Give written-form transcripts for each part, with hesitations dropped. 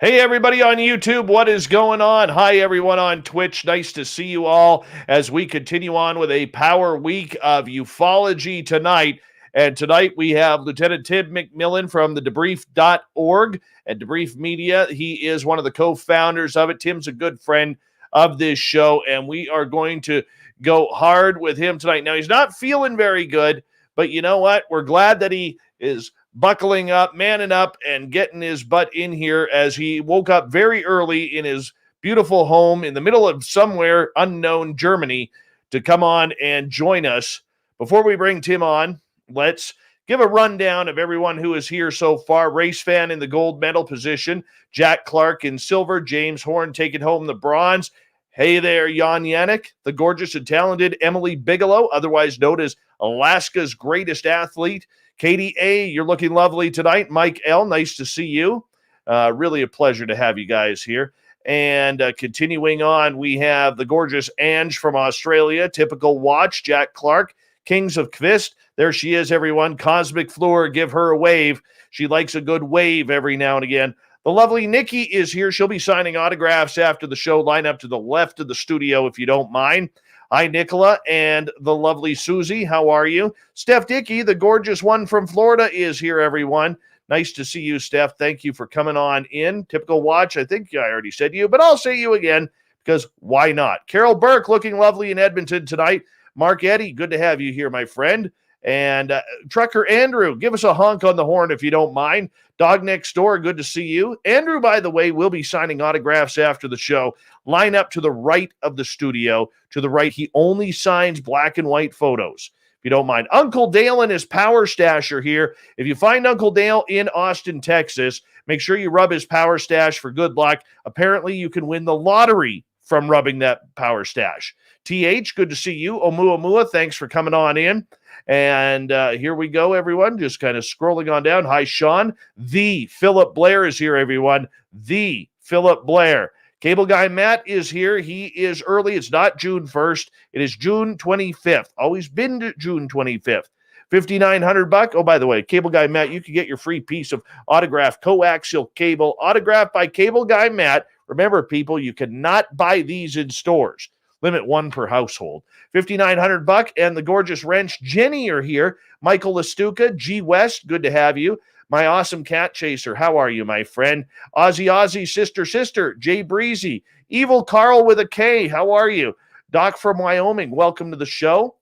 Hey, everybody on YouTube, what is going on? Hi, everyone on Twitch. Nice to see you all as we continue on with a power week of ufology tonight. And tonight we have Lieutenant Tim McMillan from the debrief.org and Debrief Media. He is one of the co-founders of it. Tim's a good friend of this show, and we are going to go hard with him tonight. Now, he's not feeling very good, but you know what? We're glad that he is buckling up, manning up, and getting his butt in here as he woke up very early in his beautiful home in the middle of somewhere unknown Germany to come on and join us. Before we bring Tim on, let's give a rundown of everyone who is here so far. Race fan in the gold medal position, Jack Clark in silver, James Horn taking home the bronze. Hey there, Jan Yannick, the gorgeous and talented Emily Bigelow, otherwise known as Alaska's greatest athlete. Katie A., you're looking lovely tonight. Mike L., nice to see you. Really a pleasure to have you guys here. And continuing on, we have the gorgeous Ange from Australia, Typical Watch, Jack Clark, Kings of Kvist. There she is, everyone. Cosmic Floor, give her a wave. She likes a good wave every now and again. The lovely Nikki is here. She'll be signing autographs after the show. Line up to the left of the studio if you don't mind. Hi, Nicola, and the lovely Susie. How are you? Steph Dickey, the gorgeous one from Florida, is here, everyone. Nice to see you, Steph. Thank you for coming on in. Typical Watch, I think I already said you, but I'll say you again because why not? Carol Burke, looking lovely in Edmonton tonight. Mark Eddy, good to have you here, my friend. And Trucker Andrew, give us a honk on the horn if you don't mind. Dog Next Door, good to see you. Andrew, by the way, will be signing autographs after the show. Line up to the right of the studio. To the right, he only signs black and white photos, if you don't mind. Uncle Dale and his power stash are here. If you find Uncle Dale in Austin, Texas, make sure you rub his power stash for good luck. Apparently, you can win the lottery from rubbing that power stash. TH, good to see you. Oumuamua, thanks for coming on in. And here we go, everyone. Just kind of scrolling on down. Hi, Sean. The Philip Blair is here, everyone. The Philip Blair. Cable Guy Matt is here. He is early. It's not June 1st. It is June 25th. Always been June 25th. $5,900. Oh, by the way, Cable Guy Matt, you can get your free piece of autographed coaxial cable autographed by Cable Guy Matt. Remember, people, you cannot buy these in stores. Limit one per household. $5,900. And the gorgeous wrench Jenny are here. Michael Lastuca, G West, good to have you. My awesome cat chaser, how are you, my friend? Ozzy, sister, Jay Breezy. Evil Carl with a K, how are you? Doc from Wyoming, welcome to the show.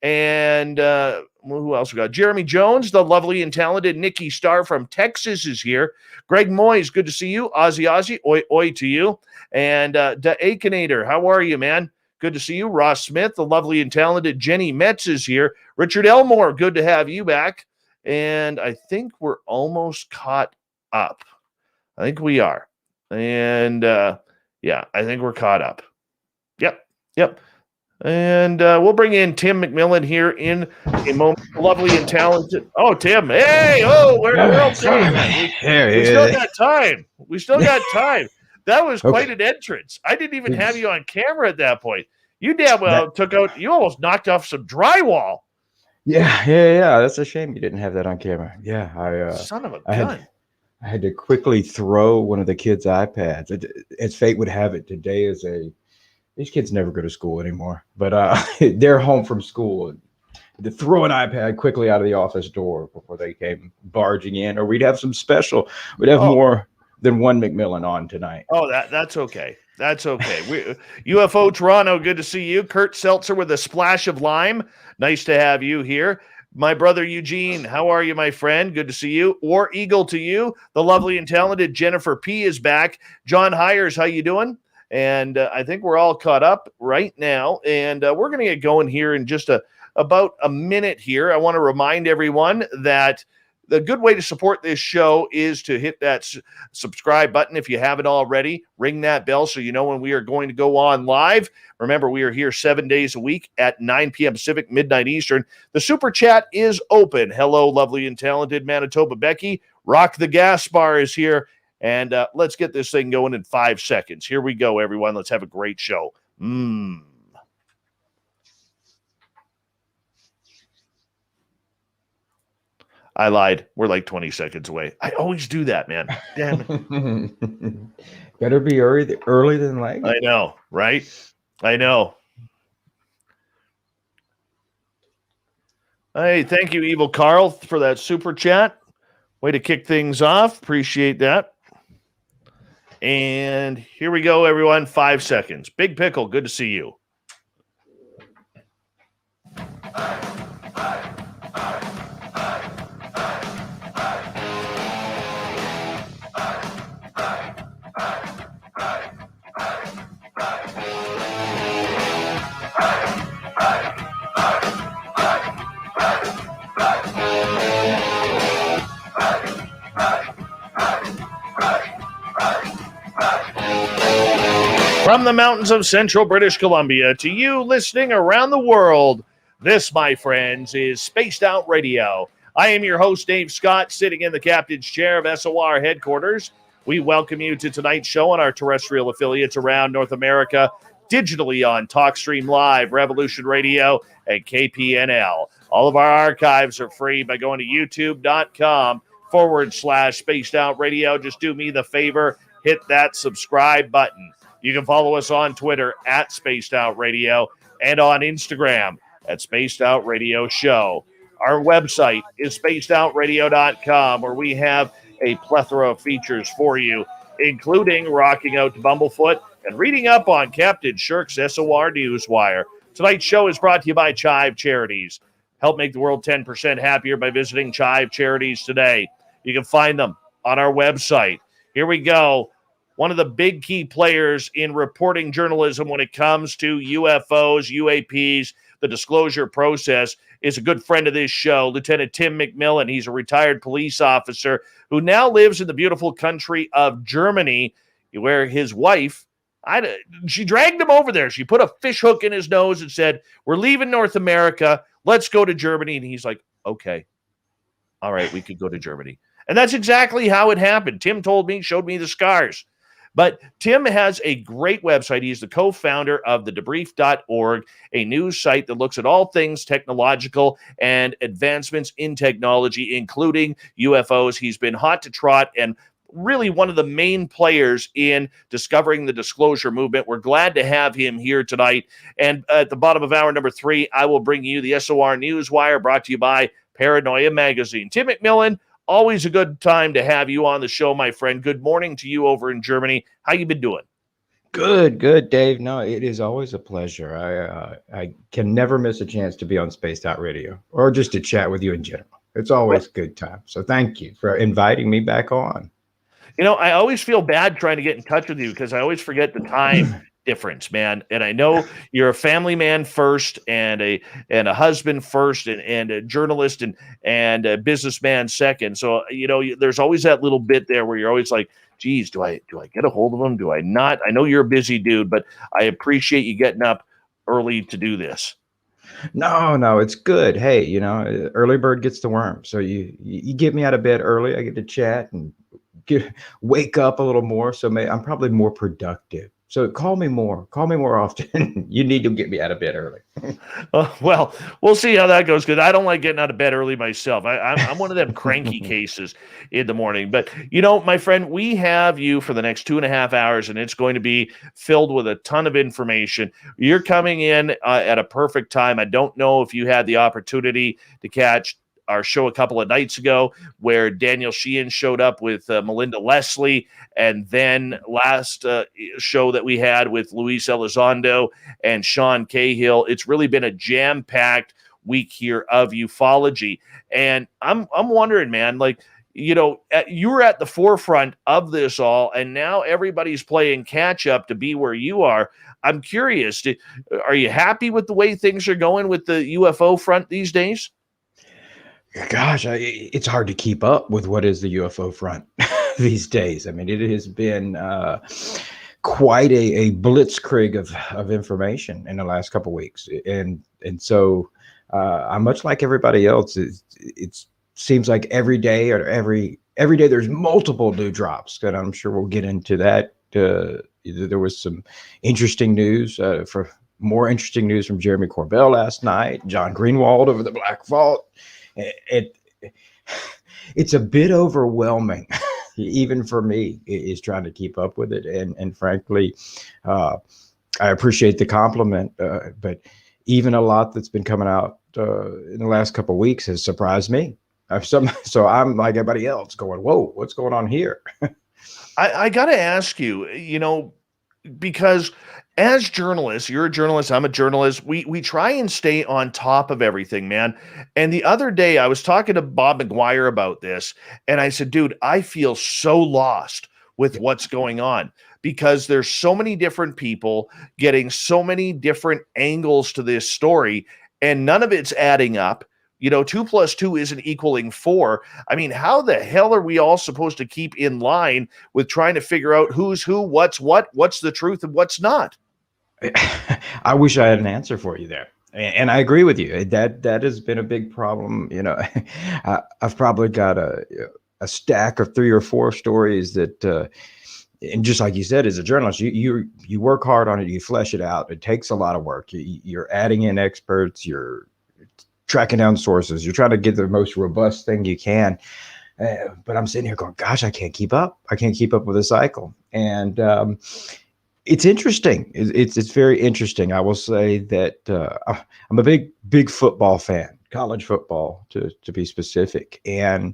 And who else we got? Jeremy Jones, the lovely and talented Nikki Starr from Texas is here. Greg Moyes, good to see you. Ozzy, oi to you. And Da Akinator, how are you, man? Good to see you. Ross Smith, the lovely and talented Jenny Metz is here. Richard Elmore, good to have you back. And I think we're almost caught up. I think we are. And yeah, I think we're caught up. Yep. And we'll bring in Tim McMillan here in a moment. Lovely and talented. Oh, Tim. Hey, we're all Tim. We still got time. That was quite an entrance. I didn't even have you on camera at that point. You damn well you almost knocked off some drywall. Yeah. That's a shame you didn't have that on camera. Yeah, son of a gun. I had to quickly throw one of the kids' iPads. As fate would have it, today is these kids never go to school anymore, but they're home from school. To throw an iPad quickly out of the office door before they came barging in, or we'd have more than one McMillan on tonight. Oh, that's okay. That's okay. UFO Toronto, good to see you. Kurt Seltzer with a splash of lime. Nice to have you here. My brother Eugene, how are you, my friend? Good to see you. War Eagle to you. The lovely and talented Jennifer P is back. John Hires, how you doing? And I think we're all caught up right now. And we're going to get going here in just about a minute here. I want to remind everyone that the good way to support this show is to hit that subscribe button if you haven't already. Ring that bell so you know when we are going to go on live. Remember, we are here 7 days a week at 9 p.m. Pacific, midnight Eastern. The super chat is open. Hello, lovely and talented Manitoba Becky. Rock the Gas Bar is here. And let's get this thing going in 5 seconds. Here we go, everyone. Let's have a great show. I lied. We're like 20 seconds away. I always do that, man. Damn it. Better be early than late. I know, right? I know. Hey, thank you, Evil Carl, for that super chat. Way to kick things off. Appreciate that. And here we go, everyone. 5 seconds. Big Pickle, good to see you. From the mountains of central British Columbia to you listening around the world, this, my friends, is Spaced Out Radio. I am your host, Dave Scott, sitting in the captain's chair of SOR headquarters. We welcome you to tonight's show on our terrestrial affiliates around North America, digitally on TalkStream Live, Revolution Radio, and KPNL. All of our archives are free by going to youtube.com/Spaced Out Radio. Just do me the favor, hit that subscribe button. You can follow us on Twitter at Spaced Out Radio and on Instagram at Spaced Out Radio Show. Our website is spacedoutradio.com, where we have a plethora of features for you, including rocking out to Bumblefoot and reading up on Captain Shirk's SOR Newswire. Tonight's show is brought to you by Chive Charities. Help make the world 10% happier by visiting Chive Charities today. You can find them on our website. Here we go. One of the big key players in reporting journalism when it comes to UFOs, UAPs, the disclosure process, is a good friend of this show, Lieutenant Tim McMillan. He's a retired police officer who now lives in the beautiful country of Germany, where his wife, she dragged him over there. She put a fish hook in his nose and said, "We're leaving North America. Let's go to Germany." And he's like, "Okay, all right, we could go to Germany." And that's exactly how it happened. Tim told me, showed me the scars. But Tim has a great website. He's the co-founder of thedebrief.org, a news site that looks at all things technological and advancements in technology, including UFOs. He's been hot to trot and really one of the main players in discovering the disclosure movement. We're glad to have him here tonight. And at the bottom of hour number 3, I will bring you the SOR Newswire, brought to you by Paranoia Magazine. Tim McMillan, always a good time to have you on the show, my friend. Good morning to you over in Germany. How you been doing? Good, Dave. No, it is always a pleasure. I can never miss a chance to be on Spaced Out Radio or just to chat with you in general. It's always a good time. So thank you for inviting me back on. You know, I always feel bad trying to get in touch with you because I always forget the time difference, man. And I know you're a family man first, and a husband first, and a journalist and a businessman second. So you know, there's always that little bit there where you're always like, geez, do I get a hold of him? Do I not? I know you're a busy dude, but I appreciate you getting up early to do this. No, it's good. Hey, you know, early bird gets the worm. So you get me out of bed early. I get to chat and wake up a little more. So I'm probably more productive. So call me more often. You need to get me out of bed early. Well, we'll see how that goes, because I don't like getting out of bed early myself. I'm one of them cranky cases in the morning. But, you know, my friend, we have you for the next 2.5 hours, and it's going to be filled with a ton of information. You're coming in at a perfect time. I don't know if you had the opportunity to catch our show a couple of nights ago, where Daniel Sheehan showed up with Melinda Leslie, and then last show that we had with Luis Elizondo and Sean Cahill. It's really been a jam-packed week here of ufology, and I'm wondering, man, like, you know, you were at the forefront of this all, and now everybody's playing catch up to be where you are. I'm curious, are you happy with the way things are going with the UFO front these days? Gosh, it's hard to keep up with what is the UFO front these days. I mean, it has been quite a blitzkrieg of information in the last couple of weeks, and so I'm much like everybody else. It seems like every day there's multiple new drops, and I'm sure we'll get into that. There was some interesting news more interesting news from Jeremy Corbell last night, John Greenwald over the Black Vault. It's a bit overwhelming, even for me, is trying to keep up with it. And frankly, uh, I appreciate the compliment, but even a lot that's been coming out in the last couple of weeks has surprised me. So I'm like everybody else going, whoa, what's going on here? I got to ask you, because as journalists, you're a journalist, I'm a journalist. We try and stay on top of everything, man. And the other day I was talking to Bob McGuire about this, and I said, dude, I feel so lost with what's going on because there's so many different people getting so many different angles to this story, and none of it's adding up. 2 plus 2 isn't equaling 4. I mean, how the hell are we all supposed to keep in line with trying to figure out who's who, what's the truth, and what's not? I wish I had an answer for you there. And I agree with you. That has been a big problem. I've probably got a stack of 3 or 4 stories that, and just like you said, as a journalist, you work hard on it, you flesh it out. It takes a lot of work. You're adding in experts, you're tracking down sources, you're trying to get the most robust thing you can. But I'm sitting here going, gosh, I can't keep up. I can't keep up with the cycle. And it's interesting. It's very interesting. I will say that I'm a big football fan, college football to be specific. And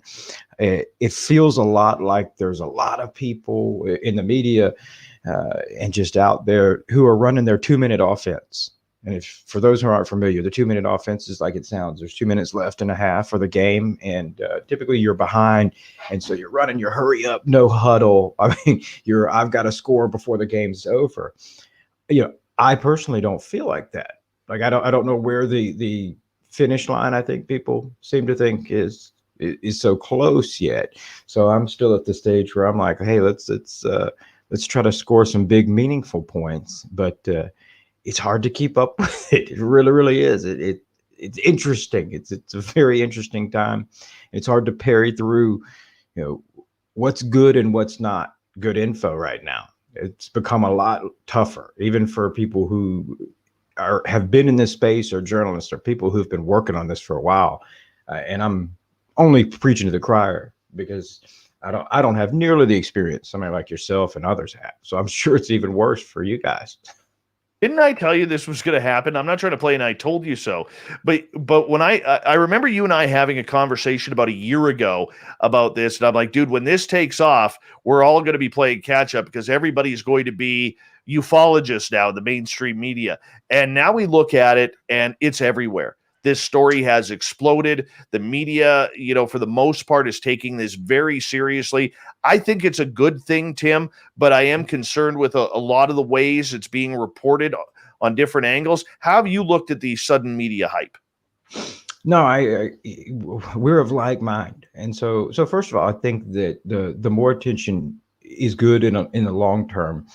it feels a lot like there's a lot of people in the media and just out there who are running their 2-minute offense. And if for those who aren't familiar, the 2-minute offense is like it sounds. There's 2 minutes left and a half for the game, and typically you're behind, and so you're running your hurry up, no huddle. I mean, I've got to score before the game's over. I personally don't feel like that. Like I don't know where the finish line, I think people seem to think is so close yet. So I'm still at the stage where I'm like, hey, let's try to score some big meaningful points, but it's hard to keep up with it. It really, really is. It's interesting. It's a very interesting time. It's hard to parry through, what's good and what's not good info right now. It's become a lot tougher, even for people who have been in this space, or journalists, or people who've been working on this for a while. And I'm only preaching to the choir because I don't have nearly the experience somebody like yourself and others have. So I'm sure it's even worse for you guys. Didn't I tell you this was going to happen? I'm not trying to play an "I told you so," but when I remember you and I having a conversation about a year ago about this, and I'm like, dude, when this takes off, we're all going to be playing catch up because everybody's going to be ufologists now, the mainstream media, and now we look at it and it's everywhere. This story has exploded. The media, for the most part, is taking this very seriously. I think it's a good thing, Tim, but I am concerned with a lot of the ways it's being reported on different angles. How have you looked at the sudden media hype? No, we're of like mind, and so first of all, I think that the more attention is good in the long term.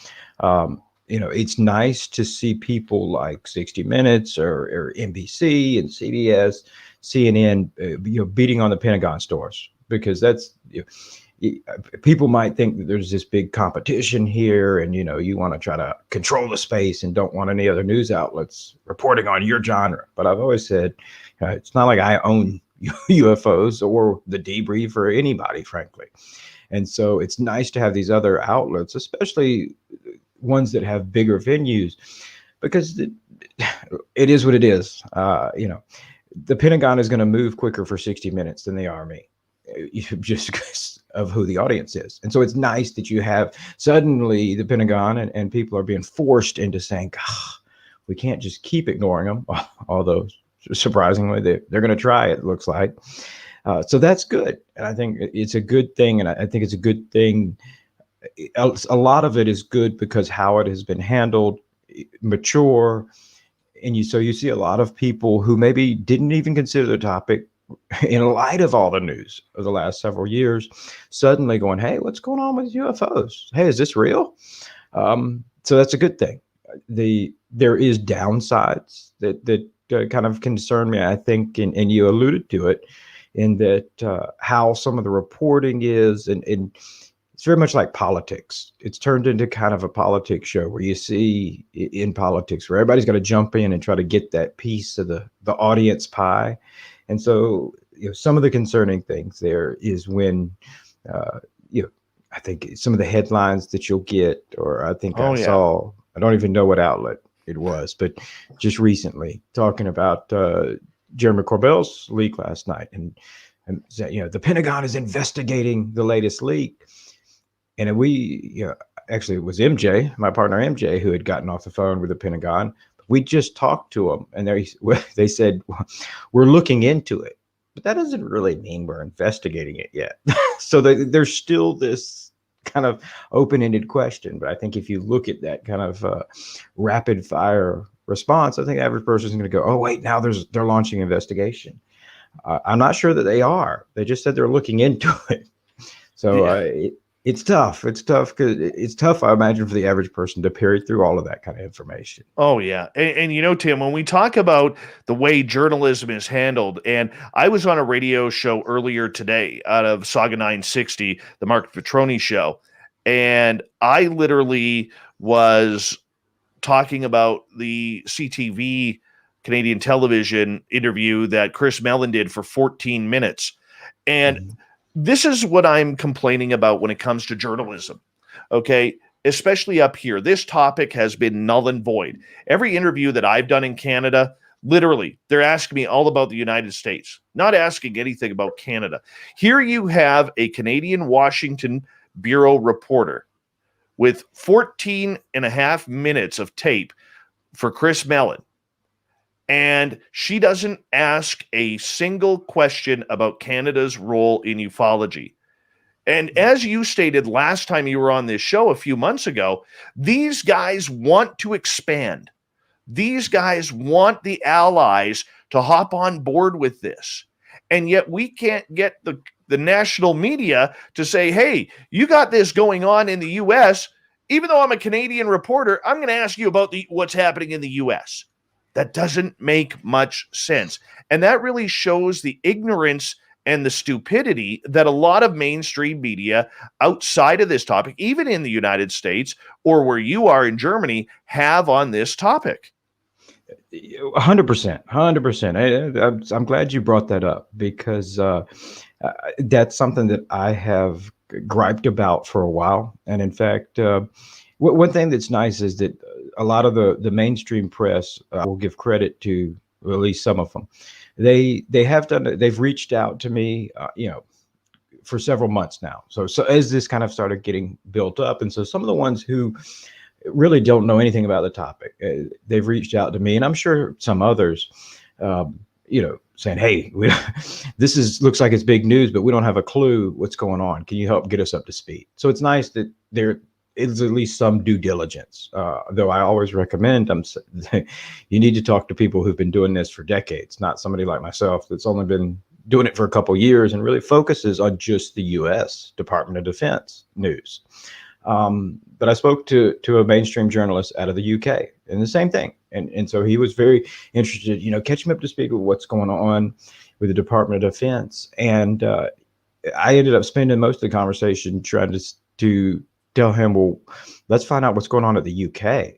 It's nice to see people like 60 Minutes or NBC and CBS, CNN, beating on the Pentagon stores, because that's, people might think that there's this big competition here, and you want to try to control the space and don't want any other news outlets reporting on your genre. But I've always said it's not like I own UFOs or the debrief or anybody, frankly. And so it's nice to have these other outlets, especially ones that have bigger venues, because it is what it is. The Pentagon is going to move quicker for 60 Minutes than the Army, just because of who the audience is. And so it's nice that you have suddenly the Pentagon and people are being forced into saying, we can't just keep ignoring them, although surprisingly they're going to try, it looks like. So that's good. And I think it's a good thing. And I think it's a good thing. A lot of it is good because how it has been handled, mature. And so you see a lot of people who maybe didn't even consider the topic in light of all the news of the last several years, suddenly going, hey, what's going on with UFOs? Hey, is this real? So that's a good thing. There is downsides that kind of concern me, I think, and you alluded to it, in that how some of the reporting is, and it's very much like politics. It's turned into kind of a politics show where you see in politics where everybody's got to jump in and try to get that piece of the audience pie. And so some of the concerning things there is when, you know, I think some of the headlines that you'll get, or I think Oh, I yeah. saw, I don't even know what outlet it was, but just recently talking about Jeremy Corbell's leak last night, and the Pentagon is investigating the latest leak, and actually it was MJ, my partner MJ, who had gotten off the phone with the Pentagon. We just talked to them, and they said, we're looking into it, but that doesn't really mean we're investigating it yet. So there's still this kind of open-ended question. But I think if you look at that kind of rapid fire response, I think the average person is going to go, oh wait, now they're launching investigation. I'm not sure that they are. They just said they're looking into it. So it's tough. It's tough because it's tough, I imagine, for the average person to parry through all of that kind of information. Oh, yeah. And Tim, when we talk about the way journalism is handled, and I was on a radio show earlier today out of Saga 960, the Mark Petroni show, and I literally was talking about the CTV, Canadian television interview that Chris Mellon did for 14 minutes. And this is what I'm complaining about when it comes to journalism. Okay. Especially up here, this topic has been null and void. Every interview that I've done in Canada, literally, they're asking me all about the United States, not asking anything about Canada. Here you have a Canadian Washington Bureau reporter with 14 and a half minutes of tape for Chris Mellon. And she doesn't ask a single question about Canada's role in ufology. And as you stated last time you were on this show a few months ago, these guys want to expand. These guys want the allies to hop on board with this. And yet we can't get the national media to say, hey, you got this going on in the U.S. Even though I'm a Canadian reporter, I'm going to ask you about what's happening in the U.S. That doesn't make much sense. And that really shows the ignorance and the stupidity that a lot of mainstream media outside of this topic, even in the United States or where you are in Germany, have on this topic. 100%. I'm glad you brought that up, because that's something that I have griped about for a while. And in fact, one thing that's nice is that a lot of the mainstream press, will give credit to, or at least some of them, they've reached out to me, for several months now. So as this kind of started getting built up, and so some of the ones who really don't know anything about the topic, they've reached out to me, and I'm sure some others, saying, hey, looks like it's big news, but we don't have a clue what's going on. Can you help get us up to speed? So it's nice that there is at least some due diligence, though I always recommend you need to talk to people who've been doing this for decades, not somebody like myself that's only been doing it for a couple of years and really focuses on just the U.S. Department of Defense news. But I spoke to a mainstream journalist out of the UK, and the same thing. And so he was very interested, catching me up to speed with what's going on with the Department of Defense. And I ended up spending most of the conversation trying to tell him, well, let's find out what's going on at the UK,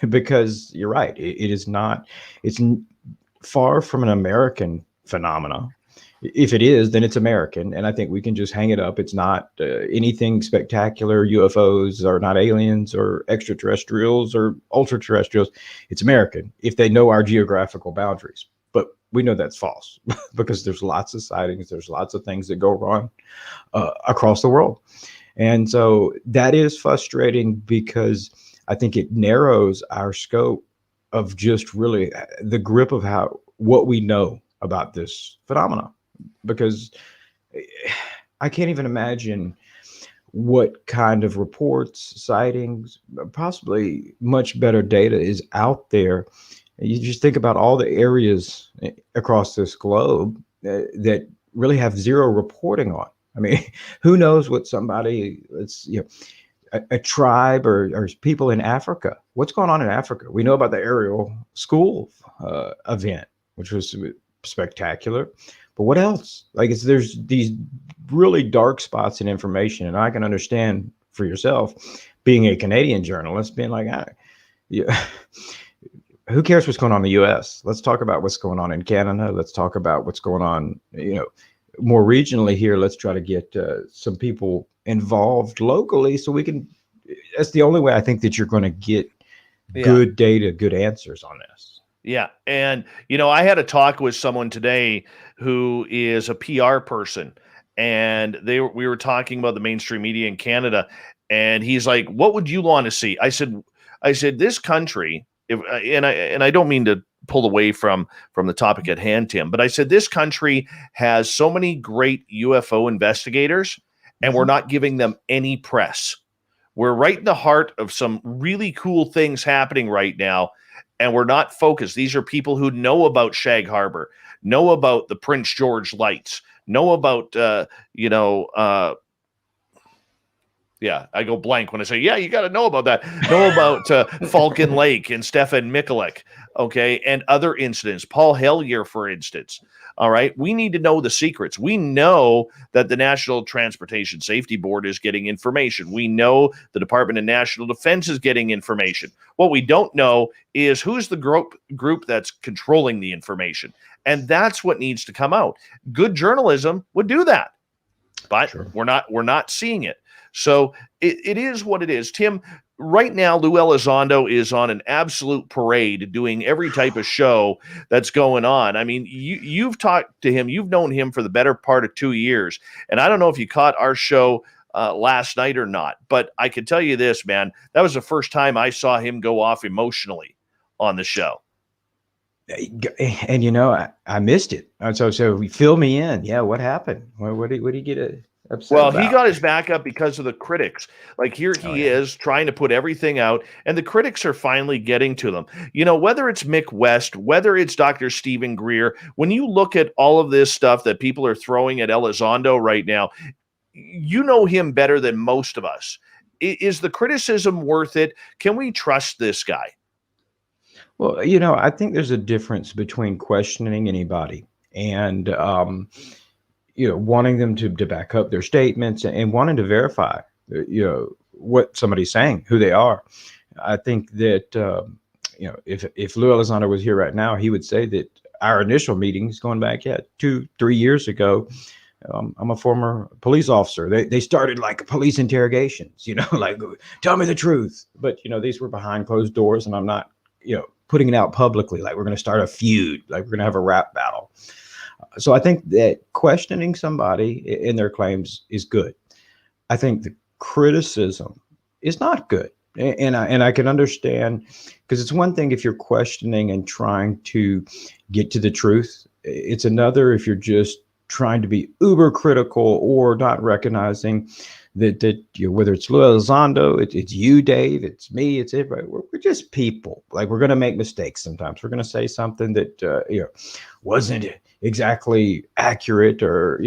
because you're right. It's far from an American phenomenon. If it is, then it's American. And I think we can just hang it up. It's not anything spectacular. UFOs are not aliens or extraterrestrials or ultra terrestrials. It's American if they know our geographical boundaries. But we know that's false because there's lots of sightings. There's lots of things that go wrong across the world. And so that is frustrating, because I think it narrows our scope of just really the grip of what we know about this phenomenon. Because I can't even imagine what kind of reports, sightings, possibly much better data is out there. You just think about all the areas across this globe that really have zero reporting on. I mean, who knows what somebody, a tribe or people in Africa, what's going on in Africa? We know about the Ariel School event, which was spectacular. But what else? There's these really dark spots in information, and I can understand for yourself, being a Canadian journalist, being like, who cares what's going on in the U.S.? Let's talk about what's going on in Canada. Let's talk about what's going on, more regionally here. Let's try to get some people involved locally so we can. That's the only way I think that you're going to get good data, good answers on this. Yeah. And, I had a talk with someone today who is a PR person, and we were talking about the mainstream media in Canada. And he's like, what would you want to see? I said, this country, and I don't mean to pull away from the topic at hand, Tim, but I said, this country has so many great UFO investigators, and we're not giving them any press. We're right in the heart of some really cool things happening right now, and we're not focused. These are people who know about Shag Harbor, know about the Prince George lights, know about, yeah, I go blank when I say, yeah, you got to know about that. Know about Falcon Lake and Stefan Mikulik, okay, and other incidents. Paul Hellyer, for instance. All right, we need to know the secrets. We know that the National Transportation Safety Board is getting information. We know the Department of National Defense is getting information. What we don't know is who's the group that's controlling the information, and that's what needs to come out. Good journalism would do that, but we're not seeing it. So it is what it is. Tim, right now, Lou Elizondo is on an absolute parade doing every type of show that's going on. I mean, you've talked to him. You've known him for the better part of 2 years. And I don't know if you caught our show last night or not, but I can tell you this, man, that was the first time I saw him go off emotionally on the show. And, I missed it. So fill me in. Yeah, what happened? What did he get Well, he got his back up because of the critics. Like here he is trying to put everything out, and the critics are finally getting to them. Whether it's Mick West, whether it's Dr. Stephen Greer, when you look at all of this stuff that people are throwing at Elizondo right now, you know him better than most of us. Is the criticism worth it? Can we trust this guy? Well, I think there's a difference between questioning anybody and wanting them to back up their statements and wanting to verify, what somebody's saying, who they are. I think that, if Lou Elizondo was here right now, he would say that our initial meetings going back 2-3 years ago, I'm a former police officer. They started like police interrogations, like, tell me the truth. But, these were behind closed doors, and I'm not, putting it out publicly. Like we're going to start a feud, like we're going to have a rap battle. So I think that questioning somebody in their claims is good. I think the criticism is not good. And I can understand, because it's one thing if you're questioning and trying to get to the truth. It's another if you're just trying to be uber critical or not recognizing that whether it's Lou Elizondo, it's you, Dave, it's me, it's everybody. We're just people. Like we're going to make mistakes sometimes. We're going to say something that wasn't exactly accurate, or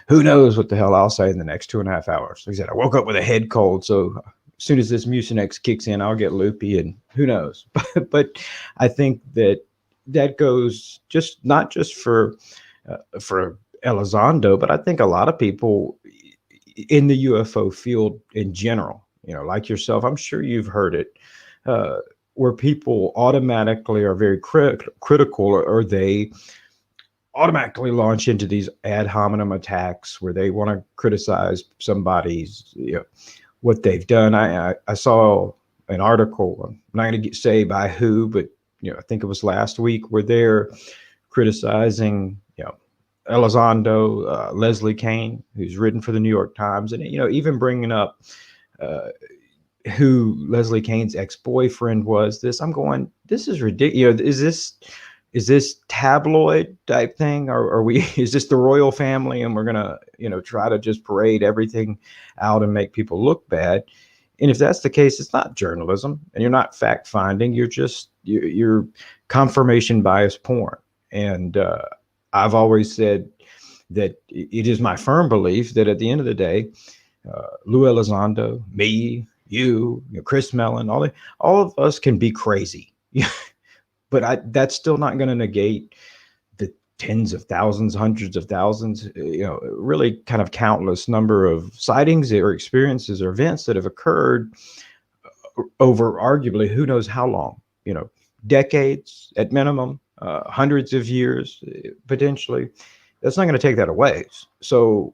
who knows what the hell I'll say in the next 2.5 hours. Like I said, I woke up with a head cold, so as soon as this Mucinex kicks in, I'll get loopy, and who knows. But I think that goes not just for Elizondo, but I think a lot of people in the UFO field in general, like yourself, I'm sure you've heard it, where people automatically are very critical, or they automatically launch into these ad hominem attacks where they want to criticize somebody's, what they've done. I saw an article, I'm not going to say by who, but I think it was last week, where they're criticizing, Elizondo, Leslie Kean, who's written for the New York Times, and even bringing up who Leslie Kean's ex-boyfriend was. I'm going, this is ridiculous. Is this tabloid type thing, or is this the royal family, and we're gonna try to just parade everything out and make people look bad? And if that's the case, it's not journalism, and you're not fact finding. You're confirmation bias porn. And I've always said that it is my firm belief that at the end of the day, Lou Elizondo, me, you, Chris Mellon, all of us can be crazy, but that's still not going to negate the tens of thousands, hundreds of thousands, really kind of countless number of sightings or experiences or events that have occurred over arguably who knows how long, decades at minimum, hundreds of years potentially. That's not going to take that away. So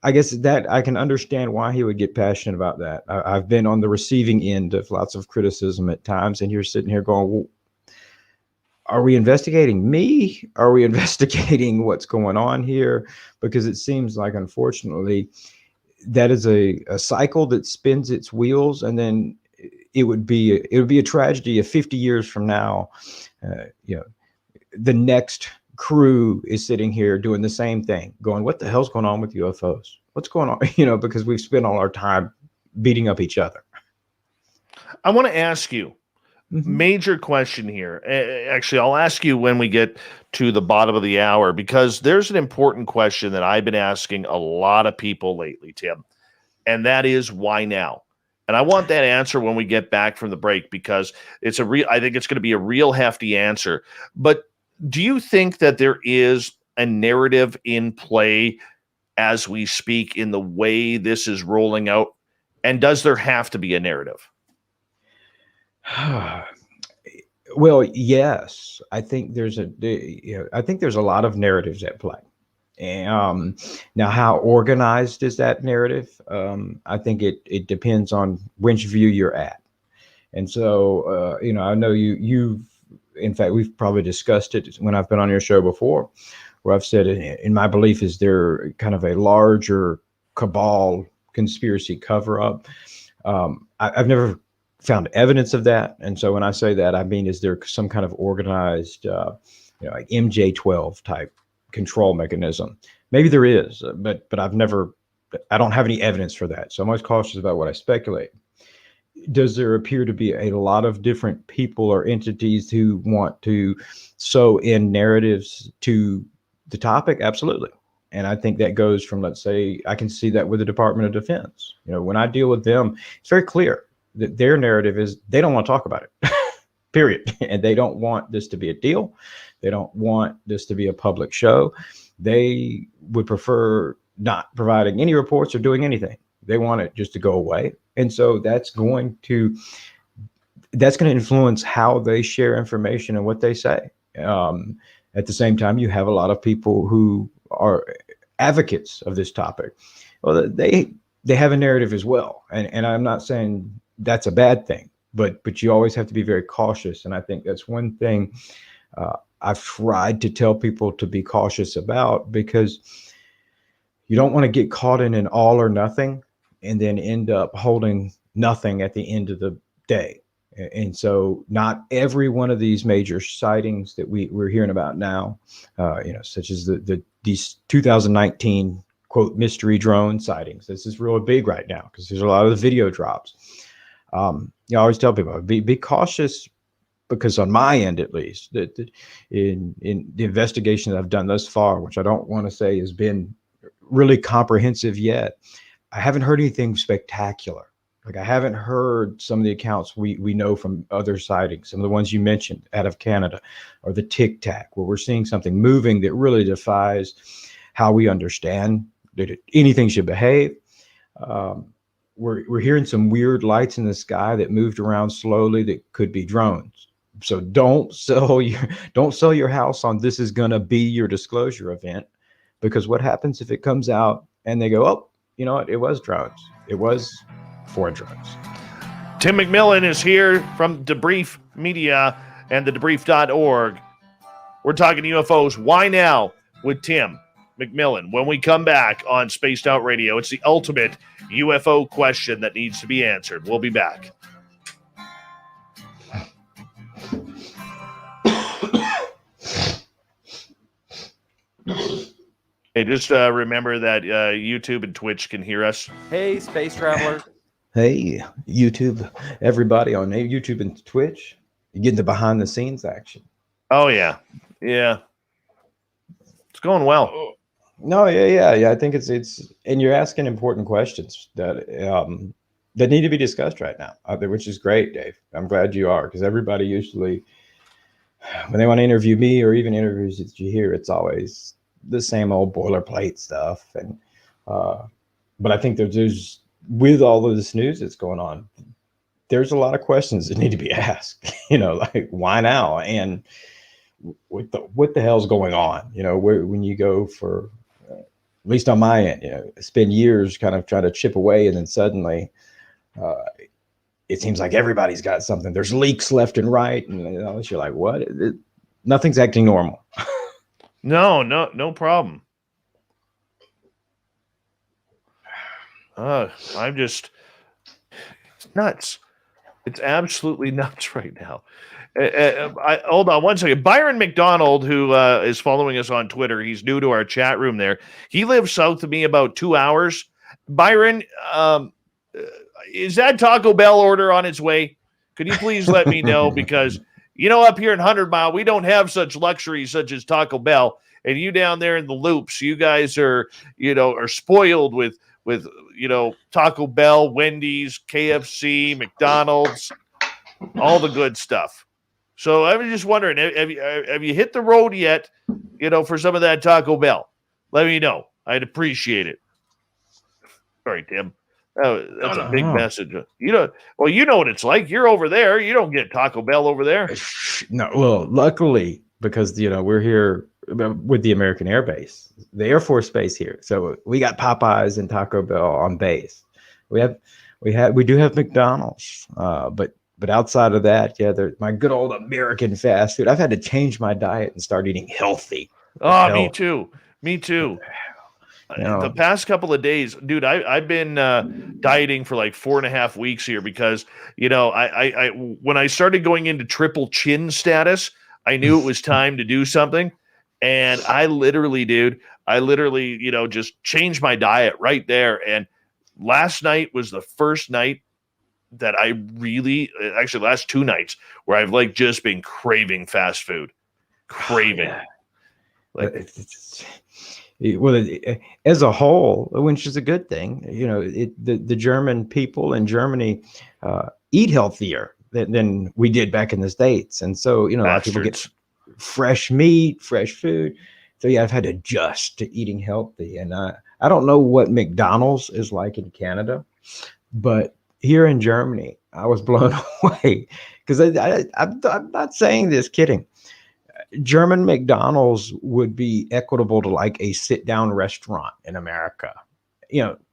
I guess that I can understand why he would get passionate about that. I've been on the receiving end of lots of criticism at times, and you're sitting here going, well, are we investigating me? Are we investigating what's going on here? Because it seems like, unfortunately, that is a cycle that spins its wheels, and then it would be a tragedy if 50 years from now, the next crew is sitting here doing the same thing, going, what the hell's going on with UFOs? What's going on? Because we've spent all our time beating up each other. I want to ask you, major question here. Actually, I'll ask you when we get to the bottom of the hour, because there's an important question that I've been asking a lot of people lately, Tim, and that is, why now? And I want that answer when we get back from the break, because I think it's going to be a real hefty answer. But do you think that there is a narrative in play as we speak in the way this is rolling out? And does there have to be a narrative? Well, yes, I think there's a lot of narratives at play. And now, how organized is that narrative? I think it depends on which view you're at. And so, I know in fact, we've probably discussed it when I've been on your show before, where I've said, in my belief, is there kind of a larger cabal conspiracy cover up? I've never found evidence of that. And so when I say that, I mean, is there some kind of organized, like MJ12 type control mechanism? Maybe there is, but I don't have any evidence for that. So I'm always cautious about what I speculate. Does there appear to be a lot of different people or entities who want to sew in narratives to the topic? Absolutely. And I think that goes from, let's say, I can see that with the Department of Defense. When I deal with them, it's very clear that their narrative is they don't want to talk about it, period. And they don't want this to be a deal. They don't want this to be a public show. They would prefer not providing any reports or doing anything. They want it just to go away. And so that's going to influence how they share information and what they say. At the same time, you have a lot of people who are advocates of this topic. Well, they have a narrative as well. And I'm not saying that's a bad thing, but you always have to be very cautious. And I think that's one thing I've tried to tell people to be cautious about, because you don't want to get caught in an all or nothing and then end up holding nothing at the end of the day. And so not every one of these major sightings that we're hearing about now, such as these 2019 quote mystery drone sightings. This is really big right now because there's a lot of the video drops. I always tell people, be cautious, because on my end, at least, that in the investigation that I've done thus far, which I don't want to say has been really comprehensive yet, I haven't heard anything spectacular. Like, I haven't heard some of the accounts we know from other sightings, some of the ones you mentioned out of Canada, or the Tic Tac, where we're seeing something moving that really defies how we understand that anything should behave. We're hearing some weird lights in the sky that moved around slowly that could be drones. So don't sell your house on this is going to be your disclosure event, because what happens if it comes out and they go, oh, you know what? It was drones. It was foreign drones. Tim McMillan is here from Debrief Media and the debrief.org. We're talking UFOs. Why now with Tim McMillan? When we come back on Spaced Out Radio, it's the ultimate UFO question that needs to be answered. We'll be back. Hey, just remember that YouTube and Twitch can hear us. Hey, space traveler. Hey, YouTube, everybody on YouTube and Twitch, you're getting the behind the scenes action. Oh, yeah. Yeah. It's going well. No, yeah. I think it's, and you're asking important questions that need to be discussed right now, which is great, Dave. I'm glad you are, because everybody usually, when they want to interview me or even interviews that you hear, it's always the same old boilerplate stuff. And, but I think there's with all of this news that's going on, there's a lot of questions that need to be asked. Like why now, and what the hell's going on? When you go for, at least on my end, spend years kind of trying to chip away, and then suddenly uh, it seems like everybody's got something. There's leaks left and right, and you're like, what? Nothing's acting normal. No problem. I'm just it's nuts. It's absolutely nuts right now. Hold on one second. Byron McDonald, who is following us on Twitter, he's new to our chat room there. He lives south of me about 2 hours. Byron, is that Taco Bell order on its way? Could you please let me know? Because, up here in 100 Mile, we don't have such luxuries such as Taco Bell. And you down there in the loops, you guys are spoiled with Taco Bell, Wendy's, KFC, McDonald's, all the good stuff. So I was just wondering, have you hit the road yet, for some of that Taco Bell? Let me know. I'd appreciate it. Sorry, Tim. That's a big message. You know what it's like. You're over there. You don't get Taco Bell over there. No, well, luckily, because we're here with the American Air Base, the Air Force Base here. So we got Popeyes and Taco Bell on base. We do have McDonald's, but outside of that, my good old American fast food. I've had to change my diet and start eating healthy. Oh, me too. The past couple of days, dude, I've been dieting for like 4.5 weeks here because, I when I started going into triple chin status, I knew it was time to do something. And I literally, just changed my diet right there. And last night was the first night that I really, actually last 2 nights, where I've like just been craving fast food. As a whole, which is a good thing, the German people in Germany eat healthier than we did back in the States. And so, a lot of people get fresh meat, fresh food. So I've had to adjust to eating healthy. And I don't know what McDonald's is like in Canada, but here in Germany, I was blown away because I'm not saying this kidding. German McDonald's would be equitable to like a sit-down restaurant in America.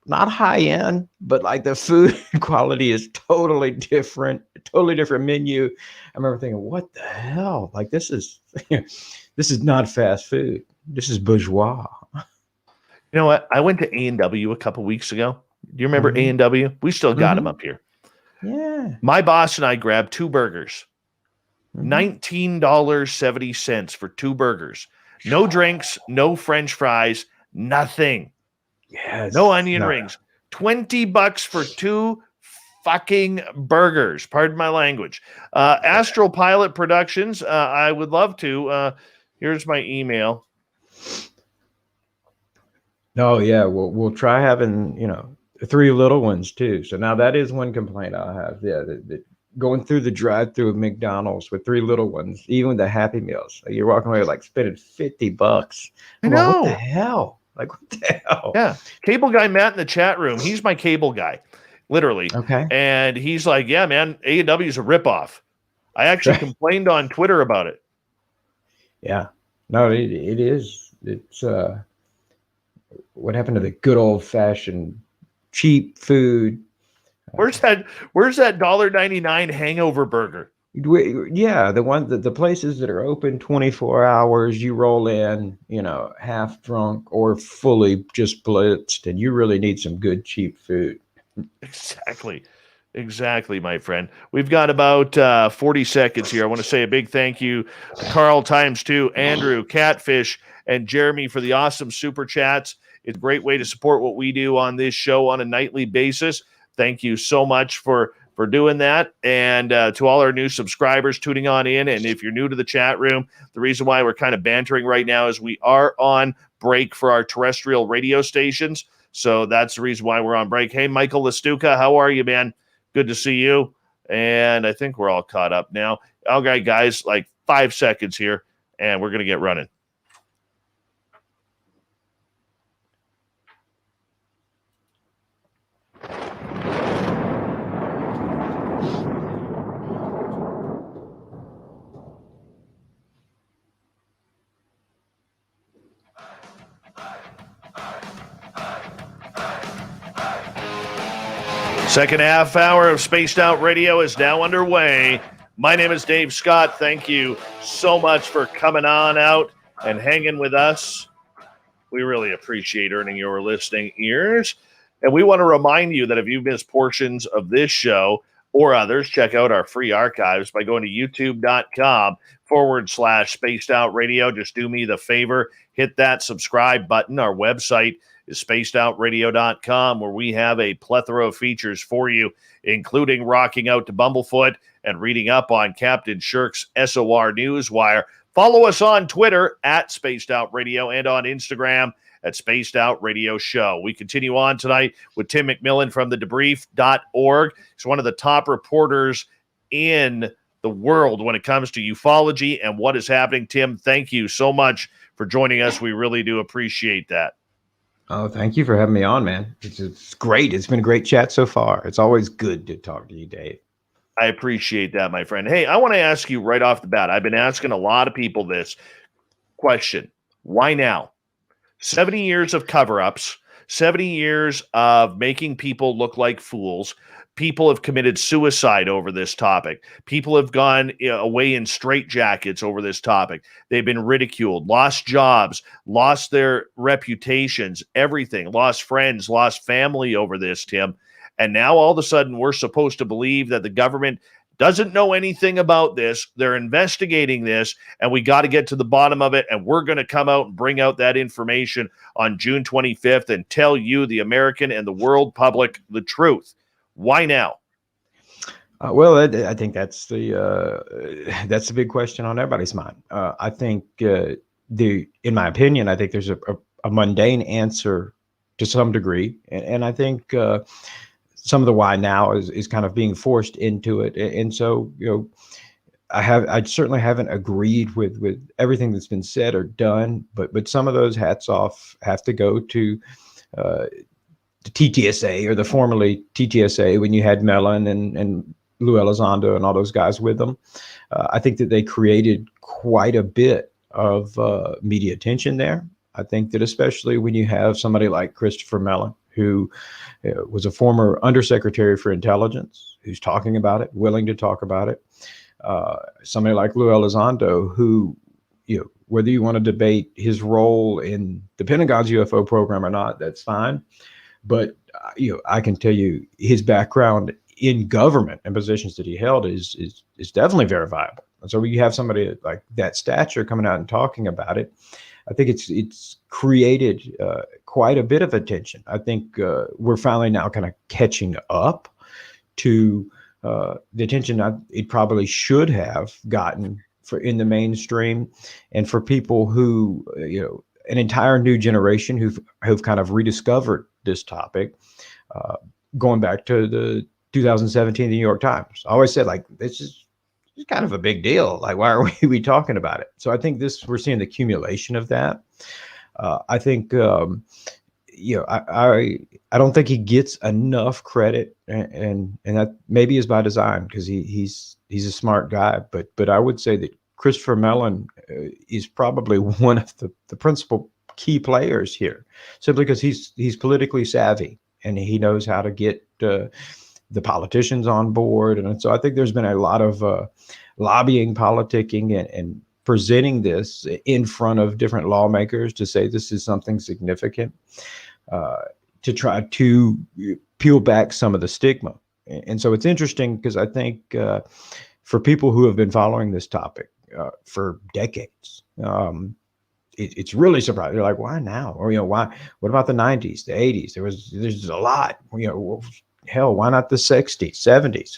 Not high end, but like the food quality is totally different menu. I remember thinking, what the hell? Like this is not fast food. This is bourgeois. You know what? I went to A&W a couple weeks ago. Do you remember A&W? We still got them up here. Yeah. My boss and I grabbed 2 burgers. $19.70 for 2 burgers. No drinks, no French fries, nothing. Yes. No onion rings. $20 for 2 fucking burgers. Pardon my language. Astral Pilot Productions. I would love to. Here's my email. Oh yeah, we'll try having 3 little ones too. So now that is one complaint I'll have. Yeah, going through the drive-through of McDonald's with 3 little ones, even the Happy Meals, you're walking away like spending $50. I know. What the hell? Like what the hell? Yeah, cable guy Matt in the chat room. He's my cable guy, literally. Okay. And he's like, "Yeah, man, A&W is a ripoff." I actually complained on Twitter about it. Yeah. No, it is. It's what happened to the good old-fashioned cheap food? Where's that $1.99 hangover burger? Yeah, the places that are open 24 hours, you roll in, half drunk or fully just blitzed, and you really need some good cheap food. Exactly, my friend. We've got about 40 seconds here. I want to say a big thank you to Carl ×2, Andrew, Catfish, and Jeremy for the awesome super chats. It's a great way to support what we do on this show on a nightly basis. Thank you so much for doing that. And to all our new subscribers tuning on in. And if you're new to the chat room, the reason why we're kind of bantering right now is we are on break for our terrestrial radio stations. So that's the reason why we're on break. Hey, Michael Lestuca, how are you, man? Good to see you. And I think we're all caught up now. Okay, guys, like 5 seconds here, and we're going to get running. Second half hour of Spaced Out Radio is now underway. My name is Dave Scott. Thank you so much for coming on out and hanging with us. We really appreciate earning your listening ears. And we want to remind you that if you missed portions of this show or others, check out our free archives by going to youtube.com/Spaced Out Radio. Just do me the favor, hit that subscribe button. Our website is spacedoutradio.com, where we have a plethora of features for you, including rocking out to Bumblefoot and reading up on Captain Shirk's SOR Newswire. Follow us on Twitter at Spaced Out Radio and on Instagram at Spaced Out Radio Show. We continue on tonight with Tim McMillan from thedebrief.org. He's one of the top reporters in the world when it comes to ufology and what is happening. Tim, thank you so much for joining us. We really do appreciate that. Oh, thank you for having me on, man. It's great. It's been a great chat so far. It's always good to talk to you, Dave. I appreciate that, my friend. Hey, I want to ask you right off the bat. I've been asking a lot of people this question. Why now? 70 years of cover-ups, 70 years of making people look like fools. People have committed suicide over this topic. People have gone away in straitjackets over this topic. They've been ridiculed, lost jobs, lost their reputations, everything, lost friends, lost family over this, Tim. And now all of a sudden we're supposed to believe that the government doesn't know anything about this. They're investigating this, and we got to get to the bottom of it. And we're going to come out and bring out that information on June 25th and tell you, the American and the world public, the truth. Why now? Well, I think that's the big question on everybody's mind. I think in my opinion, I think there's a mundane answer to some degree, and I think some of the why now is kind of being forced into it. And so, I certainly haven't agreed with everything that's been said or done, but some of those hats off have to go to the TTSA, or the formerly TTSA, when you had Mellon and Lou Elizondo and all those guys with them. I think that they created quite a bit of media attention there. I think that especially when you have somebody like Christopher Mellon, who was a former undersecretary for intelligence, who's talking about it, willing to talk about it. Somebody like Lou Elizondo, who, whether you want to debate his role in the Pentagon's UFO program or not, that's fine. But, I can tell you his background in government and positions that he held is definitely verifiable. And so when you have somebody like that stature coming out and talking about it, I think it's created quite a bit of attention. I think we're finally now kind of catching up to the attention it probably should have gotten in the mainstream, and for people who, an entire new generation who've kind of rediscovered this topic, going back to the 2017 New York Times. I always said, like, this is kind of a big deal. Like, why are we talking about it? So I think we're seeing the accumulation of that. I think, I don't think he gets enough credit, and that maybe is by design, because he's a smart guy. But I would say that Christopher Mellon is probably one of the principal key players here, simply because he's politically savvy and he knows how to get the politicians on board. And so I think there's been a lot of lobbying, politicking, and presenting this in front of different lawmakers to say this is something significant, to try to peel back some of the stigma. And so it's interesting because I think for people who have been following this topic for decades, it's really surprising. They're like, why now? Or, why? What about the 90s, the 80s? There's a lot. Hell, why not the 60s, 70s?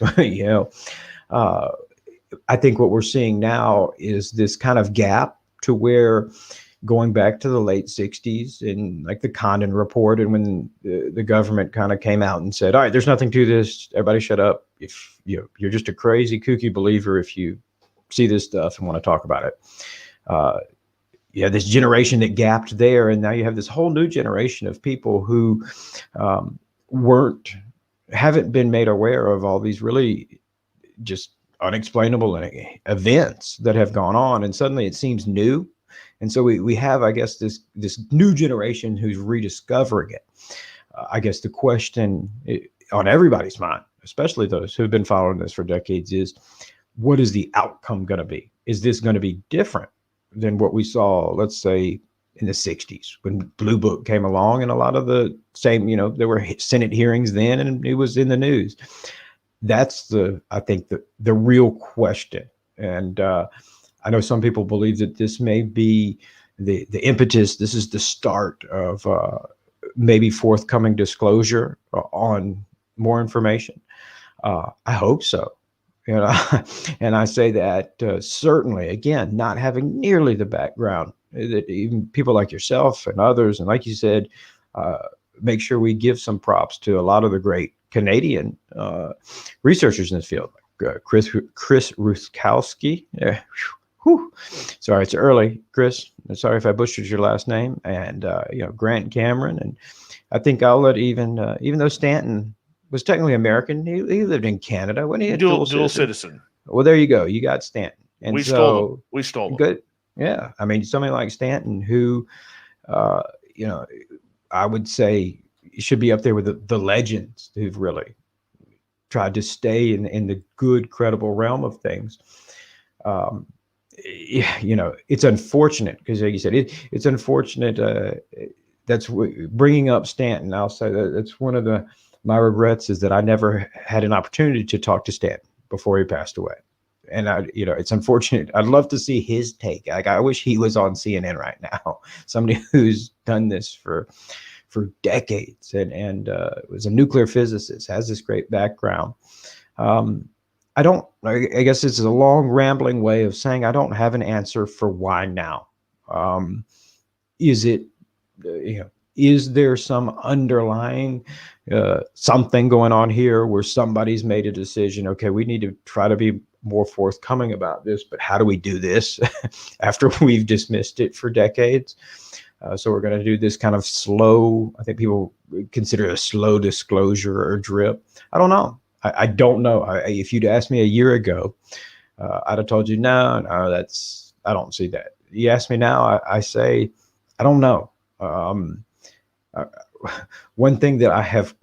I think what we're seeing now is this kind of gap to where, going back to the late 60s and like the Condon report, and when the government kind of came out and said, all right, there's nothing to this, everybody shut up. If you're just a crazy, kooky believer if you see this stuff and want to talk about it. This generation that gapped there, and now you have this whole new generation of people who haven't been made aware of all these really just unexplainable events that have gone on, and suddenly it seems new. And so we have, I guess, this new generation who's rediscovering it. I guess the question on everybody's mind, especially those who've been following this for decades, is what is the outcome going to be? Is this going to be different than what we saw, let's say, in the 60s when Blue Book came along, and a lot of the same, there were Senate hearings then, and it was in the news. That's I think the real question. And I know some people believe that this may be the impetus. This is the start of maybe forthcoming disclosure on more information. I hope so. And I say that certainly, again, not having nearly the background that even people like yourself and others, and like you said, make sure we give some props to a lot of the great Canadian researchers in this field, like Chris Rutkowski. Yeah. Whew. Sorry, it's early, Chris. Sorry if I butchered your last name. And Grant Cameron, and I think I'll let even though Stanton was technically American, he lived in Canada. When he had dual citizen. Well, there you go. You got Stanton, and we stole him. Good. Yeah, I mean, somebody like Stanton, who, I would say should be up there with the legends who've really tried to stay in the good, credible realm of things. It's unfortunate because, like you said, it's unfortunate. That's bringing up Stanton. I'll say that's one of my regrets, is that I never had an opportunity to talk to Stanton before he passed away. And it's unfortunate. I'd love to see his take. Like, I wish he was on CNN right now. Somebody who's done this for decades and was a nuclear physicist, has this great background. I guess it's a long rambling way of saying I don't have an answer for why now. Is there some underlying something going on here where somebody's made a decision? Okay, we need to try to be more forthcoming about this, but how do we do this after we've dismissed it for decades? So we're going to do this kind of slow, I think people consider it a slow disclosure or drip. I don't know. I don't know. If you'd asked me a year ago, I'd have told you, no, I don't see that. You ask me now, I say, I don't know. One thing that I have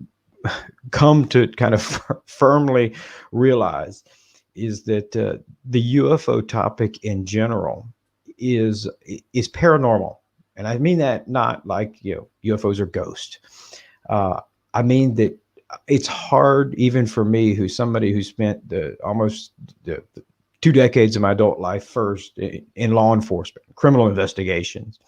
come to kind of firmly realize is that the UFO topic in general is paranormal. And I mean that not like, UFOs are ghosts. I mean that it's hard, even for me, who's somebody who spent almost the 2 decades of my adult life first in law enforcement, criminal investigations,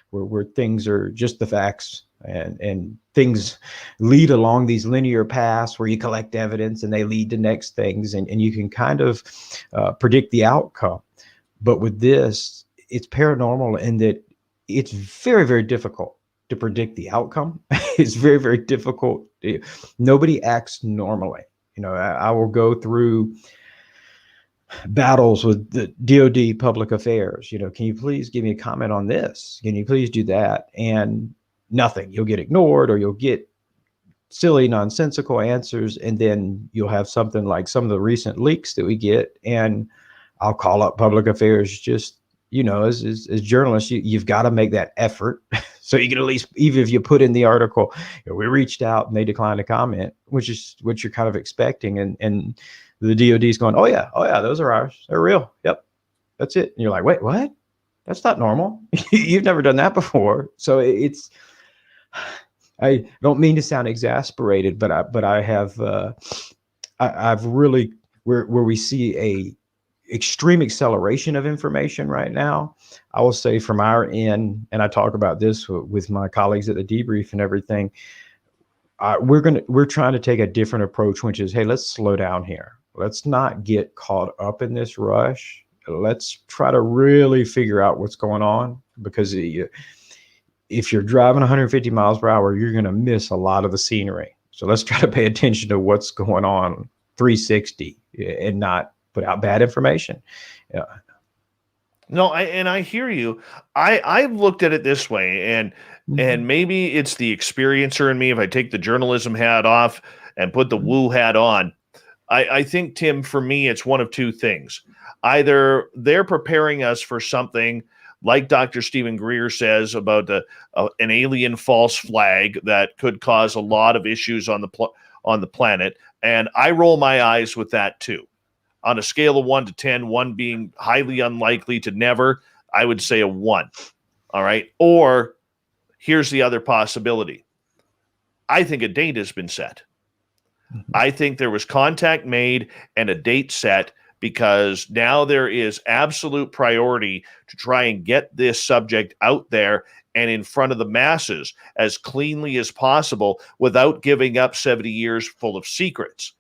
where things are just the facts and things lead along these linear paths where you collect evidence and they lead to next things, and you can kind of predict the outcome. But with this, it's paranormal in that it's very, very difficult to predict the outcome. It's very, very difficult. Nobody acts normally. I will go through battles with the DOD public affairs. Can you please give me a comment on this? Can you please do that? And nothing. You'll get ignored, or you'll get silly, nonsensical answers. And then you'll have something like some of the recent leaks that we get. And I'll call up public affairs. Just, as journalists, you've got to make that effort. So you can at least, even if you put in the article, we reached out and they declined to comment, which is what you're kind of expecting. And the DOD is going, oh yeah, those are ours. They're real. Yep. That's it. And you're like, wait, what? That's not normal. You've never done that before. So I don't mean to sound exasperated, but I have, I've really, where we see a extreme acceleration of information right now. I will say from our end, and I talk about this with my colleagues at the debrief and everything, we're trying to take a different approach, which is, hey, let's slow down here. Let's not get caught up in this rush. Let's try to really figure out what's going on, because if you're driving 150 miles per hour, you're going to miss a lot of the scenery. So let's try to pay attention to what's going on 360 and not put out bad information. Yeah. No, I hear you. I've looked at it this way, and maybe it's the experiencer in me. If I take the journalism hat off and put the woo hat on, I think, Tim, for me, it's one of two things. Either they're preparing us for something like Dr. Stephen Greer says about an alien false flag that could cause a lot of issues on on the planet. And I roll my eyes with that too. On a scale of 1 to 10, 1 being highly unlikely to never, I would say a 1. All right. Or here's the other possibility. I think a date has been set. I think there was contact made and a date set because now there is absolute priority to try and get this subject out there and in front of the masses as cleanly as possible without giving up 70 years full of secrets.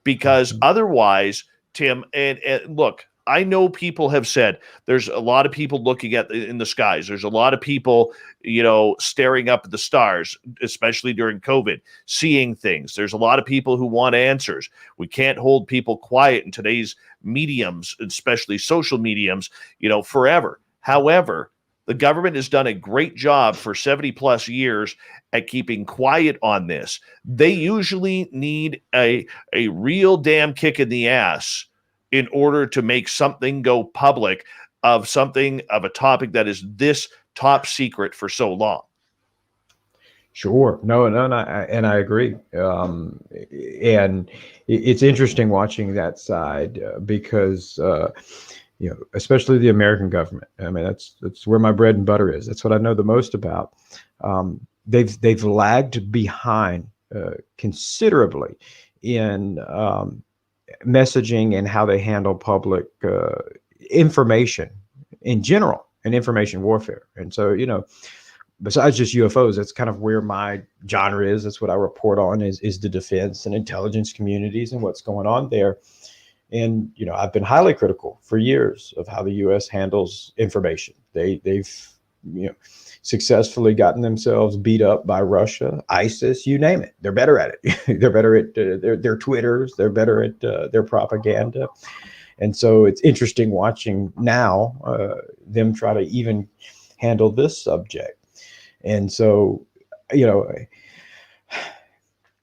Because otherwise, Tim, and look, I know people have said there's a lot of people looking at in the skies. There's a lot of people, staring up at the stars, especially during COVID, seeing things. There's a lot of people who want answers. We can't hold people quiet in today's mediums, especially social mediums, forever. However, the government has done a great job for 70 plus years at keeping quiet on this. They usually need a real damn kick in the ass in order to make something go public of a topic that is this top secret for so long. Sure. No, and I agree. And it's interesting watching that side because, especially the American government. I mean, that's where my bread and butter is. That's what I know the most about. They've lagged behind considerably in messaging and how they handle public information in general and information warfare. And so, besides just UFOs, that's kind of where my genre is. That's what I report on is the defense and intelligence communities and what's going on there. And, I've been highly critical for years of how the U.S. handles information. They've successfully gotten themselves beat up by Russia, ISIS, you name it. They're better at it. They're better at their Twitters. They're better at their propaganda. And so it's interesting watching now them try to even handle this subject. And so,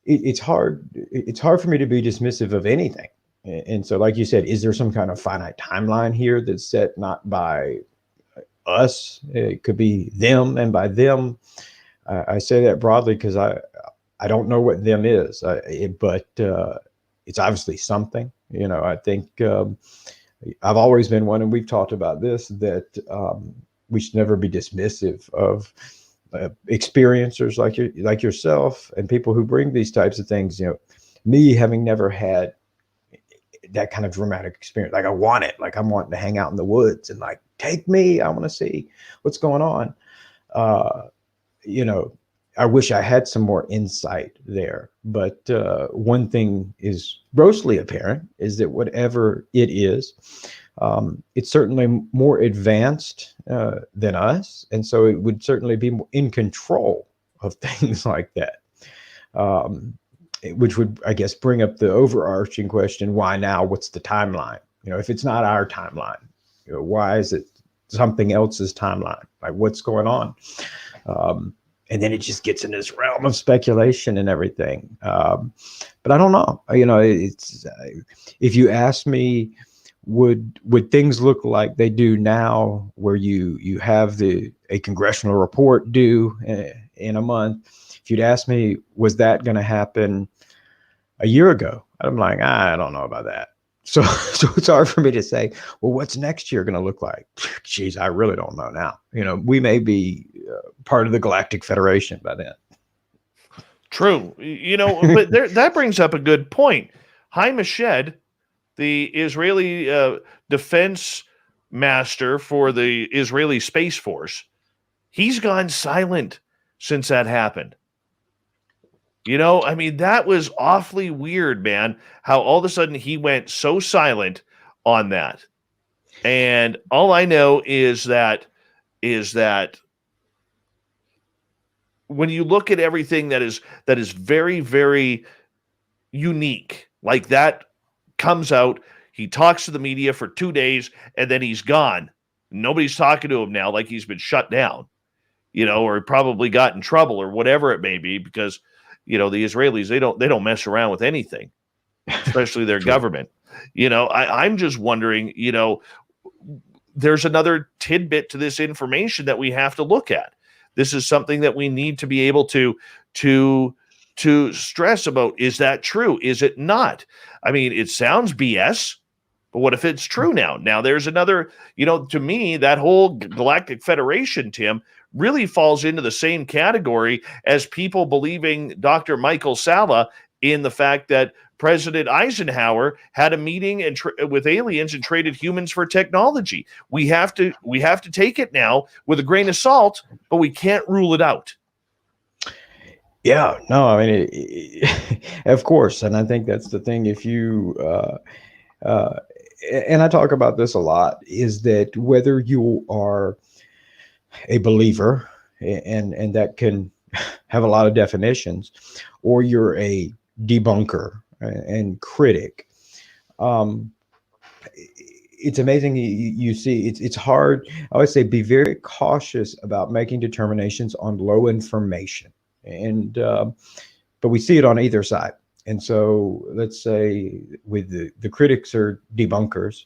it's hard for me to be dismissive of anything. And so, like you said, is there some kind of finite timeline here that's set not by us? It could be them, and by them, I say that broadly because I don't know what them is, but it's obviously something. I think I've always been one, and we've talked about this, that we should never be dismissive of experiencers like yourself and people who bring these types of things. Me having never had that kind of dramatic experience, like I want it, like I'm wanting to hang out in the woods and like, take me, I want to see what's going on. I wish I had some more insight there, but one thing is grossly apparent is that whatever it is, it's certainly more advanced than us. And so it would certainly be in control of things like that. Which would, I guess, bring up the overarching question, why now? What's the timeline? If it's not our timeline, why is it something else's timeline? Like, what's going on? And then it just gets in this realm of speculation and everything. But I don't know. It's if you ask me, would things look like they do now, where you have a congressional report due in a month? If you'd ask me, was that going to happen a year ago? I'm like, I don't know about that. So it's hard for me to say, well, what's next year going to look like? Geez, I really don't know now. We may be part of the Galactic Federation by then. True. But that brings up a good point. Haim Eshed, the Israeli defense master for the Israeli Space Force, he's gone silent since that happened. That was awfully weird, man, how all of a sudden he went so silent on that. And all I know is that when you look at everything that is very, very unique, like that comes out, he talks to the media for 2 days and then he's gone. Nobody's talking to him now, like he's been shut down, or probably got in trouble or whatever it may be, because the Israelis, they don't mess around with anything, especially their government. I'm just wondering, there's another tidbit to this information that we have to look at. This is something that we need to be able to to stress about, is that true? Is it not? I mean, it sounds BS, but what if it's true now? Now there's another, to me, that whole Galactic Federation, Tim, really falls into the same category as people believing Dr. Michael Salla in the fact that President Eisenhower had a meeting with aliens and traded humans for technology. We have to take it now with a grain of salt, but we can't rule it out. Yeah, no, I mean, of course. And I think that's the thing. If you, and I talk about this a lot, is that whether you are a believer, and that can have a lot of definitions, or you're a debunker and critic, it's amazing. You see, it's hard. I always say, be very cautious about making determinations on low information. And but we see it on either side. And so let's say with the critics or debunkers,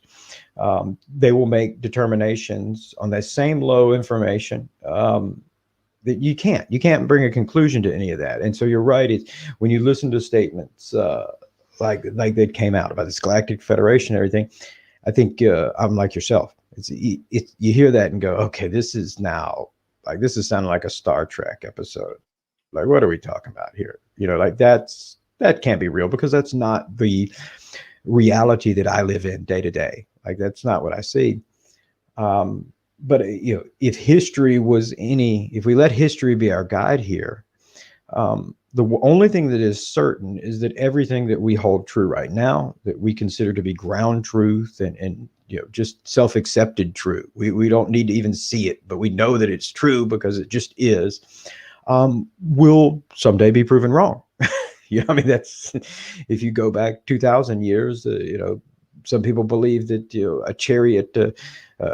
they will make determinations on that same low information, that you can't bring a conclusion to any of that. And so you're right. It's when you listen to statements like that came out about this Galactic Federation and everything, I think I'm like yourself. You hear that and go, okay, this is sounding like a Star Trek episode. Like, what are we talking about here? Like that can't be real, because that's not the reality that I live in day to day. Like, that's not what I see. But if history was if we let history be our guide here, the only thing that is certain is that everything that we hold true right now, that we consider to be ground truth and just self-accepted true, we don't need to even see it, but we know that it's true because it just is, will someday be proven wrong. I mean, that's, if you go back 2,000 years, some people believe that a chariot,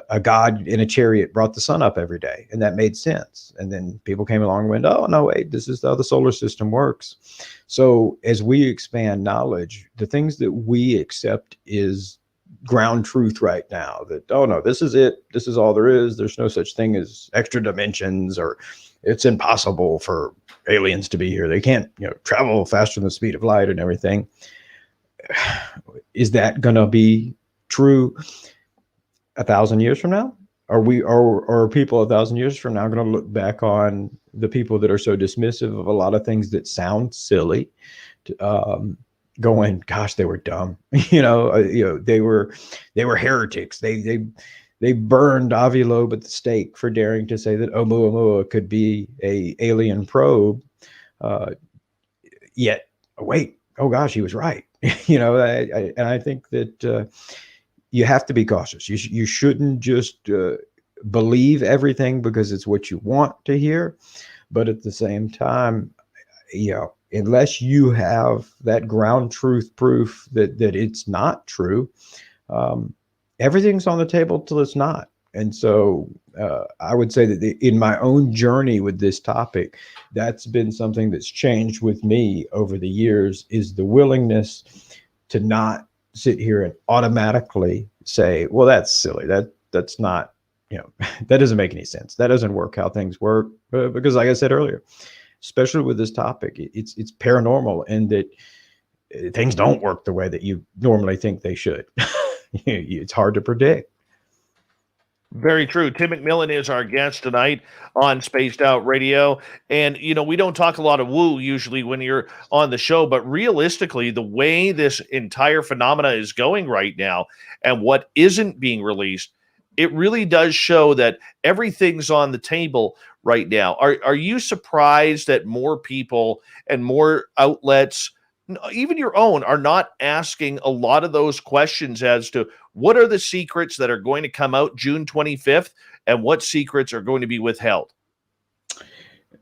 a god in a chariot brought the sun up every day, and that made sense. And then people came along and went, oh no, wait, this is how the solar system works. So as we expand knowledge, the things that we accept is ground truth right now, that, oh no, this is it, this is all there is, there's no such thing as extra dimensions, or it's impossible for aliens to be here, they can't travel faster than the speed of light and everything. Is that gonna be true 1,000 years from now? Are people 1,000 years from now going to look back on the people that are so dismissive of a lot of things that sound silly, going, gosh, they were dumb. They were heretics. They burned Avi Loeb at the stake for daring to say that Oumuamua could be a alien probe. Yet, wait, oh gosh, he was right. And I think that you have to be cautious. You shouldn't just believe everything because it's what you want to hear. But at the same time, unless you have that ground truth proof that it's not true, everything's on the table till it's not. And so I would say that in my own journey with this topic, that's been something that's changed with me over the years, is the willingness to not sit here and automatically say, well, that's silly. That's not, that doesn't make any sense. That doesn't work how things work. Because like I said earlier, especially with this topic, it's paranormal, and that things don't work the way that you normally think they should. It's hard to predict. Very true. Tim McMillan is our guest tonight on Spaced Out Radio. And, we don't talk a lot of woo usually when you're on the show, but realistically, the way this entire phenomena is going right now and what isn't being released, it really does show that everything's on the table right now. Are you surprised that more people and more outlets, even your own, are not asking a lot of those questions as to what are the secrets that are going to come out June 25th and what secrets are going to be withheld?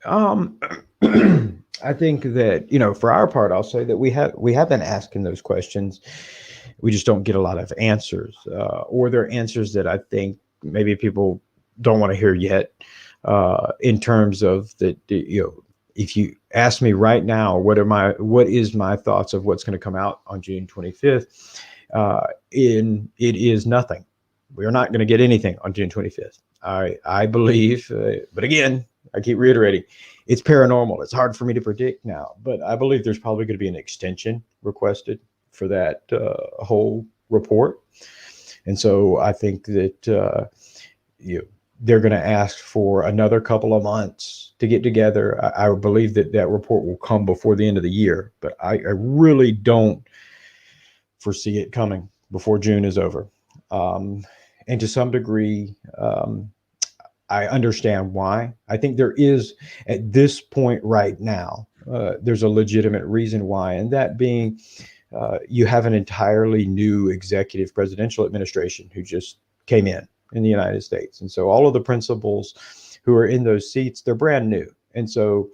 I think that, for our part, I'll say that we have been asking those questions. We just don't get a lot of answers, or they're answers that I think maybe people don't want to hear yet, in terms of that, if you ask me right now, what is my thoughts of what's going to come out on June 25th, it is nothing. We're not going to get anything on June 25th. I believe, but again, I keep reiterating, it's paranormal. It's hard for me to predict now, but I believe there's probably going to be an extension requested for that whole report. And so I think that they're going to ask for another couple of months to get together. I believe that that report will come before the end of the year, but I really don't foresee it coming before June is over. And to some degree, I understand why. I think there is, at this point right now, there's a legitimate reason why, and that being you have an entirely new executive presidential administration who just came in the United States. And so all of the principals who are in those seats, they're brand new. And so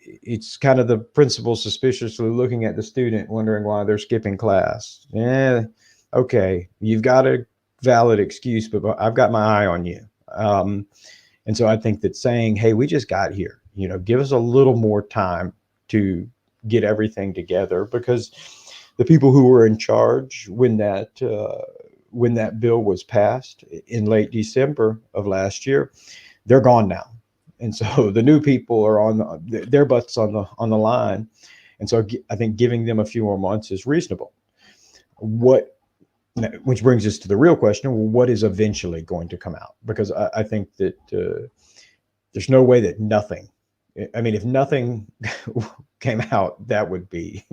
it's kind of the principal suspiciously looking at the student, wondering why they're skipping class. Yeah, okay, you've got a valid excuse, but I've got my eye on you. And so I think that saying, hey, we just got here, give us a little more time to get everything together, because the people who were in charge when that bill was passed in late December of last year, they're gone now. And so the new people are on their butts on the line. And so I think giving them a few more months is reasonable. Which brings us to the real question: what is eventually going to come out? Because I think that there's no way that nothing. I mean, if nothing came out, that would be.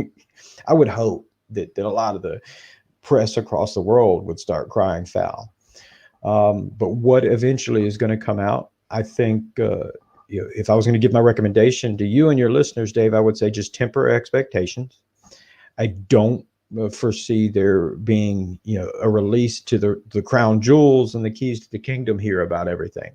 I would hope that a lot of the press across the world would start crying foul. But what eventually is going to come out, I think, if I was going to give my recommendation to you and your listeners, Dave, I would say just temper expectations. I don't foresee there being, a release to the crown jewels and the keys to the kingdom here about everything.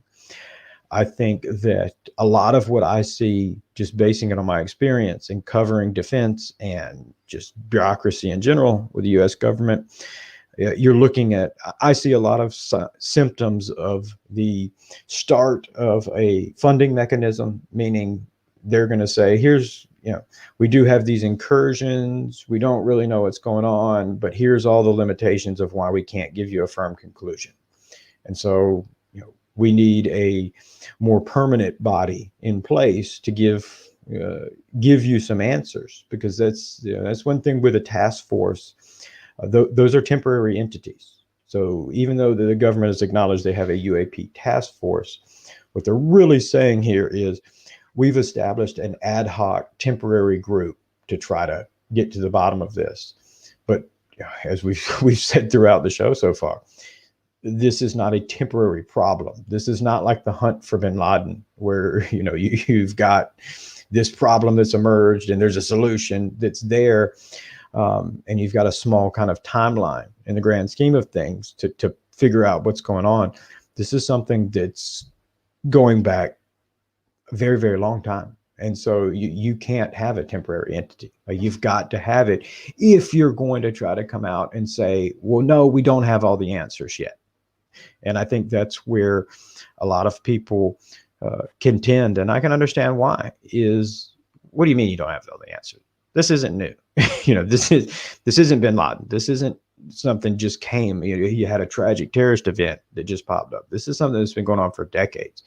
I think that a lot of what I see, just basing it on my experience in covering defense and just bureaucracy in general with the U.S. government, you're looking at, I see a lot of symptoms of the start of a funding mechanism, meaning they're going to say, here's, we do have these incursions. We don't really know what's going on, but here's all the limitations of why we can't give you a firm conclusion. And so, we need a more permanent body in place to give you some answers, because that's one thing with a task force. Those are temporary entities. So even though the government has acknowledged they have a UAP task force, what they're really saying here is we've established an ad hoc temporary group to try to get to the bottom of this. But as we've said throughout the show so far, this is not a temporary problem. This is not like the hunt for bin Laden, where you've got this problem that's emerged and there's a solution that's there, and you've got a small kind of timeline in the grand scheme of things to figure out what's going on. This is something that's going back a very, very long time. And so you can't have a temporary entity. You've got to have it if you're going to try to come out and say, well, no, we don't have all the answers yet. And I think that's where a lot of people contend, and I can understand why, is, what do you mean you don't have all the answers? This isn't new. This isn't bin Laden. This isn't something just came. You had a tragic terrorist event that just popped up. This is something that's been going on for decades.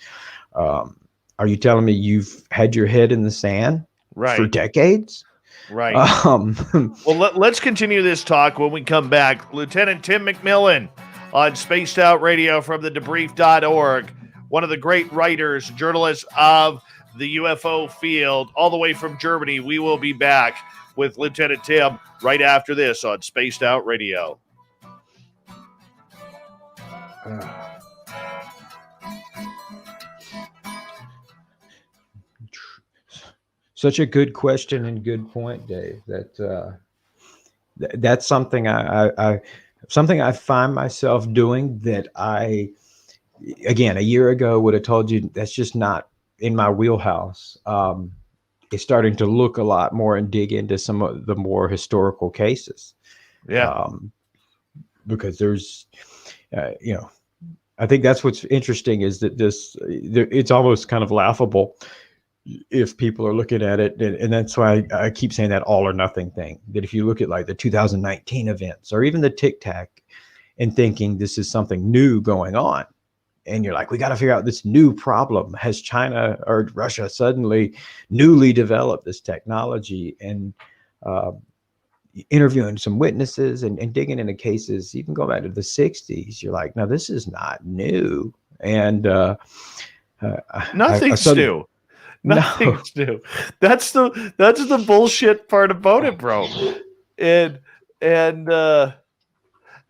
Are you telling me you've had your head in the sand for decades? Right. Well, let's continue this talk when we come back. Lieutenant Tim McMillan on Spaced Out Radio from thedebrief.org, one of the great writers, journalists of the UFO field, all the way from Germany. We will be back with Lieutenant Tim right after this on Spaced Out Radio. Such a good question and good point, Dave. That's something I find myself doing that again, a year ago would have told you that's just not in my wheelhouse. It's starting to look a lot more and dig into some of the more historical cases. Yeah. Because there's, I think that's what's interesting, is that it's almost kind of laughable if people are looking at it. And that's why I keep saying that all or nothing thing, that if you look at like the 2019 events or even the Tic Tac and thinking this is something new going on, and you're like, we got to figure out this new problem. Has China or Russia suddenly newly developed this technology? And interviewing some witnesses and digging into cases, even going back to the 60s, you're like, no, this is not new. And I Nothing's suddenly, new. no, Nothing's new. That's the bullshit part about it, bro. And and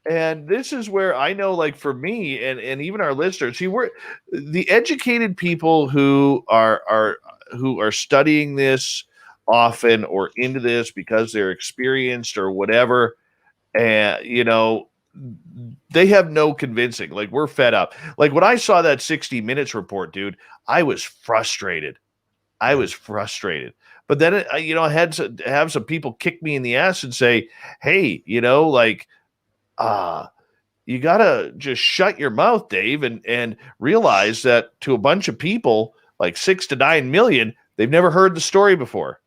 and this is where I know, like for me and even our listeners, see, we're the educated people who are studying this often or into this because they're experienced or whatever, and they have no convincing. Like we're fed up. Like when I saw that 60 Minutes report, dude, I was frustrated. I was frustrated. But then, I had to have some people kick me in the ass and say, "Hey, like, uh, you gotta just shut your mouth, Dave, and realize that to a bunch of people, like 6 to 9 million, they've never heard the story before."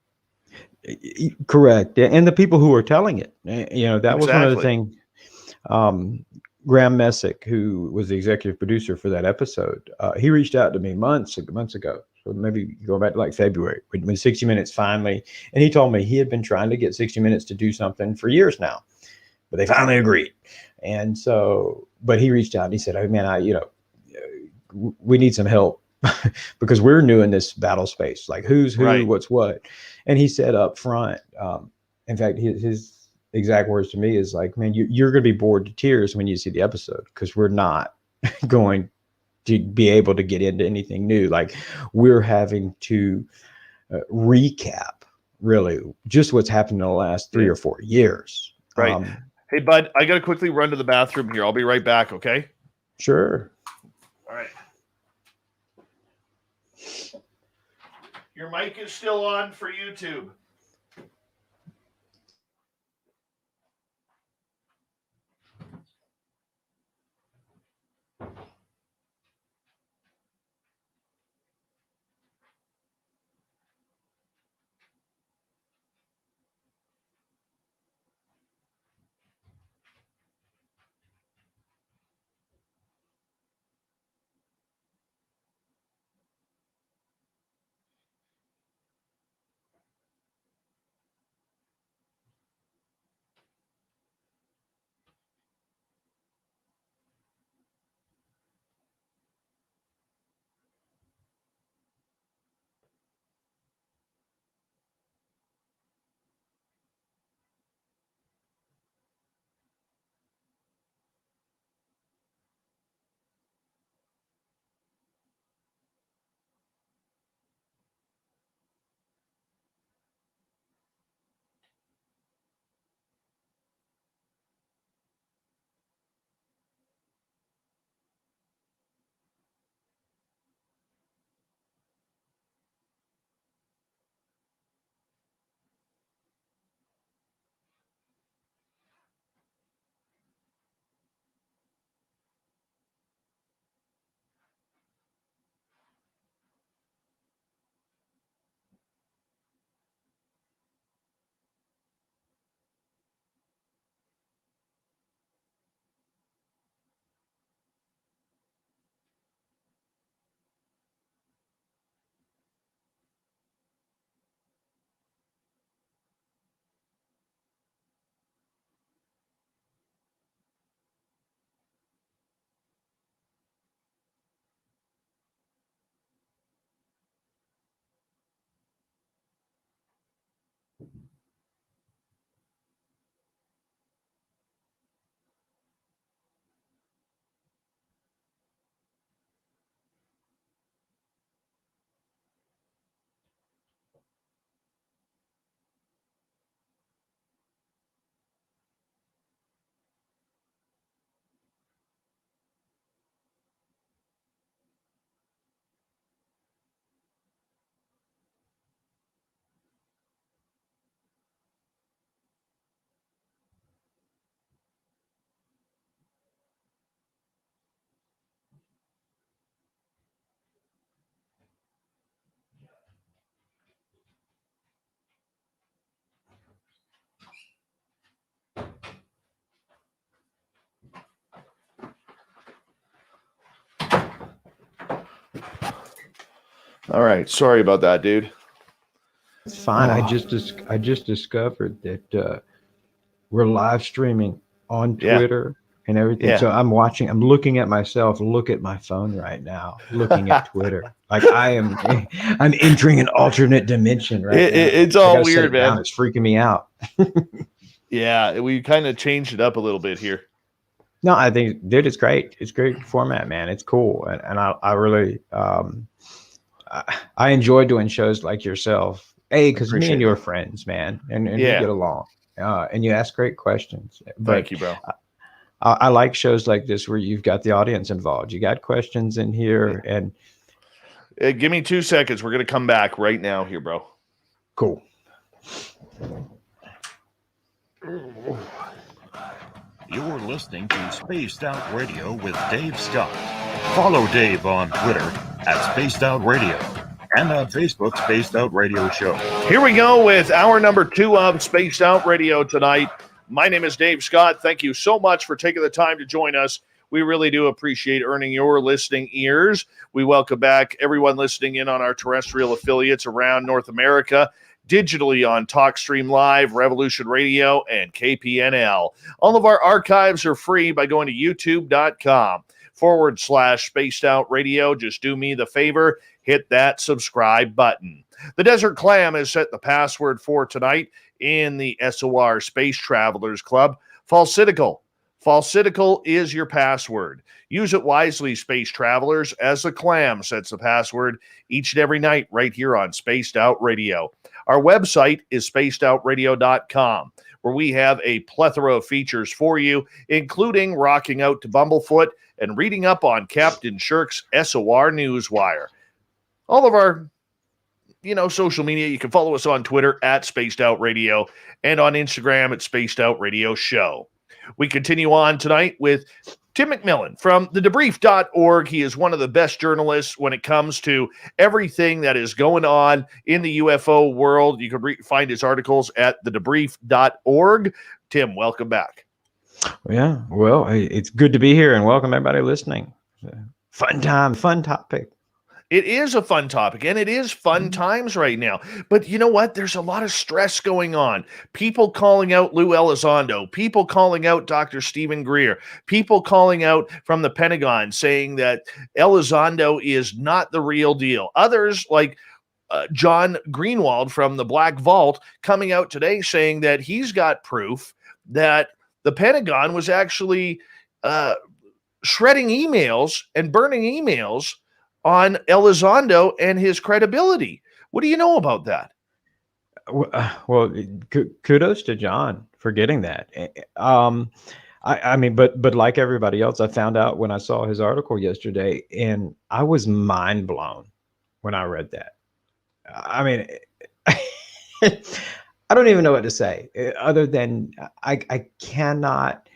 correct. And the people who are telling it, that was one of the Exactly. things. um, Graham Messick, who was the executive producer for that episode, he reached out to me months ago. So maybe go back to like February when 60 Minutes finally, and he told me he had been trying to get 60 Minutes to do something for years now, but they finally agreed. And so, but he reached out and he said, "Oh man, we need some help because we're new in this battle space. Like who's who, Right. what's what." And he said up front, in fact, his exact words to me is like, "Man, you're going to be bored to tears when you see the episode because we're not going to be able to get into anything new. Like we're having to recap really just what's happened in the last Yeah. 3 or 4 years." Right. Hey, bud, I gotta quickly run to the bathroom here. I'll be right back. Okay. Sure. All right. Your mic is still on for YouTube. All right. Sorry about that, dude. It's fine. I Oh. just discovered that we're live streaming on Yeah. Twitter and everything. Yeah. So I'm looking at myself, look at my phone right now, looking at Twitter. Like I'm entering an alternate dimension right now. It's I all gotta set weird, it down. man. It's freaking me out. Yeah. We kind of changed it up a little bit here. No, I think, dude, it's great. It's great format, man. It's cool. And I really, I enjoy doing shows like yourself. Because me and Appreciate you are that. friends, man, and we Yeah. get along. And you ask great questions. But Thank you, bro. I like shows like this where you've got the audience involved. You got questions in here, and Give me 2 seconds. We're going to come back right now here, bro. cool. You're listening to Spaced Out Radio with Dave Scott. Follow Dave on Twitter at Spaced Out Radio and on Facebook, Spaced Out Radio Show. Here we go with hour number 2 of Spaced Out Radio tonight. My name is Dave Scott. Thank you so much for taking the time to join us. We really do appreciate earning your listening ears. We welcome back everyone listening in on our terrestrial affiliates around North America, digitally on TalkStream Live, Revolution Radio, and KPNL. All of our archives are free by going to youtube.com/Spaced Out Radio. Just do me the favor, hit that subscribe button. The Desert Clam has set the password for tonight in the SOR Space Travelers Club. Falsitical. Falsitical is your password. Use it wisely, space travelers, as the Clam sets the password each and every night right here on Spaced Out Radio. Our website is spacedoutradio.com, where we have a plethora of features for you, including rocking out to Bumblefoot and reading up on Captain Shirk's SOR Newswire. All of our social media. You can follow us on Twitter at Spaced Out Radio and on Instagram at Spaced Out Radio Show. We continue on tonight with Tim McMillan from thedebrief.org. He is one of the best journalists when it comes to everything that is going on in the UFO world. You can find his articles at thedebrief.org. Tim, welcome back. Yeah, well, it's good to be here, and welcome everybody listening. Fun time, fun topic. It is a fun topic, and it is fun times right now. But you know what? There's a lot of stress going on. People calling out Lou Elizondo, people calling out Dr. Stephen Greer, people calling out from the Pentagon saying that Elizondo is not the real deal. Others, like John Greenwald from the Black Vault, coming out today saying that he's got proof that the Pentagon was actually shredding emails and burning emails on Elizondo and his credibility. What do you know about that? Well, kudos to John for getting that. I mean, but like everybody else, I found out when I saw his article yesterday, and I was mind blown when I read that. I mean, I don't even know what to say other than I cannot.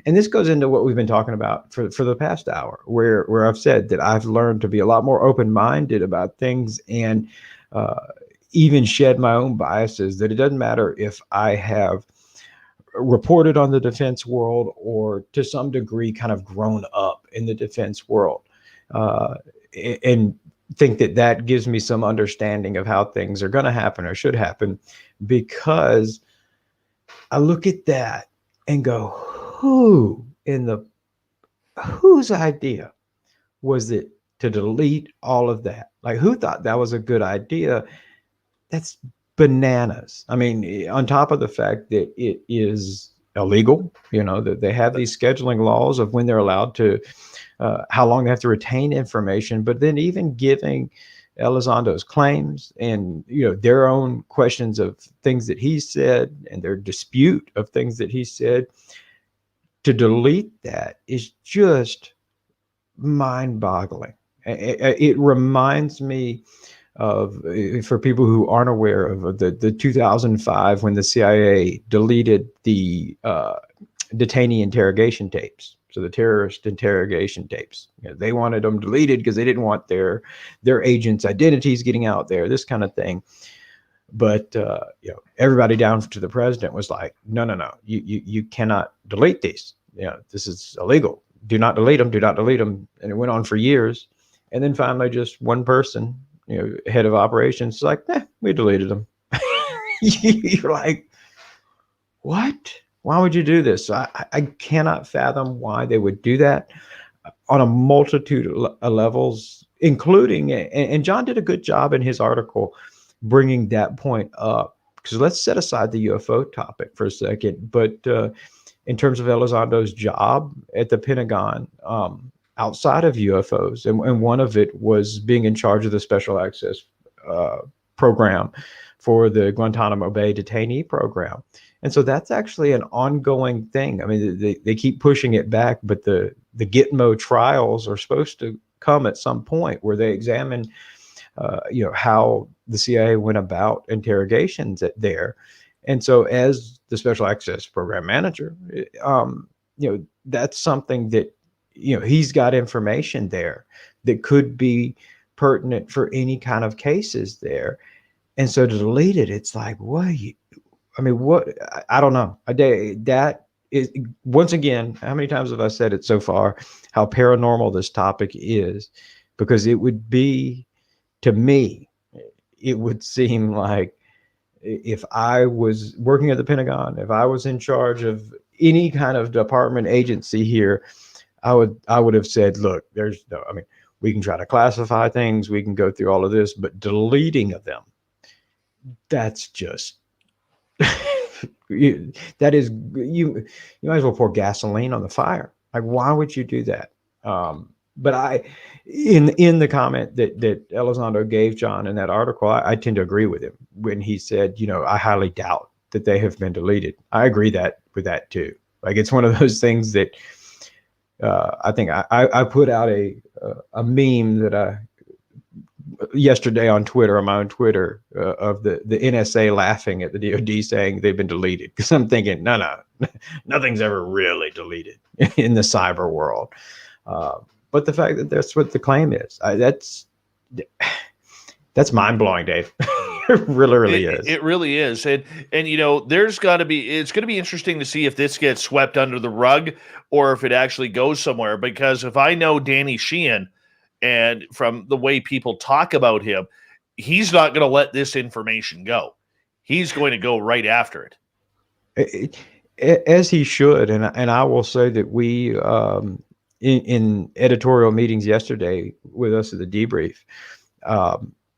And this goes into what we've been talking about for the past hour, where I've said that I've learned to be a lot more open-minded about things and even shed my own biases, that it doesn't matter if I have reported on the defense world or to some degree kind of grown up in the defense world, and think that gives me some understanding of how things are going to happen or should happen, because I look at that and go, whose idea was it to delete all of that? Like, who thought that was a good idea? That's bananas. I mean, on top of the fact that it is illegal, that they have these scheduling laws of when they're allowed to, how long they have to retain information, but then even giving Elizondo's claims and, their own questions of things that he said and their dispute of things that he said, to delete that is just mind-boggling. It reminds me of, for people who aren't aware of, the 2005 when the CIA deleted the detainee interrogation tapes. So the terrorist interrogation tapes. They wanted them deleted because they didn't want their agents' identities getting out there, this kind of thing. But everybody down to the president was like, no, you cannot delete these. This is illegal. Do not delete them. Do not delete them. And it went on for years. And then finally, just one person, head of operations, is like, we deleted them. You're like, what? Why would you do this? I cannot fathom why they would do that on a multitude of levels, including, and John did a good job in his article bringing that point up. Because let's set aside the UFO topic for a second. But in terms of Elizondo's job at the Pentagon, outside of UFOs, and one of it was being in charge of the special access program for the Guantanamo Bay detainee program. And so that's actually an ongoing thing. I mean, they keep pushing it back, but the Gitmo trials are supposed to come at some point where they examine, how the CIA went about interrogations there. And so as the special access program manager, that's something that, he's got information there that could be pertinent for any kind of cases there. And so to delete it, it's like, what? What? I don't know. That is, once again, how many times have I said it so far, how paranormal this topic is? Because it would be, to me, it would seem like if I was working at the Pentagon, if I was in charge of any kind of department agency here, I would have said, look, we can try to classify things, we can go through all of this, but deleting of them, that's just you might as well pour gasoline on the fire. Like, why would you do that? But in the comment that Elizondo gave John in that article, I tend to agree with him when he said, I highly doubt that they have been deleted. I agree with that too. Like, it's one of those things that I think I put out a meme that yesterday on Twitter, on my own Twitter, of the NSA laughing at the DOD saying they've been deleted. Because I'm thinking, no, nothing's ever really deleted in the cyber world. But the fact that that's what the claim is, that's mind blowing, Dave. It really is. It really is. And it's going to be interesting to see if this gets swept under the rug or if it actually goes somewhere. Because if I know Danny Sheehan, and from the way people talk about him, he's not going to let this information go. He's going to go right after it. As he should. And I will say that we, in editorial meetings yesterday with us at the debrief,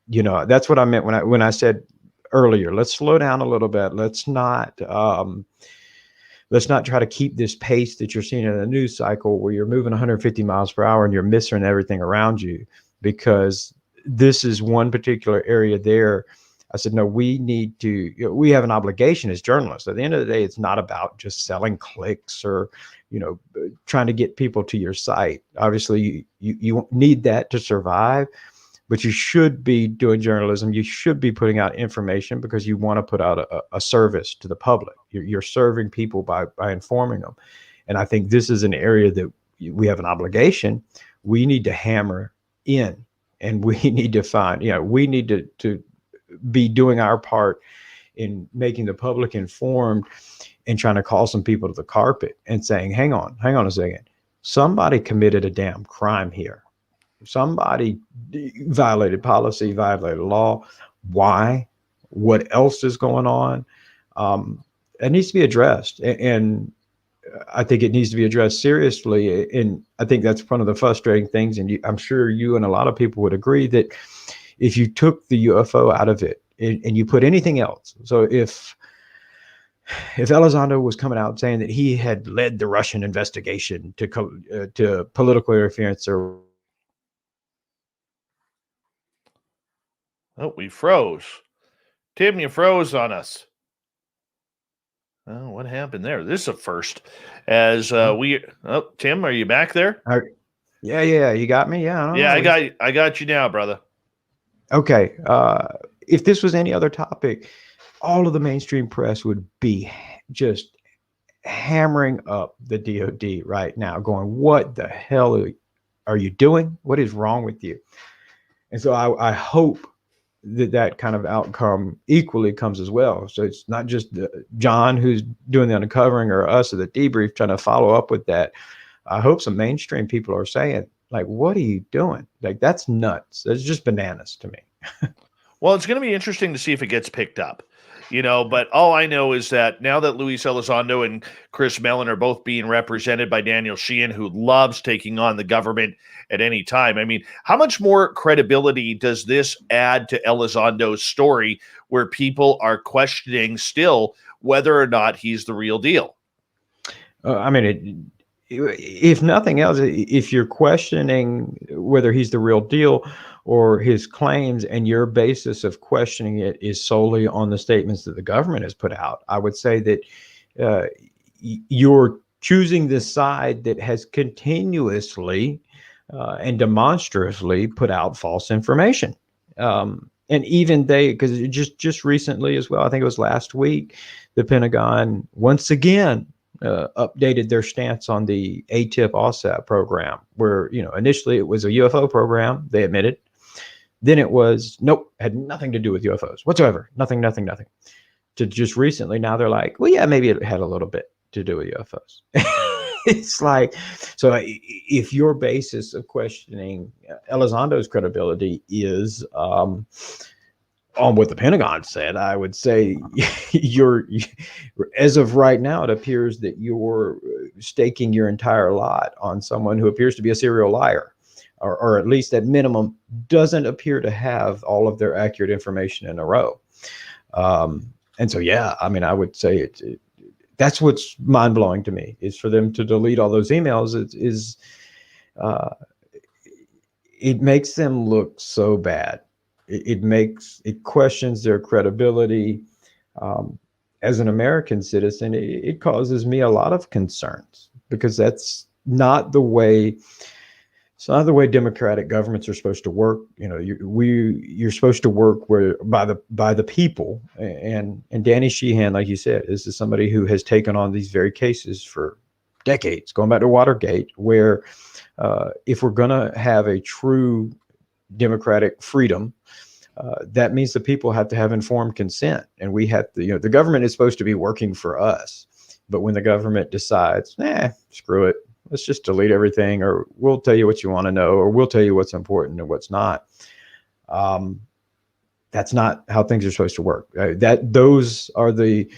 that's what I meant when I said earlier, let's slow down a little bit. Let's not try to keep this pace that you're seeing in a news cycle where you're moving 150 miles per hour and you're missing everything around you, because this is one particular area there. I said, no, we need to, we have an obligation as journalists. At the end of the day, it's not about just selling clicks or, trying to get people to your site. Obviously, you need that to survive, but you should be doing journalism. You should be putting out information because you want to put out a service to the public. You're serving people by informing them. And I think this is an area that we have an obligation. We need to hammer in, and we need to find, we need to be doing our part in making the public informed and trying to call some people to the carpet and saying, hang on a second. Somebody committed a damn crime here. Somebody violated policy, violated law. Why? What else is going on? It needs to be addressed. And I think it needs to be addressed seriously. And I think that's one of the frustrating things. And I'm sure you and a lot of people would agree that if you took the UFO out of it and you put anything else, so if Elizondo was coming out saying that he had led the Russian investigation to political interference or oh, we froze. Tim, you froze on us. Oh, what happened there? This is a first. As Tim, are you back there? Yeah. You got me? Yeah. I got you now, brother. Okay. If this was any other topic, all of the mainstream press would be just hammering up the DOD right now, going, what the hell are you doing? What is wrong with you? And so I hope that kind of outcome equally comes as well. So it's not just John who's doing the uncovering or us at the debrief trying to follow up with that. I hope some mainstream people are saying, Like, what are you doing? Like, that's nuts. That's just bananas to me. Well, it's going to be interesting to see if it gets picked up, but all I know is that now that Luis Elizondo and Chris Mellon are both being represented by Daniel Sheehan, who loves taking on the government at any time. I mean, how much more credibility does this add to Elizondo's story where people are questioning still whether or not he's the real deal? I mean, if nothing else, if you're questioning whether he's the real deal or his claims, and your basis of questioning it is solely on the statements that the government has put out, I would say that you're choosing the side that has continuously and demonstratively put out false information. And even because just recently as well, I think it was last week, the Pentagon once again updated their stance on the ATIP OSAP program, where, initially it was a UFO program, they admitted. Then it was, nope, had nothing to do with UFOs whatsoever. Nothing. To just recently, now they're like, well, yeah, maybe it had a little bit to do with UFOs. It's like, so if your basis of questioning Elizondo's credibility is on what the Pentagon said, I would say as of right now, it appears that you're staking your entire lot on someone who appears to be a serial liar, or at least at minimum doesn't appear to have all of their accurate information in a row. And so, yeah, I mean, I would say that's what's mind blowing to me, is for them to delete all those emails. It makes them look so bad. It questions their credibility. As an American citizen, it causes me a lot of concerns, because that's not the way. It's not the way democratic governments are supposed to work. You're supposed to work by the people. And Danny Sheehan, like you said, this is somebody who has taken on these very cases for decades, going back to Watergate, where if we're going to have a true democratic freedom, that means the people have to have informed consent, and we have to. The government is supposed to be working for us, but when the government decides, screw it, let's just delete everything, or we'll tell you what you want to know, or we'll tell you what's important and what's not. That's not how things are supposed to work. Those are the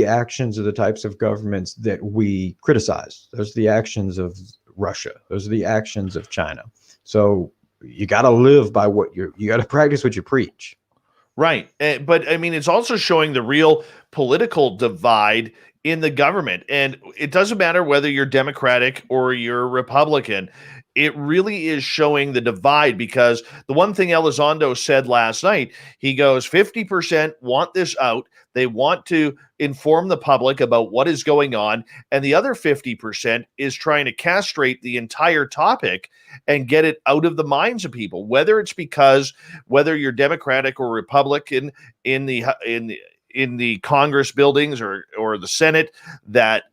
actions of the types of governments that we criticize. Those are the actions of Russia. Those are the actions of China. So you got to live by you got to practice what you preach. Right. But I mean, it's also showing the real political divide in the government. And it doesn't matter whether you're Democratic or you're Republican. It really is showing the divide, because the one thing Elizondo said last night, he goes, 50% want this out. They want to inform the public about what is going on. And the other 50% is trying to castrate the entire topic and get it out of the minds of people, whether it's because whether you're Democratic or Republican in the Congress buildings or the Senate, that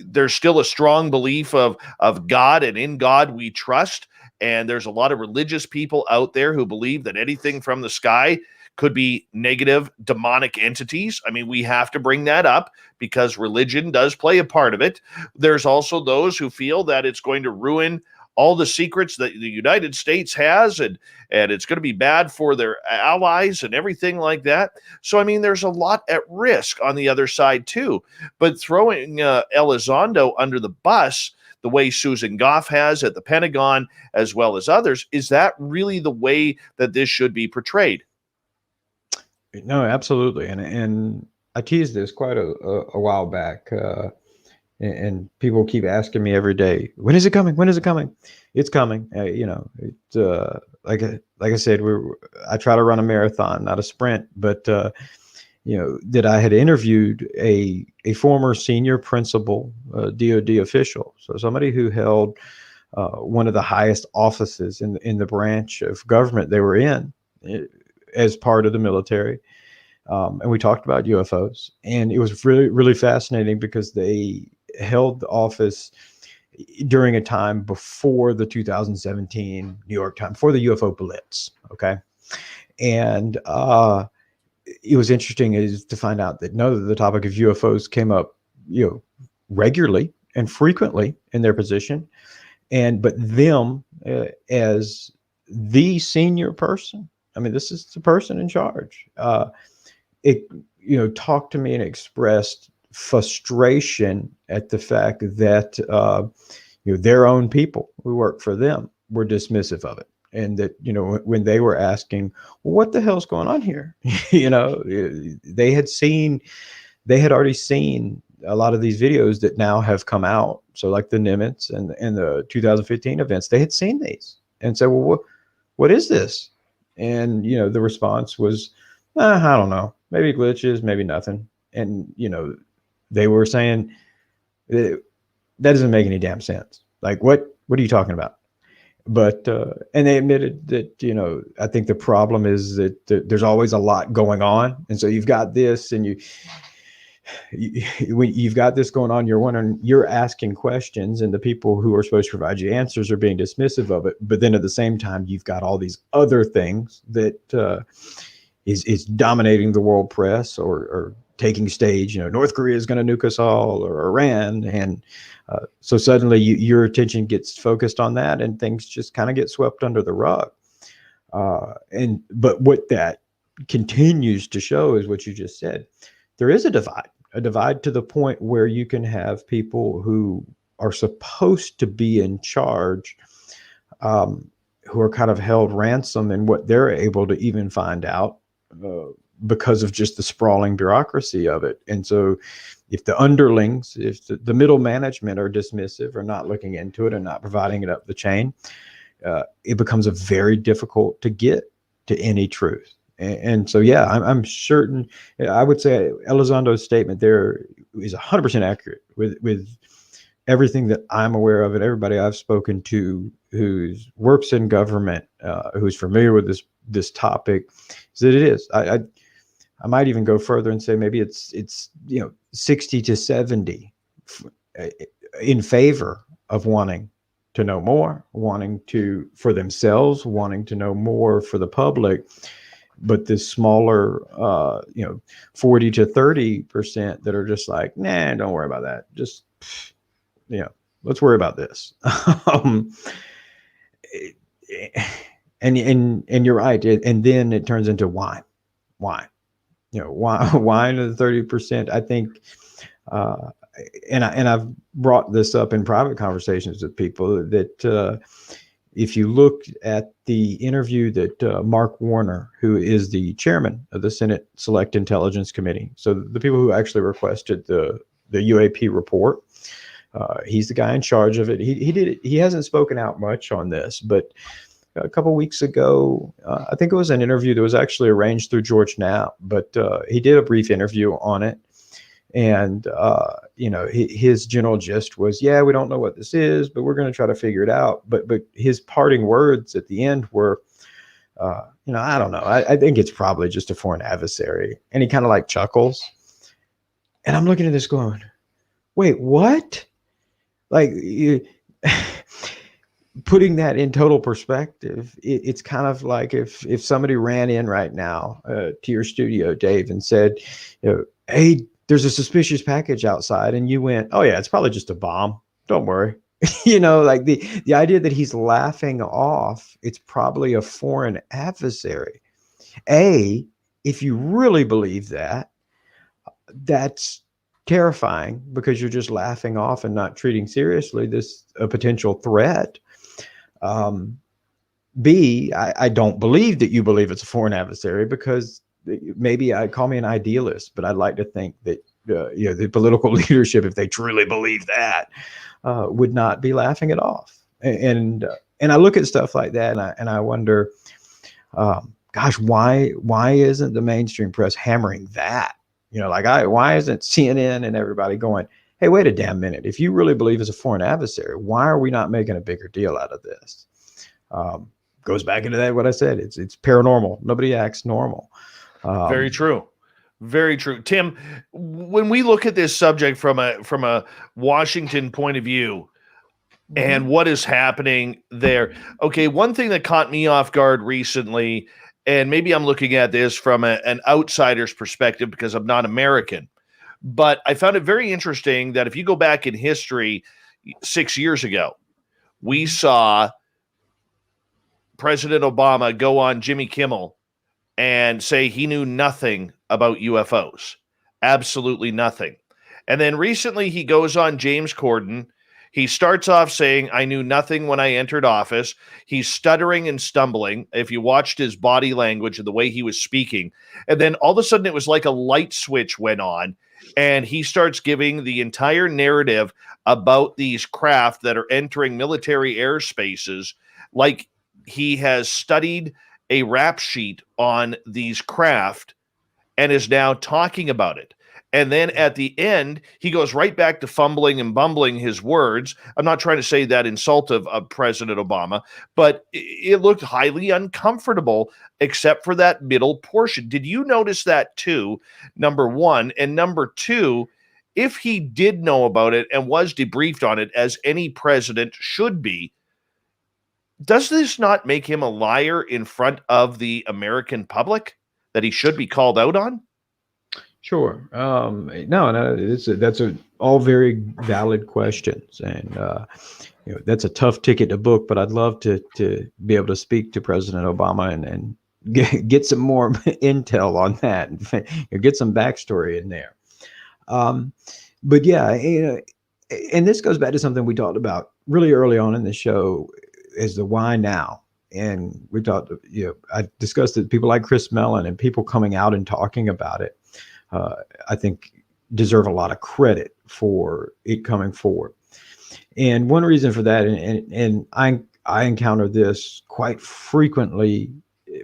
there's still a strong belief of God, and in God we trust. And there's a lot of religious people out there who believe that anything from the sky could be negative demonic entities. I mean, we have to bring that up because religion does play a part of it. There's also those who feel that it's going to ruin all the secrets that the United States has, and it's going to be bad for their allies and everything like that. So, I mean, there's a lot at risk on the other side too. But throwing Elizondo under the bus, the way Susan Goff has at the Pentagon, as well as others, is that really the way that this should be portrayed? No, absolutely. And I teased this quite a while back. And people keep asking me every day, when is it coming? When is it coming? It's coming. Like I said, I try to run a marathon, not a sprint, but that I had interviewed a former senior principal, DOD official. So somebody who held one of the highest offices in the branch of government they were in as part of the military. And we talked about UFOs, and it was really, really fascinating because they held the office during a time before the 2017 New York Times, before the UFO blitz. Okay. And it was interesting is to find out that the topic of UFOs came up, regularly and frequently in their position. But them as the senior person. I mean, this is the person in charge. Talked to me and expressed frustration at the fact that their own people who work for them were dismissive of it, and that when they were asking, well, what the hell's going on here, they had already seen a lot of these videos that now have come out. So like the Nimitz and the 2015 events, they had seen these and said, well, what is this? And the response was, I don't know, maybe glitches, maybe nothing. And they were saying that doesn't make any damn sense. Like, what are you talking about? But and they admitted that I think the problem is that there's always a lot going on, and so you've got this, and when you've got this going on, you're asking questions, and the people who are supposed to provide you answers are being dismissive of it. But then at the same time, you've got all these other things that is dominating the world press or taking stage. North Korea is going to nuke us all, or Iran, and so suddenly your attention gets focused on that, and things just kind of get swept under the rug. But what that continues to show is what you just said. There is a divide to the point where you can have people who are supposed to be in charge, who are kind of held ransom in what they're able to even find out because of just the sprawling bureaucracy of it. And so if the underlings, if the middle management are dismissive or not looking into it and not providing it up the chain, it becomes a very difficult to get to any truth. And so, yeah, I'm certain. I would say Elizondo's statement there is 100% accurate with everything that I'm aware of, and everybody I've spoken to who works in government, who's familiar with this topic, is that it is. I might even go further and say maybe it's 60 to 70 in favor of wanting to know more, wanting to for themselves, wanting to know more for the public. But this smaller, 40 to 30% that are just like, nah, don't worry about that. Just, let's worry about this. And you're right. And then it turns into why, why into the 30%? I think, and I've brought this up in private conversations with people that if you look at the interview that Mark Warner, who is the chairman of the Senate Select Intelligence Committee, so the people who actually requested the UAP report, he's the guy in charge of it. He did it. He hasn't spoken out much on this, but a couple of weeks ago, I think it was an interview that was actually arranged through George Knapp, but he did a brief interview on it. And, his general gist was, yeah, we don't know what this is, but we're going to try to figure it out. But his parting words at the end were, I don't know. I think it's probably just a foreign adversary. And he kind of like chuckles. And I'm looking at this going, wait, what? Like, putting that in total perspective, it's kind of like if somebody ran in right now to your studio, Dave, and said, hey, there's a suspicious package outside, and you went, oh yeah, it's probably just a bomb. Don't worry. Like the idea that he's laughing off, it's probably a foreign adversary. If you really believe that, that's terrifying because you're just laughing off and not treating seriously a potential threat. B, I don't believe that you believe it's a foreign adversary, because maybe call me an idealist, but I'd like to think that the political leadership, if they truly believe that, would not be laughing it off. And I look at stuff like that, and I wonder, gosh, why isn't the mainstream press hammering that? Why isn't CNN and everybody going, hey, wait a damn minute. If you really believe it's a foreign adversary, why are we not making a bigger deal out of this? Goes back into that, what I said. It's paranormal. Nobody acts normal. Very true. Very true. Tim, when we look at this subject from a Washington point of view and what is happening there, okay, one thing that caught me off guard recently, and maybe I'm looking at this from an outsider's perspective because I'm not American, but I found it very interesting that if you go back in history 6 years ago, we saw President Obama go on Jimmy Kimmel and say he knew nothing about UFOs, absolutely nothing. And then recently he goes on James Corden. He starts off saying, I knew nothing when I entered office. He's stuttering and stumbling. If you watched his body language and the way he was speaking, and then all of a sudden it was like a light switch went on, and he starts giving the entire narrative about these craft that are entering military airspaces, like he has studied a rap sheet on these craft and is now talking about it. And then at the end, he goes right back to fumbling and bumbling his words. I'm not trying to say that insultive of President Obama, but it looked highly uncomfortable except for that middle portion. Did you notice that too, number one? And number two, if he did know about it and was debriefed on it, as any president should be, does this not make him a liar in front of the American public that he should be called out on? Sure. No, that's all very valid questions, and that's a tough ticket to book. But I'd love to be able to speak to President Obama and get some more intel on that and get some backstory in there. But yeah, and this goes back to something we talked about really early on in the show, is the why now. And we talked, I discussed that people like Chris Mellon and people coming out and talking about it, I think deserve a lot of credit for it coming forward. And one reason for that, and I encounter this quite frequently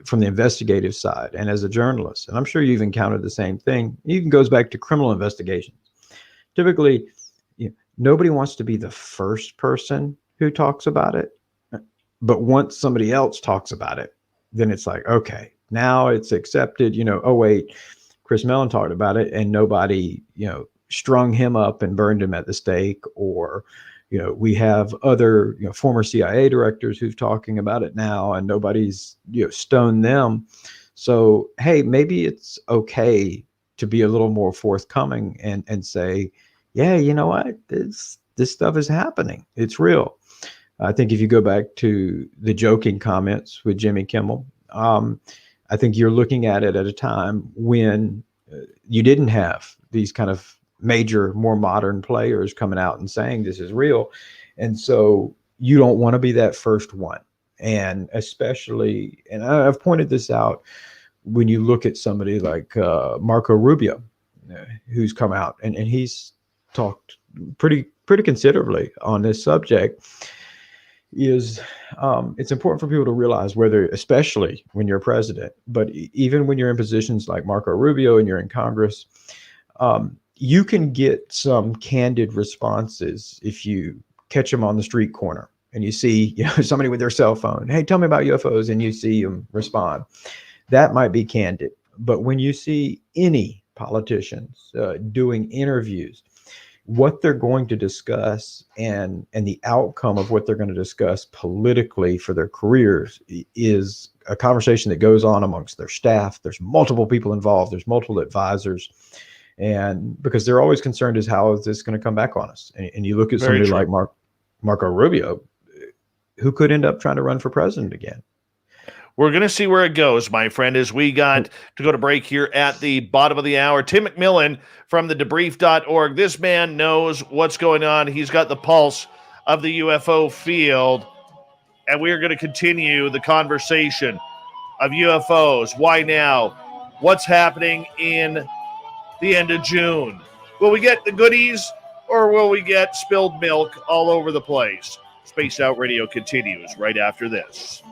from the investigative side and as a journalist, and I'm sure you've encountered the same thing. It even goes back to criminal investigations. Typically, nobody wants to be the first person who talks about it, but once somebody else talks about it, then it's like, okay, now it's accepted. Oh wait, Chris Mellon talked about it and nobody, strung him up and burned him at the stake. Or, we have other, former CIA directors who's talking about it now and nobody's, stoned them. So, hey, maybe it's okay to be a little more forthcoming and say, yeah, you know what, this stuff is happening. It's real. I think if you go back to the joking comments with Jimmy Kimmel, I think you're looking at it at a time when you didn't have these kind of major, more modern players coming out and saying this is real. And so you don't want to be that first one. And especially, and I've pointed this out, when you look at somebody like Marco Rubio, who's come out and he's talked pretty considerably on this subject, is it's important for people to realize, whether, especially when you're president, but even when you're in positions like Marco Rubio and you're in Congress, you can get some candid responses if you catch them on the street corner and you see somebody with their cell phone, hey, tell me about UFOs, and you see them respond. That might be candid. But when you see any politicians doing interviews, what they're going to discuss and the outcome of what they're going to discuss politically for their careers is a conversation that goes on amongst their staff. There's multiple people involved. There's multiple advisors. And because they're always concerned is, how is this going to come back on us? And you look at somebody like Marco Rubio, who could end up trying to run for president again. We're going to see where it goes, my friend, as we got to go to break here at the bottom of the hour. Tim McMillan from the debrief.org. This man knows what's going on. He's got the pulse of the UFO field. And we are going to continue the conversation of UFOs. Why now? What's happening in the end of June? Will we get the goodies, or will we get spilled milk all over the place? Spaced Out Radio continues right after this.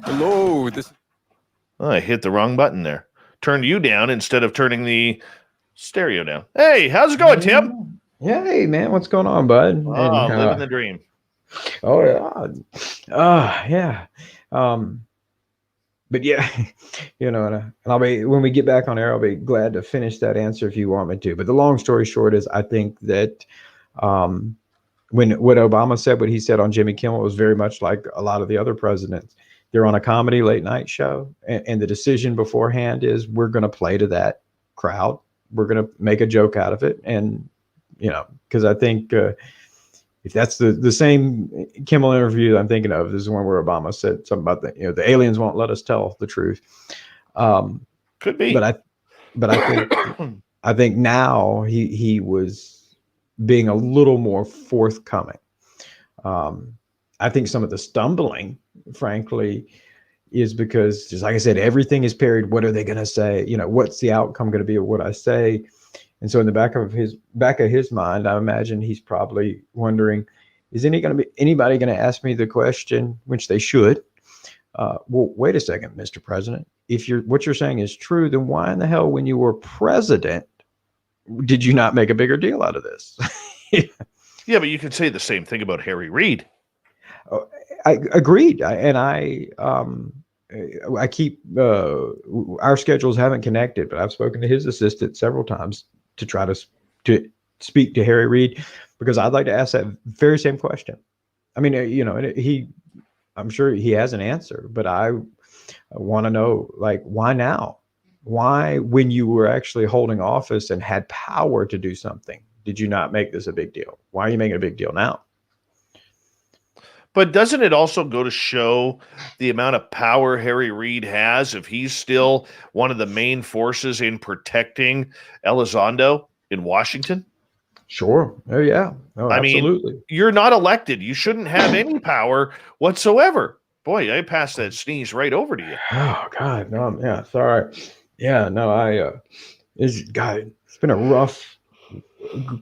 Hello. Oh, I hit the wrong button there. Turned you down instead of turning the stereo down. Hey, how's it going, Tim? Hey, man, what's going on, bud? Oh, living the dream. Oh, yeah. Yeah. But yeah, and I'll be, when we get back on air, I'll be glad to finish that answer if you want me to. But the long story short is, I think that when what Obama said, what he said on Jimmy Kimmel, was very much like a lot of the other presidents. They're on a comedy late night show, and the decision beforehand is, we're going to play to that crowd. we're going to make a joke out of it. And, because I think if that's the same Kimmel interview I'm thinking of, this is one where Obama said something about the aliens won't let us tell the truth. Could be. But I think now he was being a little more forthcoming. I think some of the stumbling, frankly, is because, just like I said, everything is parried. What are they going to say? What's the outcome going to be of what I say? And so in the back of his mind, I imagine he's probably wondering, is anybody going to ask me the question, which they should? Well, wait a second, Mr. President. If what you're saying is true, then why in the hell, when you were president, did you not make a bigger deal out of this? Yeah, but you could say the same thing about Harry Reid. I agreed. I keep our schedules haven't connected, but I've spoken to his assistant several times to try to speak to Harry Reid, because I'd like to ask that very same question. I mean, I'm sure he has an answer, but I want to know, like, why now? Why, when you were actually holding office and had power to do something, did you not make this a big deal? Why are you making a big deal now? But doesn't it also go to show the amount of power Harry Reid has if he's still one of the main forces in protecting Elizondo in Washington? Sure. Oh, yeah. Oh, absolutely. I mean, you're not elected. You shouldn't have any power whatsoever. Boy, I passed that sneeze right over to you. Oh, God. No, yeah. Sorry. Yeah, no, it's been a rough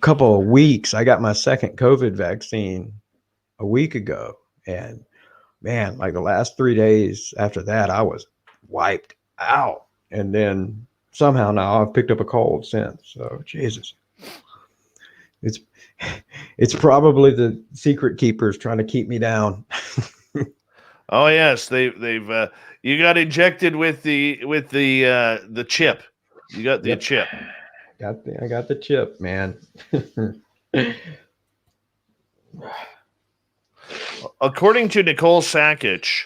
couple of weeks. I got my second COVID vaccine a week ago. And man, like the last 3 days after that, I was wiped out. And then somehow now I've picked up a cold since. So Jesus, it's probably the secret keepers trying to keep me down. Oh yes, they've you got injected with the chip. You got the chip. I got the chip, man. According to Nicole Sakic,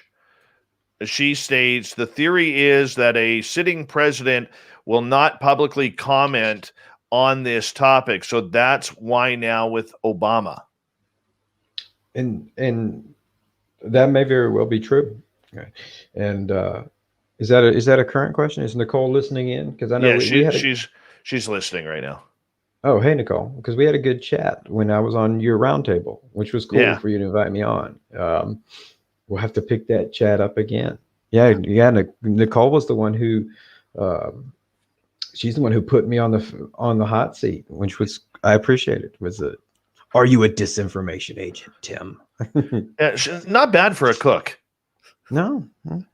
she states the theory is that a sitting president will not publicly comment on this topic. So that's why now with Obama. And that may very well be true. And is that a current question? Is Nicole listening in? Because I know she's listening right now. Oh, hey, Nicole, because we had a good chat when I was on your roundtable, which was cool for you to invite me on. We'll have to pick that chat up again. Yeah. Nicole was the one who, she's the one who put me on the hot seat, which was, I appreciated. Are you a disinformation agent, Tim? Yeah, not bad for a cook. No.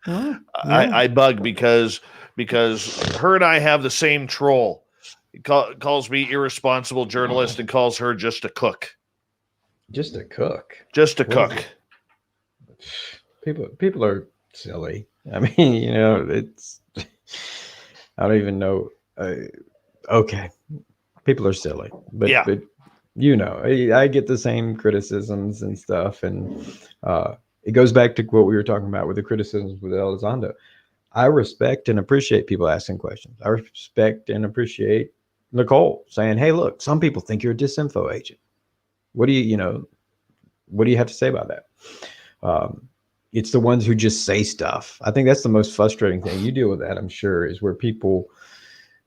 I bug because her and I have the same troll. He calls me irresponsible journalist and calls her just a cook. Just a cook. Just a cook. People are silly. I mean, it's. I don't even know. Okay, people are silly, but yeah. But I get the same criticisms and stuff, and it goes back to what we were talking about with the criticisms with Elizondo. I respect and appreciate people asking questions. I respect and appreciate Nicole saying, "Hey, look, some people think you're a disinfo agent. What do you have to say about that?" It's the ones who just say stuff. I think that's the most frustrating thing. You deal with that, I'm sure, is where people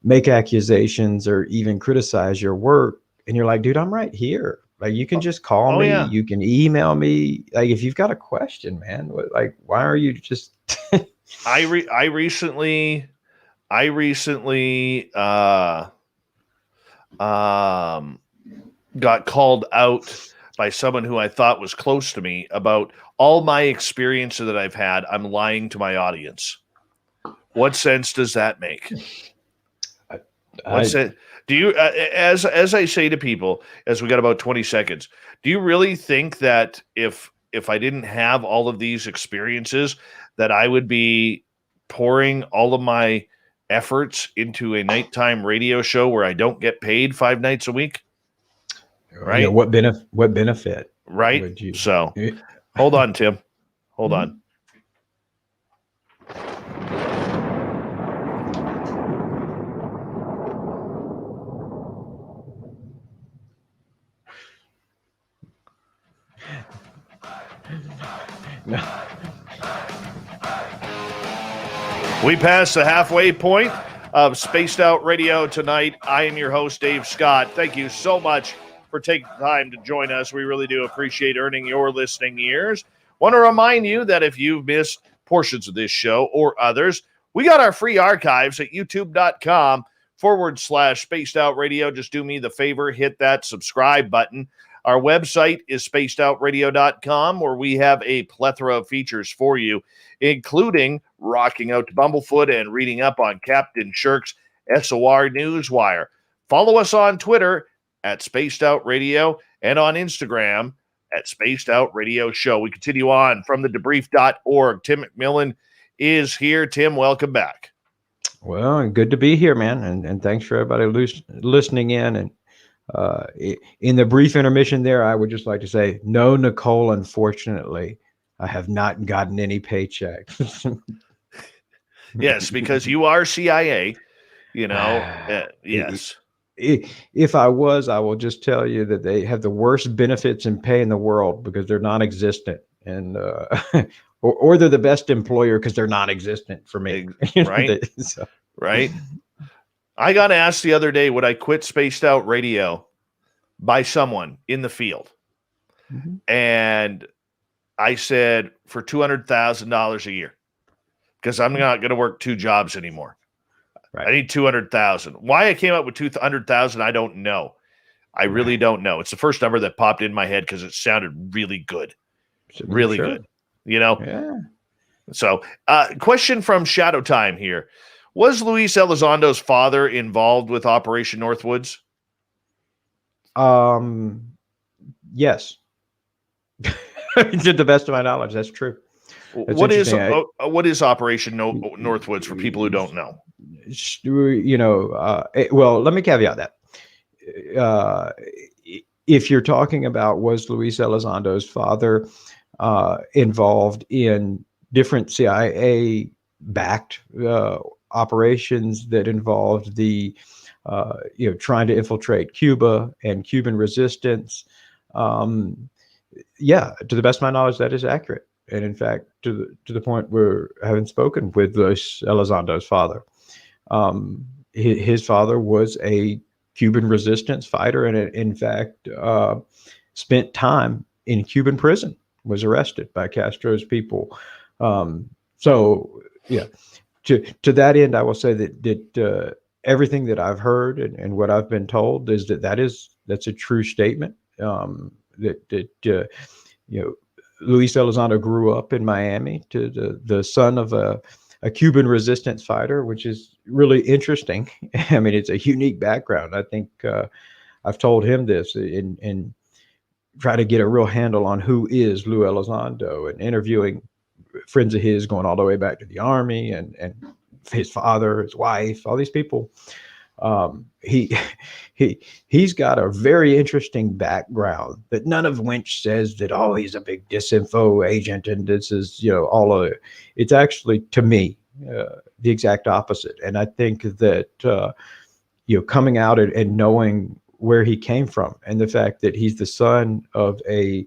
make accusations or even criticize your work, and you're like, "Dude, I'm right here. Like, you can just call me. Yeah. You can email me. Like, if you've got a question, man, why are you just?" I recently got called out by someone who I thought was close to me about all my experiences that I've had. I'm lying to my audience. What sense does that make? Do you, as I say to people, as we got about 20 seconds, do you really think that if I didn't have all of these experiences, that I would be pouring all of my efforts into a nighttime radio show where I don't get paid 5 nights a week? Right? What benefit? Right. So hold on, Tim. Hold on. We passed the halfway point of Spaced Out Radio tonight. I am your host, Dave Scott. Thank you so much for taking time to join us. We really do appreciate earning your listening ears. Want to remind you that if you've missed portions of this show or others, we got our free archives at youtube.com/Spaced Out Radio. Just do me the favor, hit that subscribe button. Our website is spacedoutradio.com, where we have a plethora of features for you, including rocking out to Bumblefoot and reading up on Captain Shirk's SOR Newswire. Follow us on Twitter at Spaced Out Radio and on Instagram at Spaced Out Radio Show. We continue on from the debrief.org. Tim McMillan is here. Tim, welcome back. Well, good to be here, man. And thanks for everybody listening in. And in the brief intermission there, I would just like to say, no, Nicole, unfortunately, I have not gotten any paychecks. Yes, because you are CIA, yes. If I was, I will just tell you that they have the worst benefits and pay in the world because they're non-existent, and or they're the best employer because they're non-existent for me. Right. Right. I got asked the other day, would I quit Spaced Out Radio by someone in the field? Mm-hmm. And I said for $200,000 a year, because I'm not going to work two jobs anymore. Right. I need $200,000. Why I came up with $200,000, I don't know. I really don't know. It's the first number that popped in my head because it sounded really good. Really good. Yeah. So, question from Shadow Time here. Was Luis Elizondo's father involved with Operation Northwoods? Yes. To the best of my knowledge, that's true. What is Operation Northwoods for people who don't know? Well, let me caveat that. If you're talking about was Luis Elizondo's father involved in different CIA-backed operations that involved the trying to infiltrate Cuba and Cuban resistance, yeah, to the best of my knowledge, that is accurate. And in fact, to the point where having spoken with Luis Elizondo's father, his father was a Cuban resistance fighter, and in fact spent time in Cuban prison, was arrested by Castro's people. So yeah, to that end, I will say that everything that I've heard and what I've been told is that's a true statement. Luis Elizondo grew up in Miami to the son of a Cuban resistance fighter, which is really interesting. I mean, it's a unique background. I think I've told him this and try to get a real handle on who is Lou Elizondo, and interviewing friends of his going all the way back to the Army and his father, his wife, all these people. He's got a very interesting background that none of which says that, oh, he's a big disinfo agent and this is, all of it. It's actually, to me, the exact opposite. And I think that, coming out and knowing where he came from and the fact that he's the son of a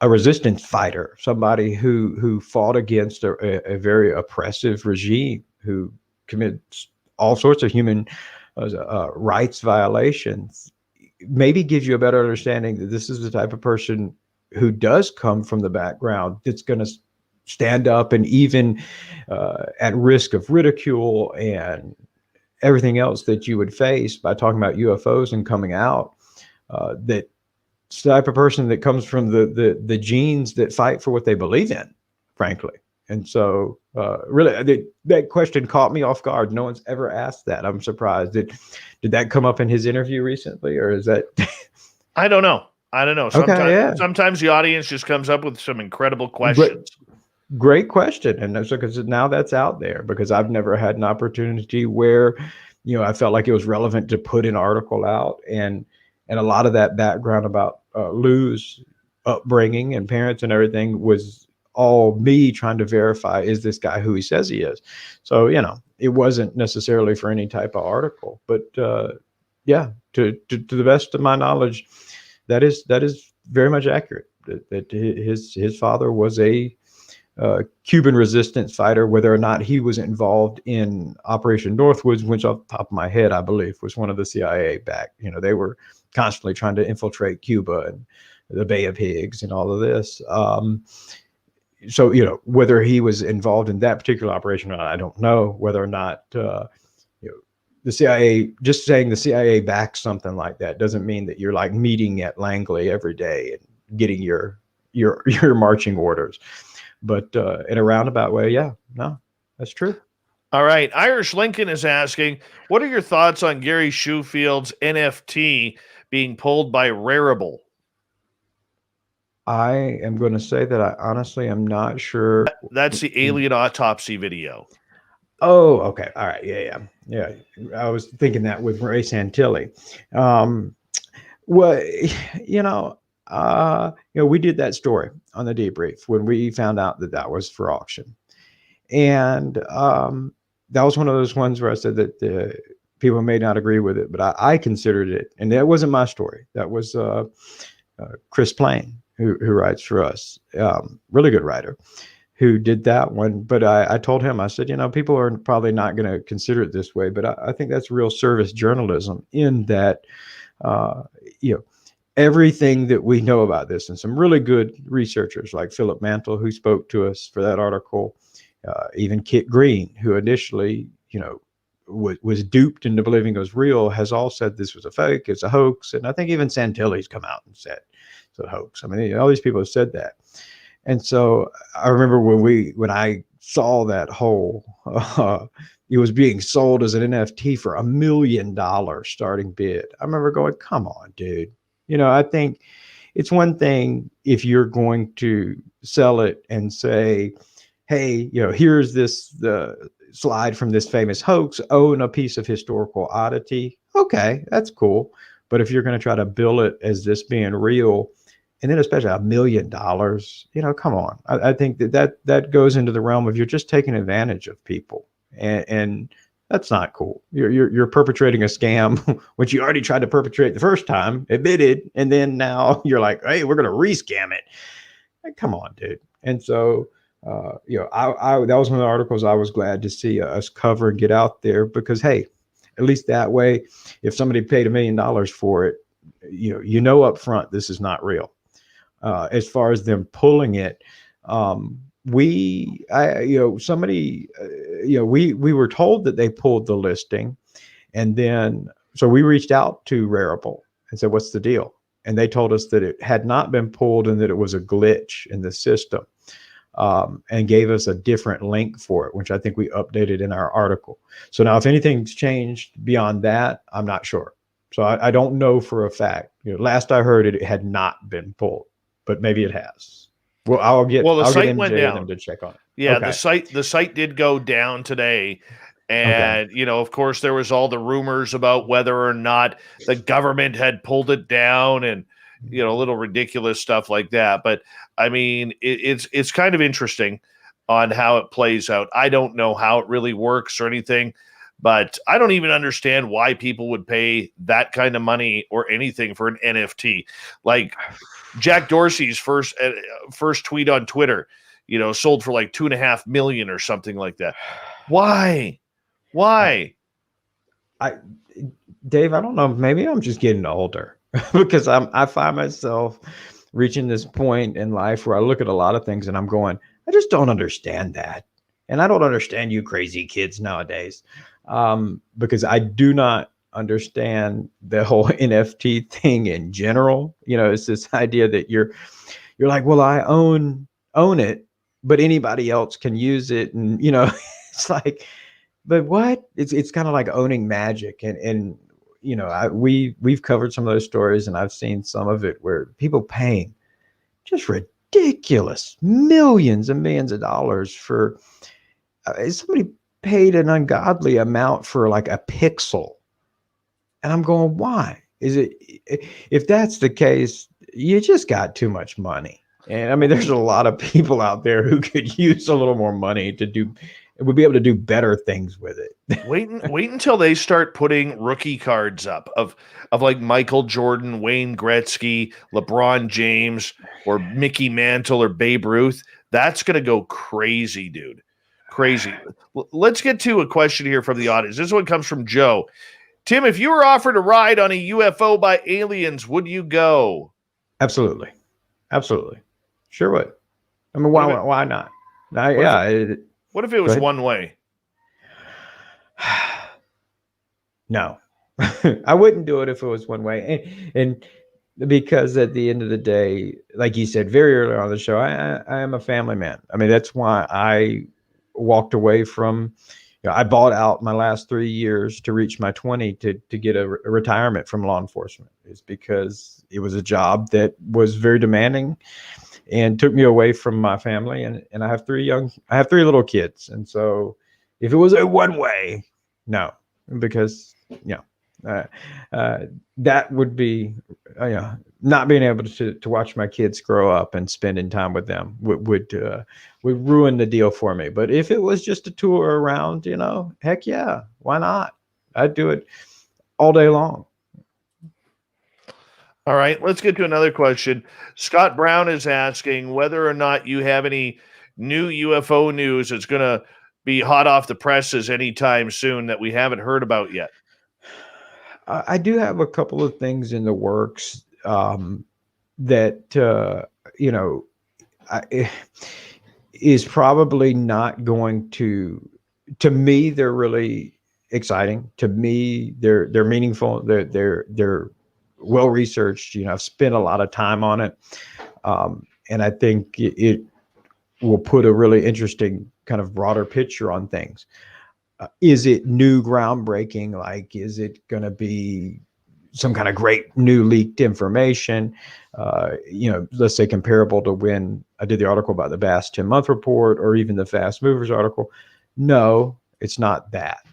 resistance fighter, somebody who fought against a very oppressive regime, who commits all sorts of human rights violations, maybe gives you a better understanding that this is the type of person who does come from the background that's going to stand up and even at risk of ridicule and everything else that you would face by talking about UFOs and coming out, that's the type of person that comes from the genes that fight for what they believe in, frankly. And so really, that question caught me off guard. No one's ever asked that. I'm surprised. Did that come up in his interview recently, or is that? I don't know. Sometimes the audience just comes up with some incredible questions. Great question. And so, because now that's out there, because I've never had an opportunity where, I felt like it was relevant to put an article out, and a lot of that background about Lou's upbringing and parents and everything was all me trying to verify, is this guy who he says he is? So, it wasn't necessarily for any type of article, but yeah, to the best of my knowledge, that is very much accurate. That his father was a Cuban resistance fighter, whether or not he was involved in Operation Northwoods, which off the top of my head, I believe was one of the CIA back. They were constantly trying to infiltrate Cuba and the Bay of Higgs and all of this. So, whether he was involved in that particular operation or not, I don't know. Whether or not, the CIA, just saying the CIA backs something like that doesn't mean that you're like meeting at Langley every day and getting your marching orders. But in a roundabout way, yeah, no, that's true. All right. Irish Lincoln is asking, what are your thoughts on Gary Shewfield's NFT being pulled by Rarible? I am going to say that I honestly am not sure. That's the alien autopsy video. Oh, okay. All right. Yeah. I was thinking that with Ray Santilli. Well, we did that story on the debrief when we found out that was for auction. And that was one of those ones where I said that the people may not agree with it, but I considered it. And that wasn't my story. That was Chris Plain, who writes for us, really good writer, who did that one. But I told him, I said, people are probably not going to consider it this way, but I think that's real service journalism in that, everything that we know about this, and some really good researchers like Philip Mantle, who spoke to us for that article, even Kit Green, who initially, was duped into believing it was real, has all said this was a fake, it's a hoax. And I think even Santilli's come out and said it's a hoax. I mean, all these people have said that. And so I remember when I saw that whole, it was being sold as an NFT for $1 million starting bid. I remember going, come on, dude. I think it's one thing if you're going to sell it and say, hey, here's the slide from this famous hoax, own a piece of historical oddity. Okay, that's cool. But if you're going to try to bill it as this being real, and then especially $1 million, come on. I think that goes into the realm of you're just taking advantage of people. And that's not cool. You're perpetrating a scam, which you already tried to perpetrate the first time, admitted, and then now you're like, hey, we're going to re-scam it. Like, come on, dude. And so, I that was one of the articles I was glad to see us cover and get out there because, hey, at least that way, if somebody paid $1 million for it, up front this is not real. As far as them pulling it, we were told that they pulled the listing, and then so we reached out to Rarible and said, what's the deal? And they told us that it had not been pulled and that it was a glitch in the system, and gave us a different link for it, which I think we updated in our article. So now if anything's changed beyond that, I'm not sure. So I don't know for a fact. Last I heard it had not been pulled, but maybe it has. Well, I'll get site went down to check on it. Yeah, okay. the site did go down today. And, okay. Of course, there was all the rumors about whether or not the government had pulled it down and, little ridiculous stuff like that. But, I mean, it's kind of interesting on how it plays out. I don't know how it really works or anything, but I don't even understand why people would pay that kind of money or anything for an NFT. Like Jack Dorsey's first tweet on Twitter, sold for like $2.5 million or something like that. Why? Dave, I don't know. Maybe I'm just getting older because I find myself reaching this point in life where I look at a lot of things and I'm going, I just don't understand that. And I don't understand you crazy kids nowadays, because I do not understand the whole NFT thing in general. It's this idea that you're like, well, I own it, but anybody else can use it. And, it's like, but what? It's kind of like owning magic. And we've covered some of those stories, and I've seen some of it where people paying just ridiculous millions and millions of dollars for somebody paid an ungodly amount for like a pixel. And I'm going, why? If that's the case, you just got too much money. And I mean, there's a lot of people out there who could use a little more money would be able to do better things with it. Wait until they start putting rookie cards up of like Michael Jordan, Wayne Gretzky, LeBron James, or Mickey Mantle or Babe Ruth. That's going to go crazy, dude. Crazy. Let's get to a question here from the audience. This one comes from Joe. Tim, if you were offered a ride on a UFO by aliens, would you go? Absolutely. Sure would. I mean, why not? What if it was one way? No, I wouldn't do it if it was one way. And because at the end of the day, like you said very early on the show, I am a family man. I mean, that's why I walked away from, I bought out my last 3 years to reach my 20 to get a retirement from law enforcement. It's because it was a job that was very demanding and took me away from my family. And I have three little kids. And so if it was a one way, no, because, that would be, not being able to watch my kids grow up and spending time with them would ruin the deal for me. But if it was just a tour around, heck yeah, why not? I'd do it all day long. All right, let's get to another question. Scott Brown is asking whether or not you have any new UFO news that's going to be hot off the presses anytime soon that we haven't heard about yet. I do have a couple of things in the works that, is probably not going to me, they're really exciting. To me, they're meaningful. They're well-researched. I've spent a lot of time on it. And I think it will put a really interesting kind of broader picture on things. Is it new groundbreaking? Like, is it going to be some kind of great new leaked information? Let's say comparable to when I did the article about the Bass 10-month report or even the Fast Movers article. No, it's not that.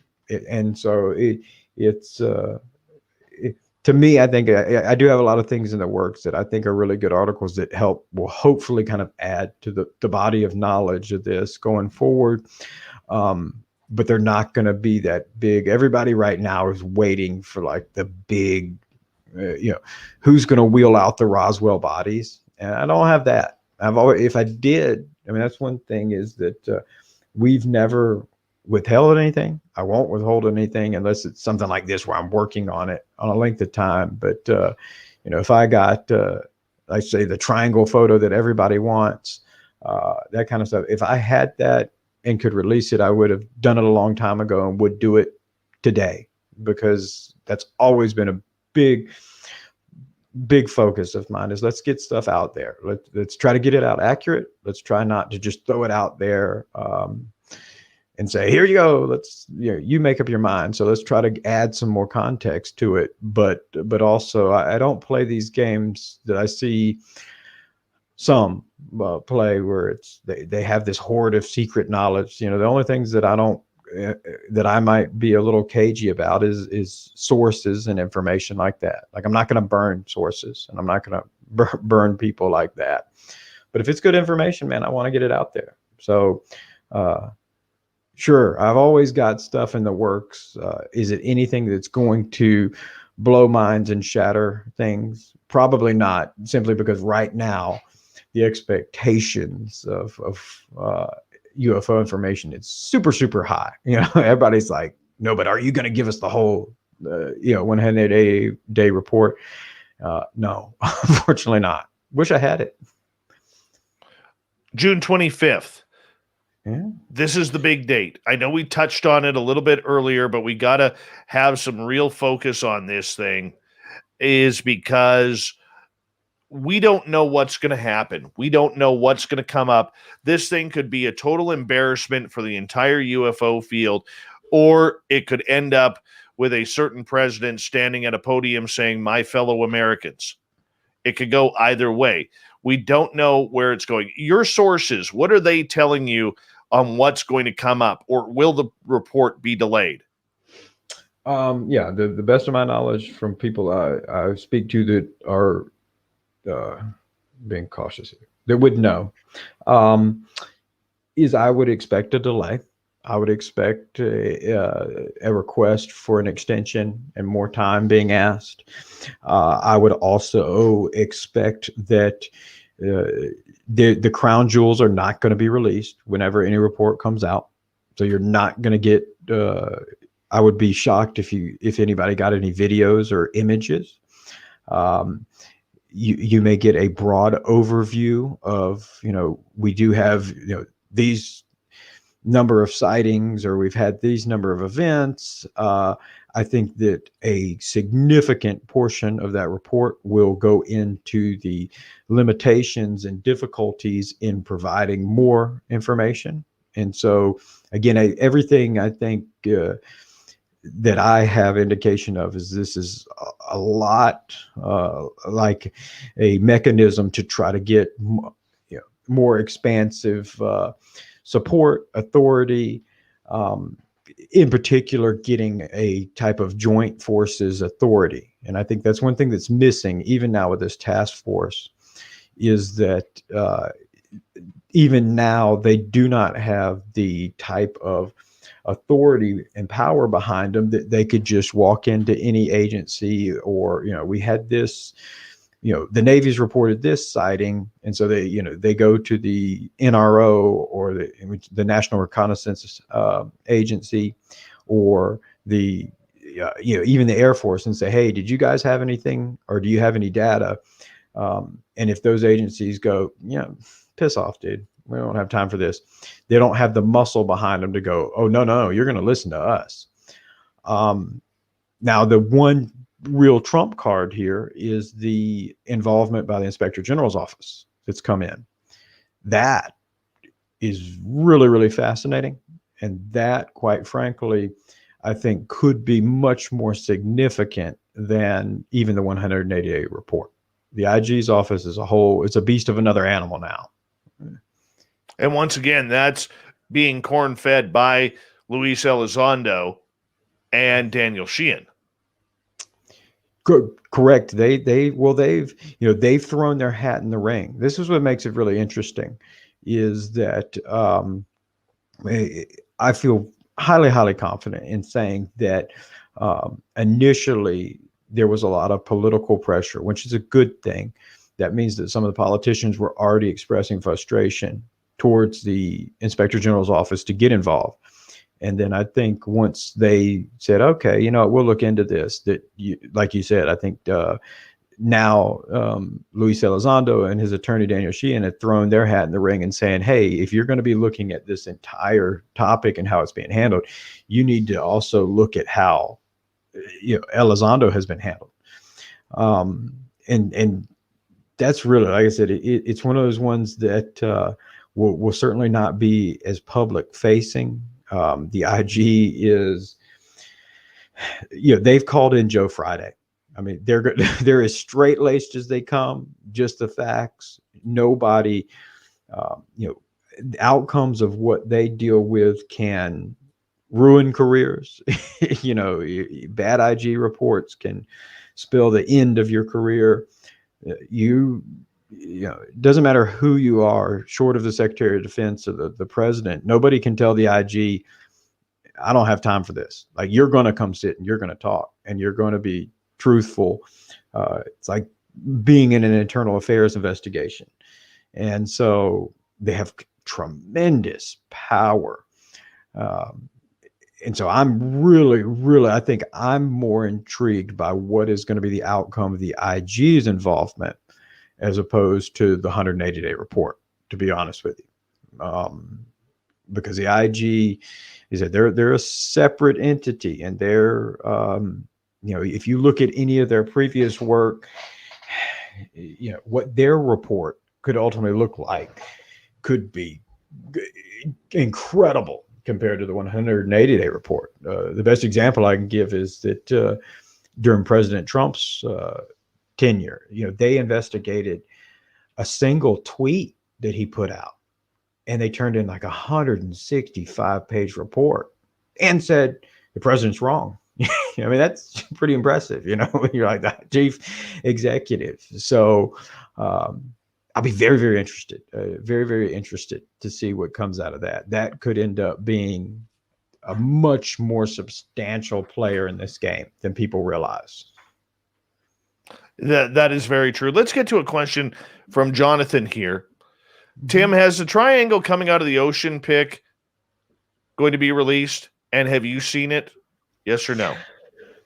To me, I think I do have a lot of things in the works that I think are really good articles that will hopefully kind of add to the body of knowledge of this going forward. But they're not going to be that big. Everybody right now is waiting for like the big, who's going to wheel out the Roswell bodies. And I don't have that. If I did, I mean, that's one thing is that we've never withheld anything. I won't withhold anything unless it's something like this where I'm working on it on a length of time. But, if I got, I say the triangle photo that everybody wants, that kind of stuff, if I had that and could release it, I would have done it a long time ago and would do it today, because that's always been a big focus of mine is let's get stuff out there. Let's try to get it out accurate. Let's try not to just throw it out there and say, here you go. Let's, you make up your mind. So let's try to add some more context to it. But also I don't play these games that I see some play where they have this hoard of secret knowledge. The only things that I might be a little cagey about is sources and information like that. Like, I'm not going to burn sources and I'm not going to burn people like that. But if it's good information, man, I want to get it out there. So, sure, I've always got stuff in the works. Is it anything that's going to blow minds and shatter things? Probably not, simply because right now the expectations of UFO information is super, super high. Everybody's like, no, but are you going to give us the whole 100-day report? No, unfortunately not. Wish I had it. June 25th. Yeah. This is the big date. I know we touched on it a little bit earlier, but we got to have some real focus on this thing, is because we don't know what's going to happen. We don't know what's going to come up. This thing could be a total embarrassment for the entire UFO field, or it could end up with a certain president standing at a podium saying, "My fellow Americans." It could go either way. We don't know where it's going. Your sources, what are they telling you on what's going to come up, or will the report be delayed? The best of my knowledge from people I speak to that are being cautious here, that would know, is I would expect a delay. I would expect a request for an extension and more time being asked. I would also expect that The crown jewels are not going to be released whenever any report comes out. So you're not going to get, I would be shocked if anybody got any videos or images. You may get a broad overview of, we do have, these number of sightings, or we've had these number of events. I think that a significant portion of that report will go into the limitations and difficulties in providing more information. And so, again, everything I think that I have indication of is this is a lot like a mechanism to try to get more expansive support, authority, in particular, getting a type of joint forces authority. And I think that's one thing that's missing even now with this task force, is that even now they do not have the type of authority and power behind them that they could just walk into any agency, or, we had this, the Navy's reported this sighting. And so they go to the NRO or the National Reconnaissance Agency, or the, even the Air Force, and say, hey, did you guys have anything, or do you have any data? And if those agencies go, piss off, dude, we don't have time for this. They don't have the muscle behind them to go, oh, no, you're going to listen to us. Now, the one real trump card here is the involvement by the Inspector General's office that's come in. That is really, really fascinating. And that, quite frankly, I think could be much more significant than even the 180-day report. The IG's office as a whole, it's a beast of another animal now. And once again, that's being corn-fed by Luis Elizondo and Daniel Sheehan. Correct. They've thrown their hat in the ring. This is what makes it really interesting, is that I feel highly, highly confident in saying that initially there was a lot of political pressure, which is a good thing. That means that some of the politicians were already expressing frustration towards the Inspector General's office to get involved. And then I think once they said, okay, we'll look into this, like you said, I think now Luis Elizondo and his attorney, Daniel Sheehan, had thrown their hat in the ring and saying, hey, if you're going to be looking at this entire topic and how it's being handled, you need to also look at how Elizondo has been handled. And that's really, like I said, it's one of those ones that will certainly not be as public facing. The IG is, they've called in Joe Friday. I mean, they're as straight laced as they come, just the facts. Nobody, the outcomes of what they deal with can ruin careers. Bad IG reports can spell the end of your career. It doesn't matter who you are, short of the Secretary of Defense or the president, nobody can tell the IG, I don't have time for this. Like, you're going to come sit and you're going to talk and you're going to be truthful. It's like being in an internal affairs investigation. And so they have tremendous power. And so I'm really, really, I think I'm more intrigued by what is going to be the outcome of the IG's involvement as opposed to the 180-day report, to be honest with you. Because the IG is that they're a separate entity, and they're, if you look at any of their previous work, what their report could ultimately look like could be incredible compared to the 180-day report. The best example I can give is that during President Trump's tenure, they investigated a single tweet that he put out, and they turned in like 165-page report and said the president's wrong. I mean, that's pretty impressive. You're like the chief executive. So I'll be very, very interested, very, very interested to see what comes out of that. That could end up being a much more substantial player in this game than people realize. That is very true. Let's get to a question from Jonathan here. Tim, has the triangle coming out of the ocean pic going to be released? And have you seen it? Yes or no?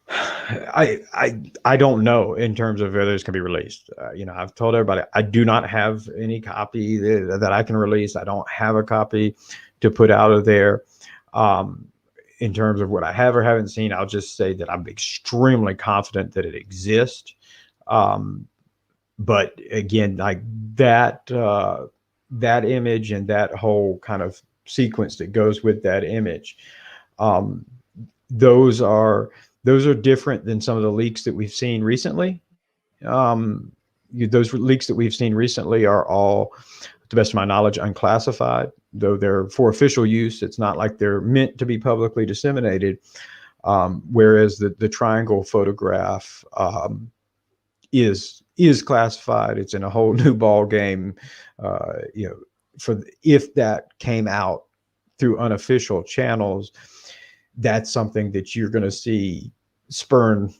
I don't know in terms of whether it's going to be released. I've told everybody I do not have any copy that I can release. I don't have a copy to put out of there. In terms of what I have or haven't seen, I'll just say that I'm extremely confident that it exists. But again, like that image and that whole kind of sequence that goes with that image, those are different than some of the leaks that we've seen recently. Those leaks that we've seen recently are all, to the best of my knowledge, unclassified, though they're for official use. It's not like they're meant to be publicly disseminated. Whereas the triangle photograph is classified. It's in a whole new ball game. If that came out through unofficial channels, that's something that you're going to see spurn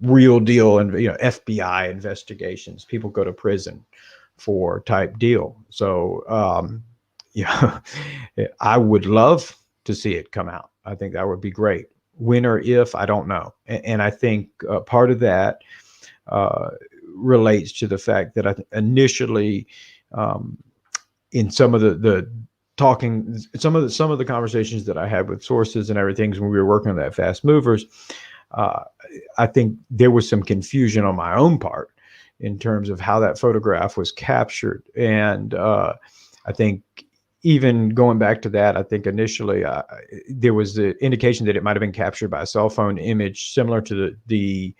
real deal and FBI investigations. People go to prison for type deal. So I would love to see it come out. I think that would be great. When or if, I don't know. And I think part of that relates to the fact that I initially in some of the talking, some of the conversations that I had with sources and everything when we were working on that Fast Movers, I think there was some confusion on my own part in terms of how that photograph was captured. And I think even going back to that, I think initially there was the indication that it might have been captured by a cell phone image similar to the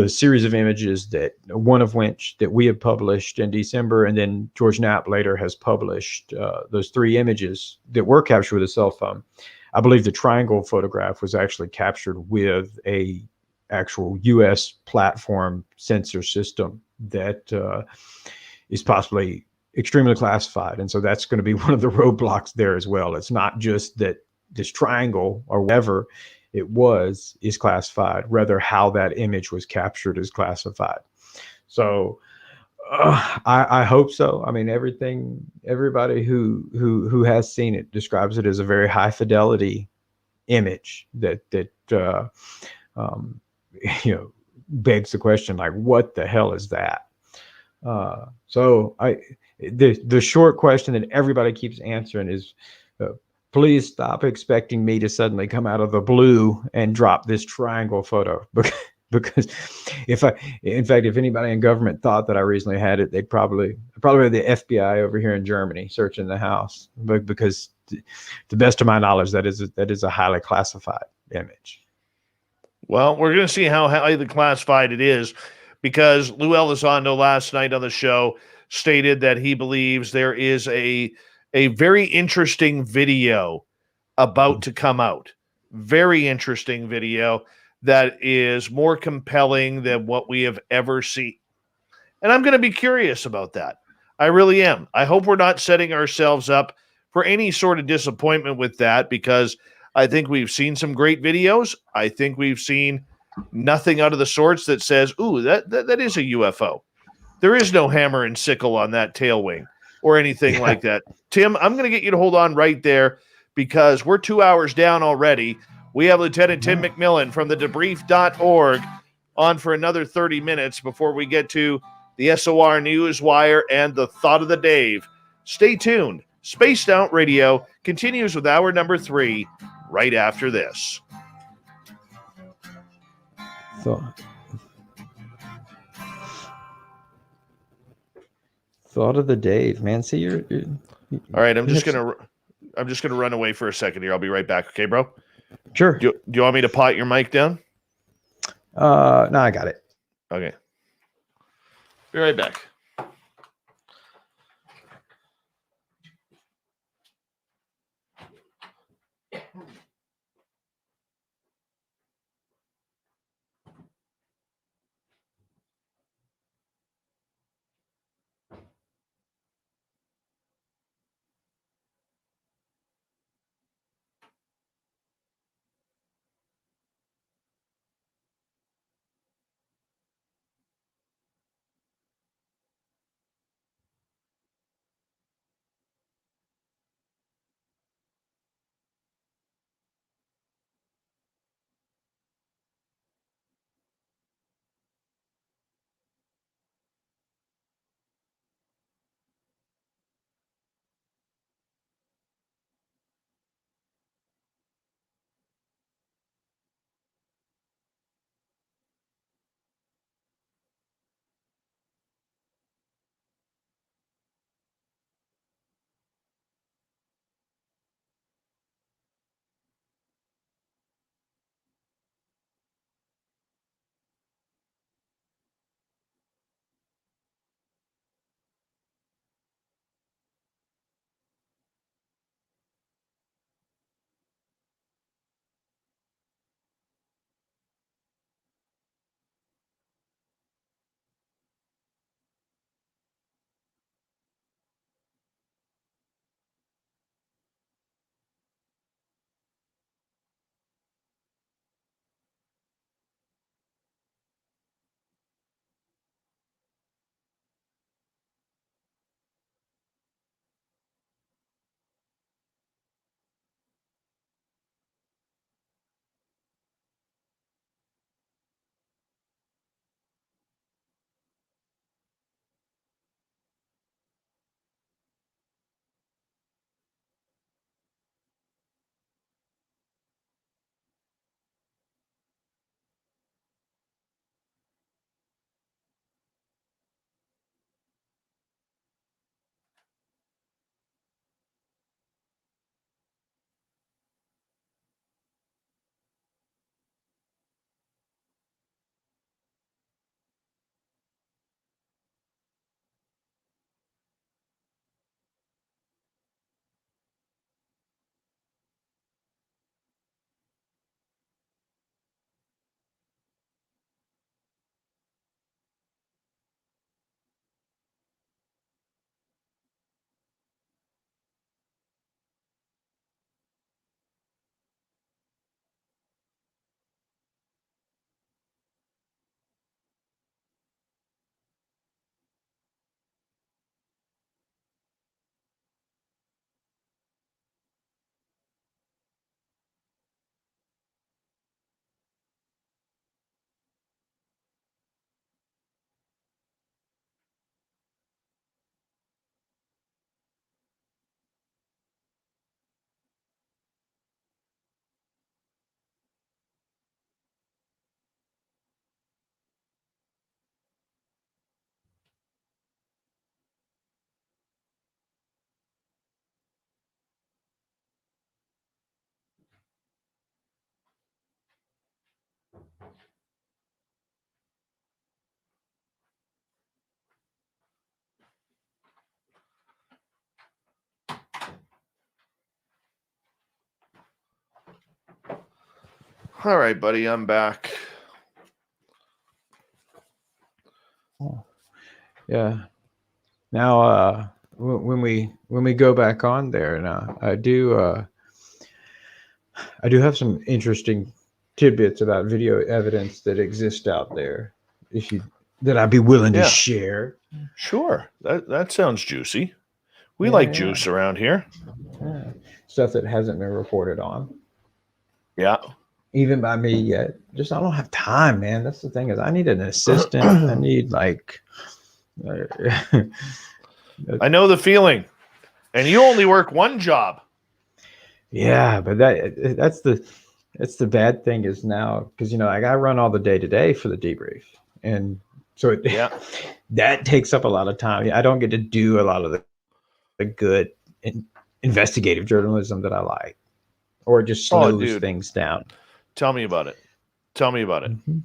series of images that one of which that we have published in December, and then George Knapp later has published those 3 images that were captured with a cell phone. I believe the triangle photograph was actually captured with a actual U.S. platform sensor system that is possibly extremely classified. And so that's going to be one of the roadblocks there as well. It's not just that this triangle or whatever it was is classified, rather how that image was captured is classified. So I hope so. I mean, everybody who has seen it describes it as a very high fidelity image that begs the question, like, what the hell is that? So the short question that everybody keeps answering is, please stop expecting me to suddenly come out of the blue and drop this triangle photo. Because if anybody in government thought that I recently had it, they'd probably have the FBI over here in Germany searching the house. But because to the best of my knowledge, that is a highly classified image. Well, we're going to see how highly classified it is, because Lou Elizondo last night on the show stated that he believes there is a very interesting video about to come out. Very interesting video that is more compelling than what we have ever seen. And I'm going to be curious about that. I really am. I hope we're not setting ourselves up for any sort of disappointment with that, because I think we've seen some great videos. I think we've seen nothing out of the sorts that says, ooh, that is a UFO. There is no hammer and sickle on that tail wing or anything like that. Tim, I'm going to get you to hold on right there, because we're 2 hours down already. We have Lieutenant Tim McMillan from the debrief.org on for another 30 minutes before we get to the SOR Newswire and the Thought of the Dave. Stay tuned. Spaced Out Radio continues with hour number 3 right after this. Thought of the Dave, man. See, you're all right. I'm just gonna run away for a second here. I'll be right back. Okay, bro? Sure. Do you want me to pot your mic down? No, I got it. Okay. Be right back. All right, buddy, I'm back. Oh, yeah. Now, when we go back on there, now I do have some interesting tidbits about video evidence that exist out there. That I'd be willing to share. Sure, that sounds juicy. We Yeah, like yeah. juice around here. Yeah. Stuff that hasn't been reported on. Yeah. Even by me yet. Just I don't have time, man. That's the thing is I need an assistant. I need like I know the feeling. And you only work one job. yeah, but that's the bad thing is now because like I run all the day to day for the debrief. And so that takes up a lot of time. I don't get to do a lot of the good investigative journalism that I like. Or it just slows things down. Tell me about it. Mm-hmm.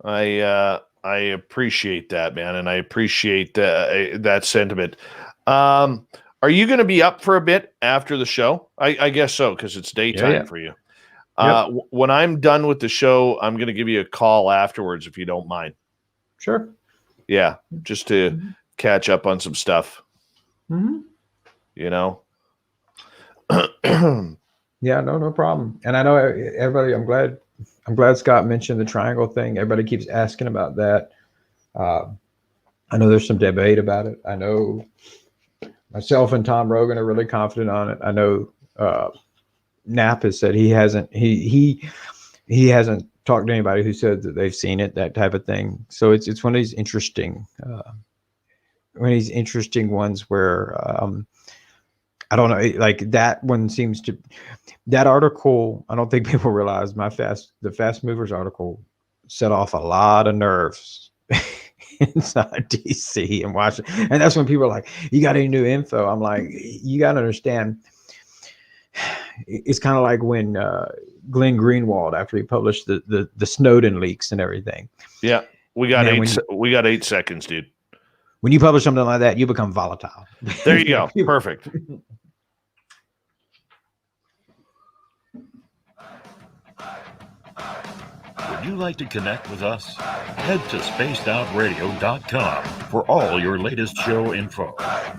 I appreciate that, man, and I appreciate that sentiment. Are you going to be up for a bit after the show? I guess so, because it's daytime for you. Yep. When I'm done with the show, I'm going to give you a call afterwards, if you don't mind. Sure. Yeah, just to catch up on some stuff. Mm-hmm. Yeah, no problem. And I know everybody. I'm glad Scott mentioned the triangle thing. Everybody keeps asking about that. I know there's some debate about it. I know myself and Tom Rogan are really confident on it. I know Knapp has said he hasn't talked to anybody who said that they've seen it, that type of thing. So it's one of these interesting ones where I don't know, like that one seems to, that article, I don't think people realize the Fast Movers article set off a lot of nerves inside DC and Washington. And that's when people are like, you got any new info? I'm like, you got to understand. It's kind of like when Glenn Greenwald, after he published the Snowden leaks and everything. Yeah. We got 8 seconds, dude. When you publish something like that, you become volatile. There you go. Perfect. Would you like to connect with us? Head to spacedoutradio.com for all your latest show info.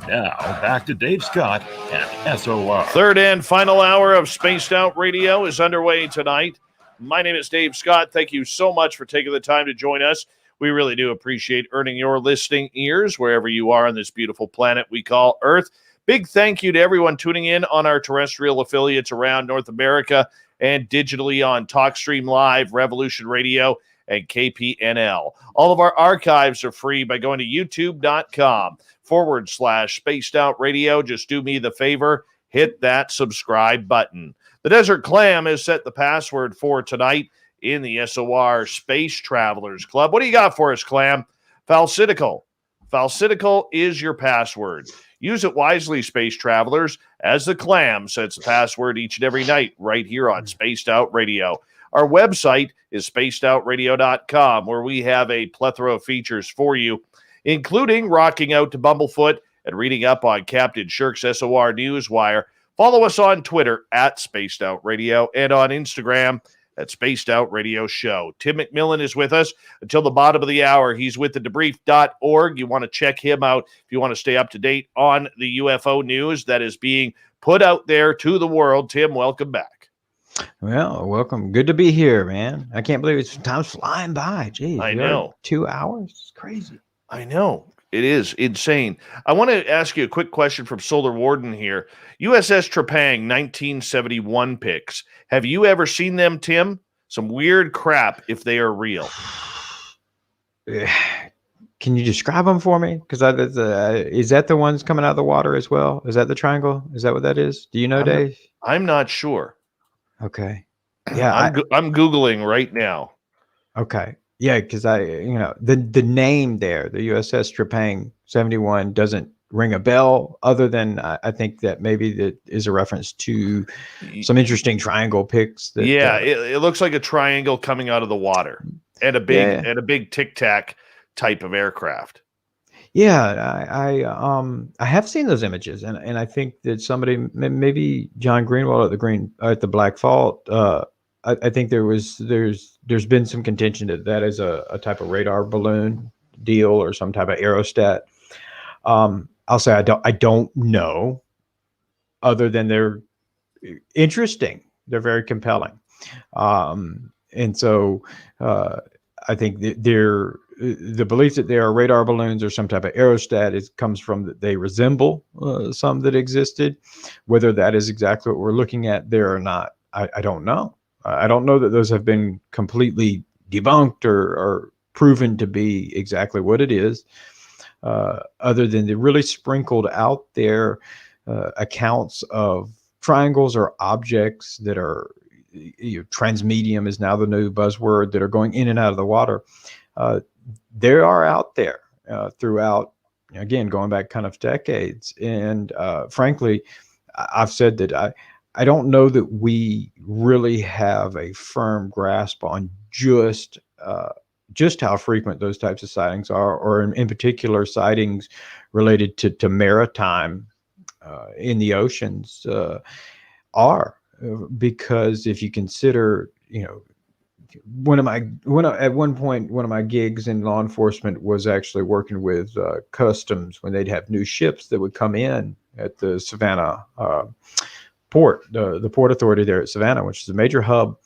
Now, back to Dave Scott and SOR. Third and final hour of Spaced Out Radio is underway tonight. My name is Dave Scott. Thank you so much for taking the time to join us. We really do appreciate earning your listening ears wherever you are on this beautiful planet we call Earth. Big thank you to everyone tuning in on our terrestrial affiliates around North America and digitally on TalkStream Live, Revolution Radio, and KPNL. All of our archives are free by going to youtube.com/Spaced Out Radio. Just do me the favor, hit that subscribe button. The Desert Clam has set the password for tonight in the SOR Space Travelers Club. What do you got for us, Clam? Falsidical. Falsidical is your password. Use it wisely, space travelers, as the Clam sets the password each and every night right here on Spaced Out Radio. Our website is spacedoutradio.com, where we have a plethora of features for you, including rocking out to Bumblefoot and reading up on Captain Shirk's SOR Newswire. Follow us on Twitter at Spaced Out Radio and on Instagram at Spaced Out Radio Show. Tim McMillan is with us until the bottom of the hour. He's with the debrief.org. You want to check him out if you want to stay up to date on the UFO news that is being put out there to the world. Tim, welcome back. Well, welcome. Good to be here, man. I can't believe time's flying by. Jeez, I know. 2 hours. It's crazy. I know. It is insane. I want to ask you a quick question from Solar Warden here. USS Trepang 1971 pics. Have you ever seen them, Tim? Some weird crap if they are real. Can you describe them for me? Because is that the ones coming out of the water as well? Is that the triangle? Is that what that is? Do you know, Dave? I'm not sure. Okay. Yeah. I'm Googling right now. Okay. Yeah, because the name there, the USS Trepang 71, doesn't ring a bell. Other than I think that maybe that is a reference to some interesting triangle pics. It looks like a triangle coming out of the water, and a big Tic Tac type of aircraft. Yeah, I have seen those images, and I think that somebody, maybe John Greenwald at the Black Fault. I think there's been some contention that is a type of radar balloon deal or some type of aerostat. I'll say I don't know, other than they're interesting. They're very compelling. And so I think that the belief that they are radar balloons or some type of aerostat comes from that they resemble some that existed. Whether that is exactly what we're looking at there or not, I don't know. I don't know that those have been completely debunked or proven to be exactly what it is, other than the really sprinkled out there accounts of triangles or objects that are, transmedium is now the new buzzword, that are going in and out of the water. They are out there throughout, again, going back kind of decades. And frankly, I've said that I don't know that we really have a firm grasp on just how frequent those types of sightings are, or in particular sightings related to maritime in the oceans are. Because if you consider, at one point, one of my gigs in law enforcement was actually working with customs when they'd have new ships that would come in at the Savannah port, the port authority there at Savannah, which is a major hub,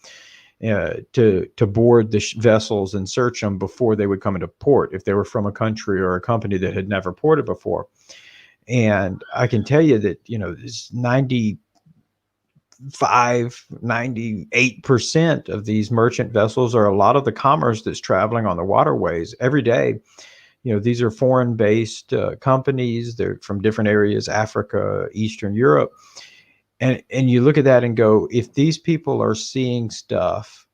to board the vessels and search them before they would come into port if they were from a country or a company that had never ported before. And I can tell you that, this 98% of these merchant vessels, or a lot of the commerce that's traveling on the waterways every day, these are foreign-based companies. They're from different areas, Africa, Eastern Europe. And you look at that and go, if these people are seeing stuff,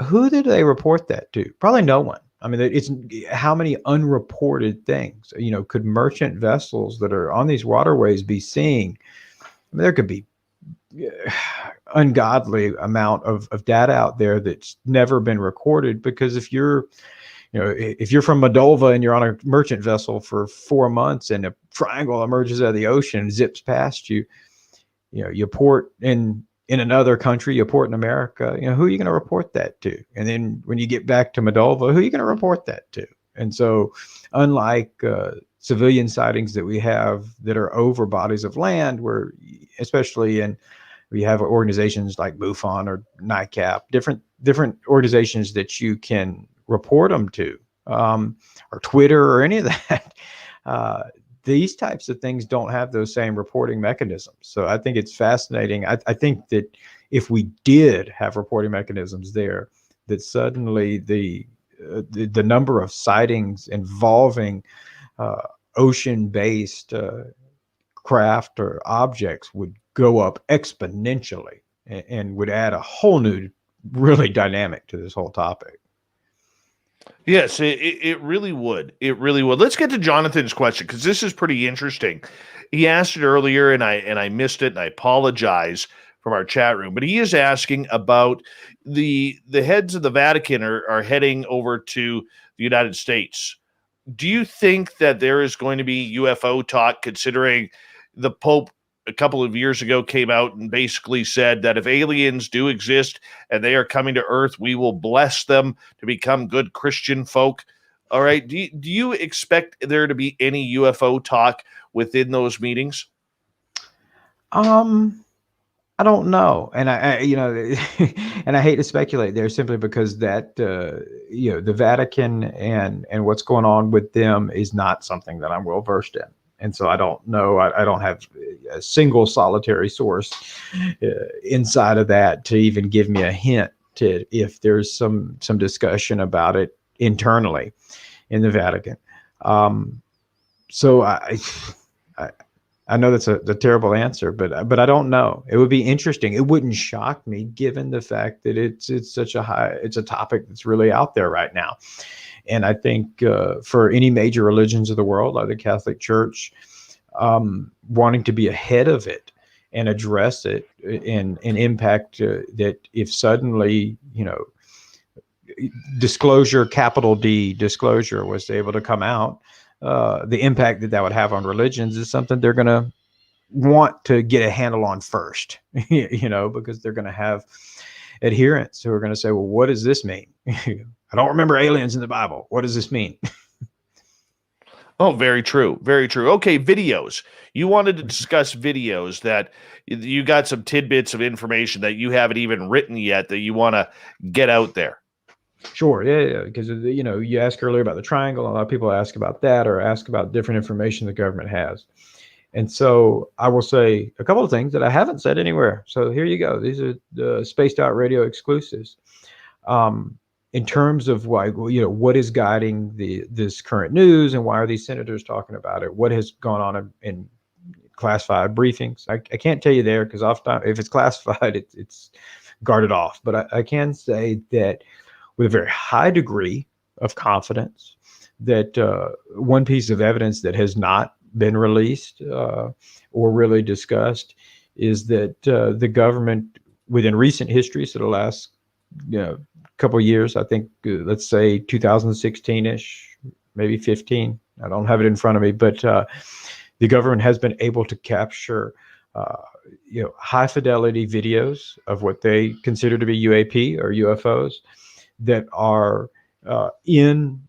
who did they report that to? Probably no one. I mean, it's how many unreported things, could merchant vessels that are on these waterways be seeing? I mean, there could be ungodly amount of data out there that's never been recorded, because if you're from Moldova and you're on a merchant vessel for 4 months and a triangle emerges out of the ocean, zips past you, you port in another country, you port in America, who are you going to report that to? And then when you get back to Moldova, who are you going to report that to? And so unlike civilian sightings that we have that are over bodies of land, where especially we have organizations like MUFON or NICAP, different organizations that you can report them to, or Twitter or any of that. These types of things don't have those same reporting mechanisms. So I think it's fascinating. I think that if we did have reporting mechanisms there, that suddenly the number of sightings involving ocean-based craft or objects would go up exponentially and would add a whole new, really dynamic to this whole topic. Yes, it really would. It really would. Let's get to Jonathan's question, because this is pretty interesting. He asked it earlier, and I missed it, and I apologize from our chat room. But he is asking about the heads of the Vatican are heading over to the United States. Do you think that there is going to be UFO talk, considering the Pope a couple of years ago came out and basically said that if aliens do exist and they are coming to Earth, we will bless them to become good Christian folk? All right. Do you expect there to be any UFO talk within those meetings? I don't know. And I and I hate to speculate there, simply because that, the Vatican and what's going on with them is not something that I'm well versed in. And so I don't know. I don't have a single solitary source inside of that to even give me a hint to if there's some discussion about it internally in the Vatican. So I know that's a terrible answer, but I don't know. It would be interesting. It wouldn't shock me, given the fact that it's a topic that's really out there right now. And I think for any major religions of the world, like the Catholic Church, wanting to be ahead of it and address it and impact that if suddenly, disclosure, capital D disclosure, was able to come out, the impact that would have on religions is something they're going to want to get a handle on first, because they're going to have adherents who are going to say, well, what does this mean? I don't remember aliens in the Bible. What does this mean? Oh, very true. Very true. Okay, videos. You wanted to discuss videos that you got some tidbits of information that you haven't even written yet that you want to get out there. Sure. Yeah. Because, you asked earlier about the triangle. A lot of people ask about that or ask about different information the government has. And so I will say a couple of things that I haven't said anywhere. So here you go. These are the Spaced Out Radio exclusives. In terms of why, what is guiding this current news and why are these senators talking about it? What has gone on in classified briefings? I can't tell you there because oftentimes if it's classified, it's guarded off. But I can say that with a very high degree of confidence that one piece of evidence that has not been released or really discussed is that the government within recent history, so the last couple of years, I think, let's say 2016-ish, maybe 15. I don't have it in front of me, but the government has been able to capture, high fidelity videos of what they consider to be UAP or UFOs that are in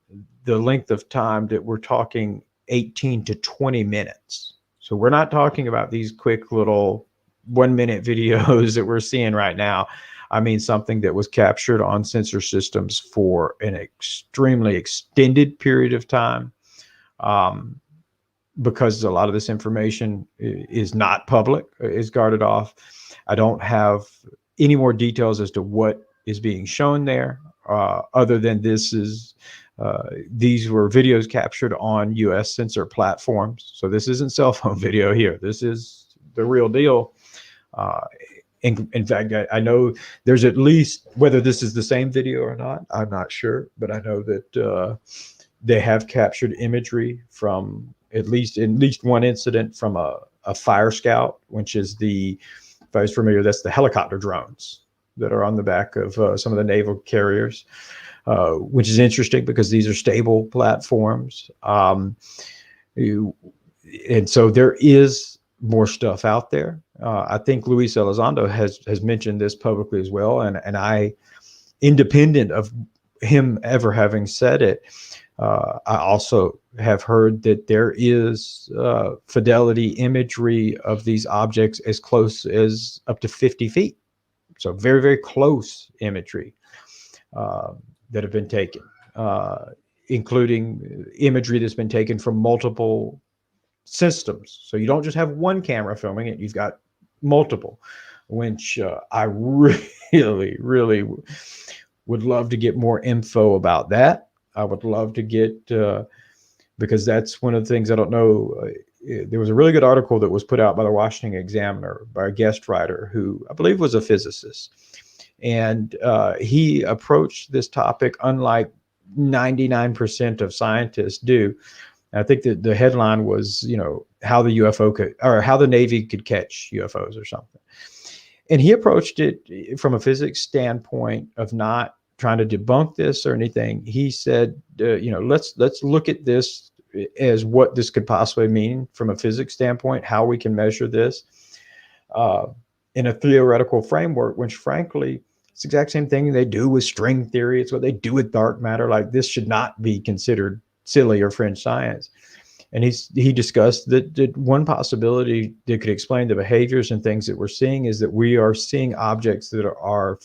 the length of time that we're talking 18 to 20 minutes. So we're not talking about these quick little 1 minute videos that we're seeing right now. I mean, something that was captured on sensor systems for an extremely extended period of time, because a lot of this information is not public, is guarded off. I don't have any more details as to what is being shown there, other than these were videos captured on U.S. sensor platforms. So this isn't cell phone video here. This is the real deal. In fact, I know there's at least, whether this is the same video or not, I'm not sure, but I know that they have captured imagery from at least one incident from a fire scout, which is if I was familiar, that's the helicopter drones that are on the back of some of the naval carriers, which is interesting because these are stable platforms. And so there is more stuff out there. I think Luis Elizondo has mentioned this publicly as well. And I, independent of him ever having said it, I also have heard that there is fidelity imagery of these objects as close as up to 50 feet. So very, very close imagery that have been taken, including imagery that's been taken from multiple systems. So you don't just have one camera filming it, you've got multiple, which I really, really would love to get more info about that. I would love to get, because that's one of the things I don't know. There was a really good article that was put out by the Washington Examiner by a guest writer who I believe was a physicist. And he approached this topic unlike 99% of scientists do. I think that the headline was, how the UFO could, or how the Navy could catch UFOs or something. And he approached it from a physics standpoint of not trying to debunk this or anything. He said, let's look at this as what this could possibly mean from a physics standpoint, how we can measure this in a theoretical framework, which frankly, it's the exact same thing they do with string theory. It's what they do with dark matter. Like, this should not be considered silly or fringe science. And he discussed that one possibility that could explain the behaviors and things that we're seeing is that we are seeing objects that are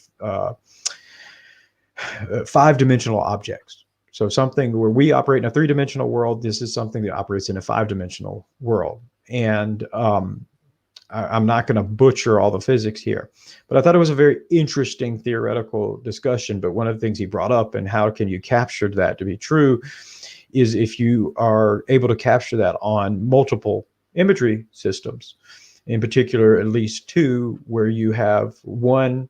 5-dimensional objects. So something where we operate in a 3-dimensional world, this is something that operates in a 5-dimensional world. And I'm not going to butcher all the physics here, but I thought it was a very interesting theoretical discussion. But one of the things he brought up, and how can you capture that to be true, is if you are able to capture that on multiple imagery systems, in particular, at least two, where you have one,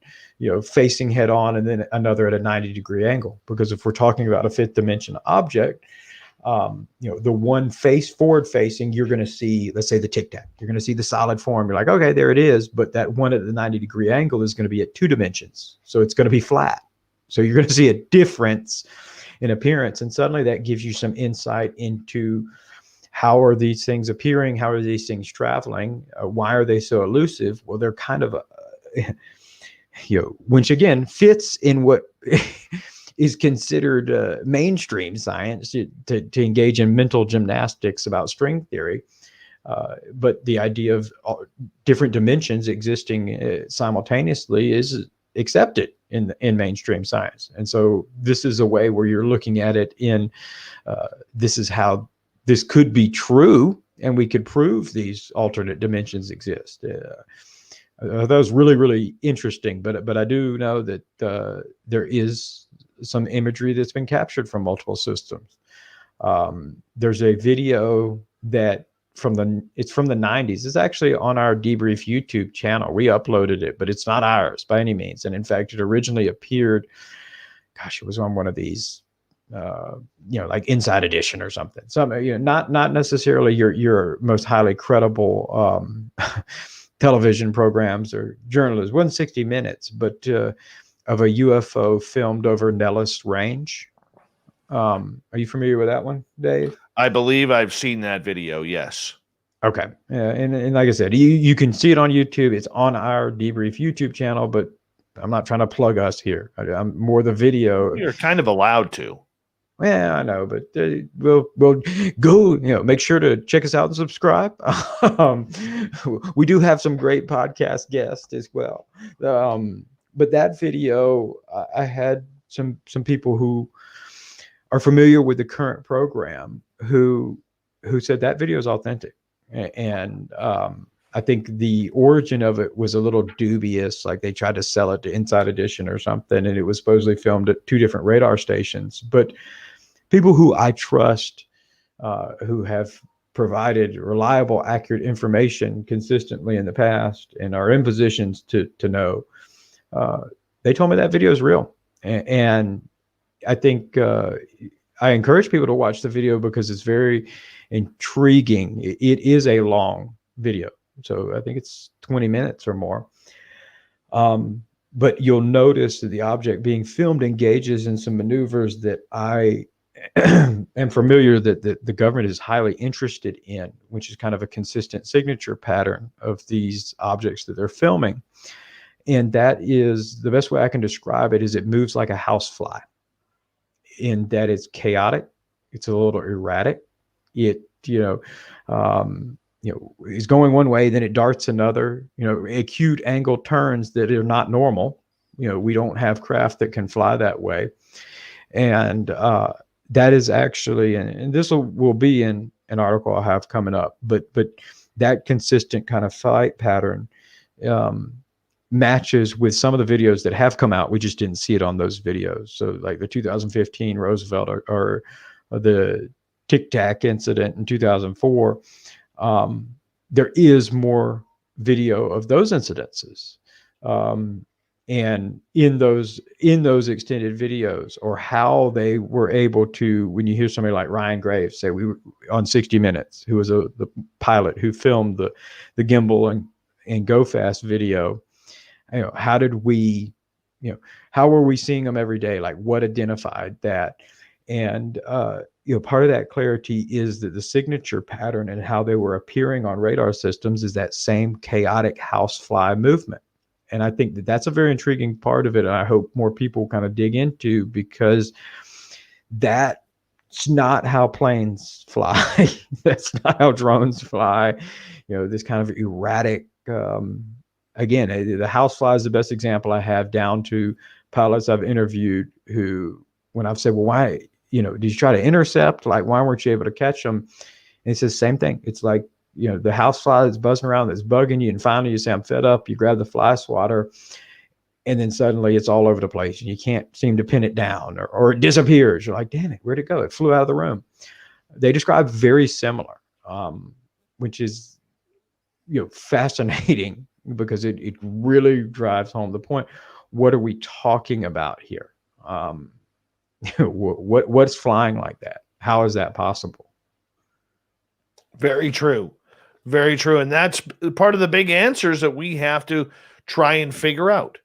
facing head on and then another at a 90-degree angle. Because if we're talking about a 5th dimension object, the one forward facing, you're going to see, let's say the Tic Tac, you're going to see the solid form. You're like, okay, there it is. But that one at the 90-degree angle is going to be at 2 dimensions. So it's going to be flat. So you're going to see a difference in appearance. And suddenly that gives you some insight into how are these things appearing? How are these things traveling? Why are they so elusive? Well, they're kind of, which again fits in what is considered mainstream science to engage in mental gymnastics about string theory. But the idea of different dimensions existing simultaneously is accepted in mainstream science. And so this is a way where you're looking at it in this is how this could be true, and we could prove these alternate dimensions exist. That was really, really interesting. But I do know that there is some imagery that's been captured from multiple systems. There's a video that it's from the 90s. It's actually on our Debrief YouTube channel. We uploaded it, but it's not ours by any means. And in fact, it originally appeared, it was on one of these, like Inside Edition or something. Not necessarily your most highly credible television programs or journalists. It wasn't 60 Minutes, but of a UFO filmed over Nellis Range. Are you familiar with that one, Dave? I believe I've seen that video. Yes. Okay. And like I said, you can see it on YouTube. It's on our Debrief YouTube channel, but I'm not trying to plug us here. I'm more the video. You're kind of allowed to. Yeah, I know, but we'll go, make sure to check us out and subscribe. We do have some great podcast guests as well. But that video, I had some people who are familiar with the current program who said that video is authentic. And I think the origin of it was a little dubious. Like they tried to sell it to Inside Edition or something, and it was supposedly filmed at 2 different radar stations. But people who I trust, who have provided reliable, accurate information consistently in the past and are in positions to know, they told me that video is real. And I think I encourage people to watch the video because it's very intriguing. It is a long video. So I think it's 20 minutes or more. But you'll notice that the object being filmed engages in some maneuvers that I am familiar that the government is highly interested in, which is kind of a consistent signature pattern of these objects that they're filming. And that is the best way I can describe it is it moves like a housefly in that it's chaotic. It's a little erratic. It, is going one way, then it darts another, acute angle turns that are not normal. We don't have craft that can fly that way. And that is actually, and this will be in an article I'll have coming up, but that consistent kind of flight pattern matches with some of the videos that have come out. We just didn't see it on those videos. So like the 2015 Roosevelt or the Tic Tac incident in 2004, there is more video of those incidences. And in those extended videos, or how they were able to, when you hear somebody like Ryan Graves say, we were on 60 Minutes, who was the pilot who filmed the gimbal and go fast video, how did we, how were we seeing them every day? Like what identified that? And, part of that clarity is that the signature pattern and how they were appearing on radar systems is that same chaotic housefly movement. And I think that that's a very intriguing part of it. And I hope more people kind of dig into, because that's not how planes fly. That's not how drones fly. This kind of erratic, again, the housefly is the best example I have, down to pilots I've interviewed who, when I've said, well, why, did you try to intercept? Like, why weren't you able to catch them? And it says the same thing. It's like, the housefly that's buzzing around, that's bugging you, and finally you say, I'm fed up. You grab the fly swatter, and then suddenly it's all over the place, and you can't seem to pin it down, or it disappears. You're like, damn it, where'd it go? It flew out of the room. They describe very similar, which is, fascinating, because it really drives home the point. What are we talking about here? What's flying like that? How is that possible? Very true. Very true. And that's part of the big answers that we have to try and figure out.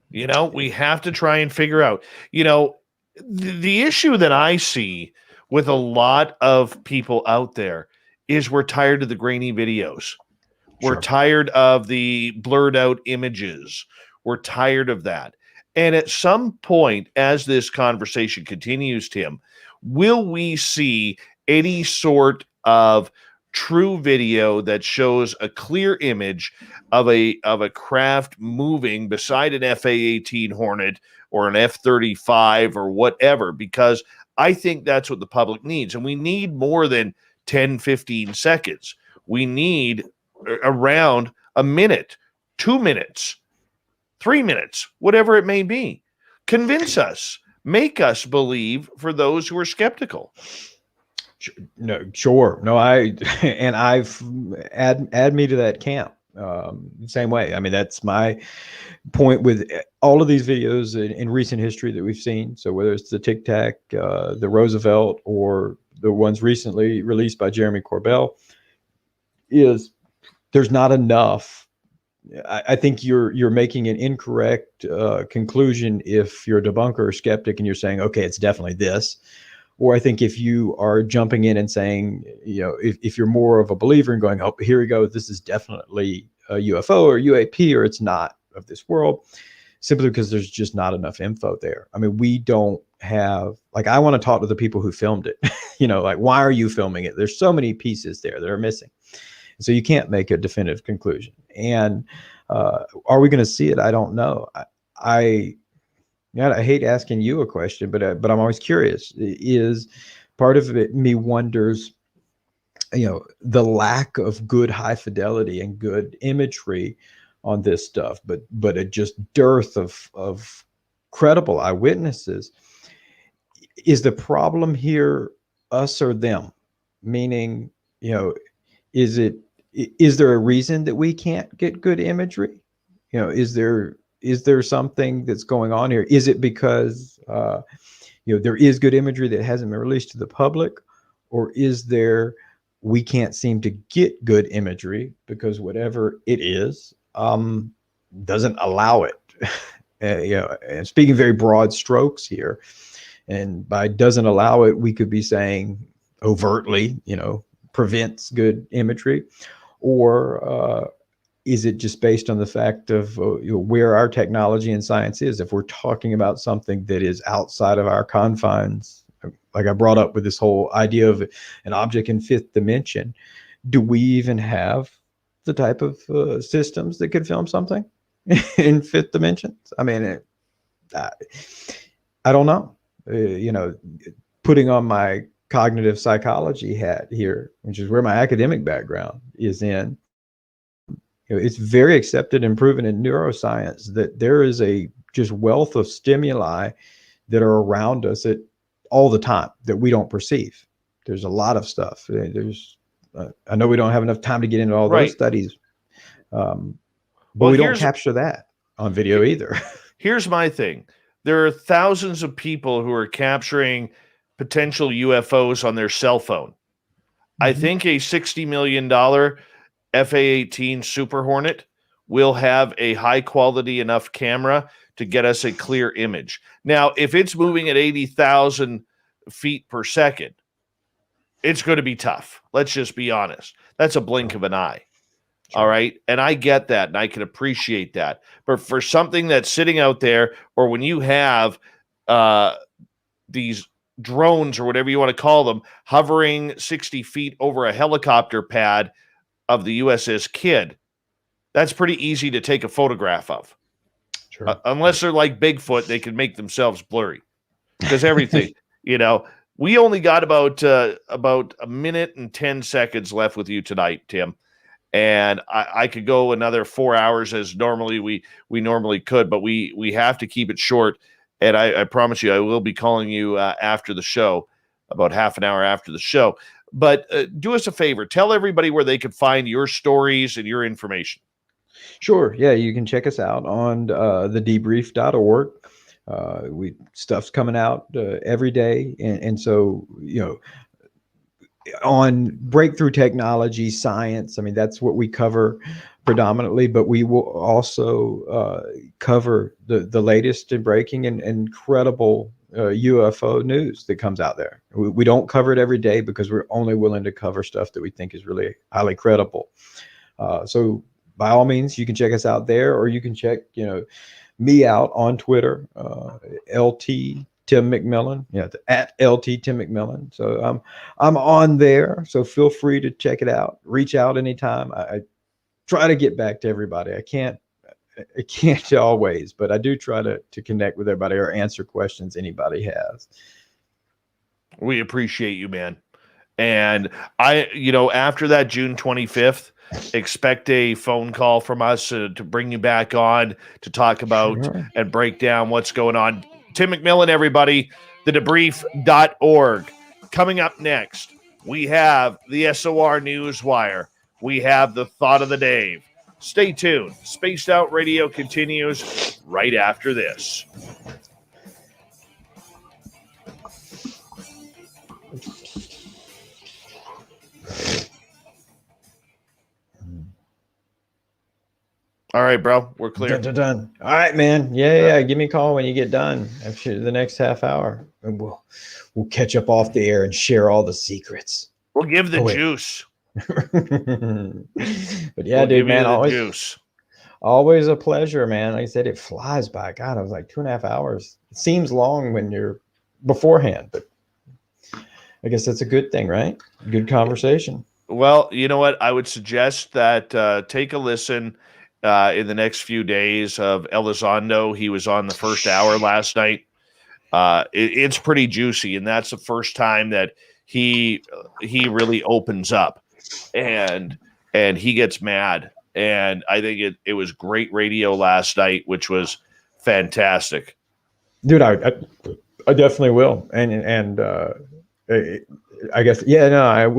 We have to try and figure out, the issue that I see with a lot of people out there is we're tired of the grainy videos. We're tired of the blurred out images. We're tired of that. And at some point, as this conversation continues, Tim, will we see any sort of true video that shows a clear image of a craft moving beside an FA-18 Hornet or an F-35 or whatever? Because I think that's what the public needs. And we need more than 10, 15 seconds. We need around a minute, 2 minutes, 3 minutes, whatever it may be. Convince us, make us believe for those who are skeptical. No, sure. No, I've add me to that camp. Same way. I mean, that's my point with all of these videos in recent history that we've seen. So whether it's the Tic Tac, the Roosevelt, or the ones recently released by Jeremy Corbell, is there's not enough. I think you're making an incorrect conclusion if you're a debunker or skeptic and you're saying, okay, it's definitely this. Or I think if you are jumping in and saying, if you're more of a believer and going, oh, here we go, this is definitely a UFO or UAP, or it's not of this world, simply because there's just not enough info there. I mean, we don't have, I want to talk to the people who filmed it. Why are you filming it? There's so many pieces there that are missing. So you can't make a definitive conclusion. And are we going to see it? I don't know. I hate asking you a question, but I'm always curious. Is part of it, me wonders, the lack of good high fidelity and good imagery on this stuff, but a just dearth of credible eyewitnesses. Is the problem here us or them? Meaning, is there a reason that we can't get good imagery? Is there something that's going on here? Is it because there is good imagery that hasn't been released to the public, or is there we can't seem to get good imagery because whatever it is doesn't allow it? And speaking very broad strokes here, and by doesn't allow it, we could be saying overtly, prevents good imagery, or is it just based on the fact of where our technology and science is? If we're talking about something that is outside of our confines, like I brought up with this whole idea of an object in fifth dimension, do we even have the type of systems that could film something in fifth dimensions? I mean, I don't know. Putting on my cognitive psychology hat here, which is where my academic background is in, it's very accepted and proven in neuroscience that there is a just wealth of stimuli that are around us all the time that we don't perceive. There's a lot of stuff. I know we don't have enough time to get into all those studies, but we don't capture that on video either. Here's my thing. There are thousands of people who are capturing potential UFOs on their cell phone. Mm-hmm. I think a $60 million FA-18 Super Hornet will have a high quality enough camera to get us a clear image. Now, if it's moving at 80,000 feet per second, it's going to be tough. Let's just be honest. That's a blink of an eye. Sure. All right. And I get that and I can appreciate that. But for something that's sitting out there, or when you have these drones or whatever you want to call them, hovering 60 feet over a helicopter pad of the USS Kidd, that's pretty easy to take a photograph of. Sure. Unless they're like Bigfoot, they can make themselves blurry because everything, we only got about a minute and 10 seconds left with you tonight, Tim. And I could go another 4 hours as normally we normally could, but we have to keep it short. And I promise you, I will be calling you after the show, about half an hour after the show. But do us a favor. Tell everybody where they can find your stories and your information. Sure. Yeah, you can check us out on thedebrief.org. Stuff's coming out every day. And so, on breakthrough technology, science, I mean, that's what we cover predominantly, but we will also cover the latest in breaking and incredible UFO news that comes out there. We don't cover it every day because we're only willing to cover stuff that we think is really highly credible. So by all means, you can check us out there, or you can check, me out on Twitter, LT Tim McMillan, at LT Tim McMillan. So I'm on there. So feel free to check it out. Reach out anytime. I try to get back to everybody. I can't always, but I do try to connect with everybody or answer questions anybody has. We appreciate you, man. And after that June 25th, expect a phone call from us to bring you back on to talk about and break down what's going on. Tim McMillan, everybody, thedebrief.org. Coming up next, we have the SOR Newswire. We have the Thought of the Dave. Stay tuned. Spaced Out Radio continues right after this. All right, bro. We're clear. Done. All right, man. Yeah. Give me a call when you get done after the next half hour, and we'll catch up off the air and share all the secrets. We'll give the juice. But yeah, dude, man, always a pleasure, man. Like I said, it flies by. God, I was like 2.5 hours. It seems long when you're beforehand, but I guess that's a good thing, right? Good conversation. Well, you know what? I would suggest that take a listen in the next few days of Elizondo. He was on the first hour last night. It's pretty juicy, and that's the first time that he really opens up and he gets mad. And I think it was great radio last night, which was fantastic. Dude, I definitely will. And I guess, we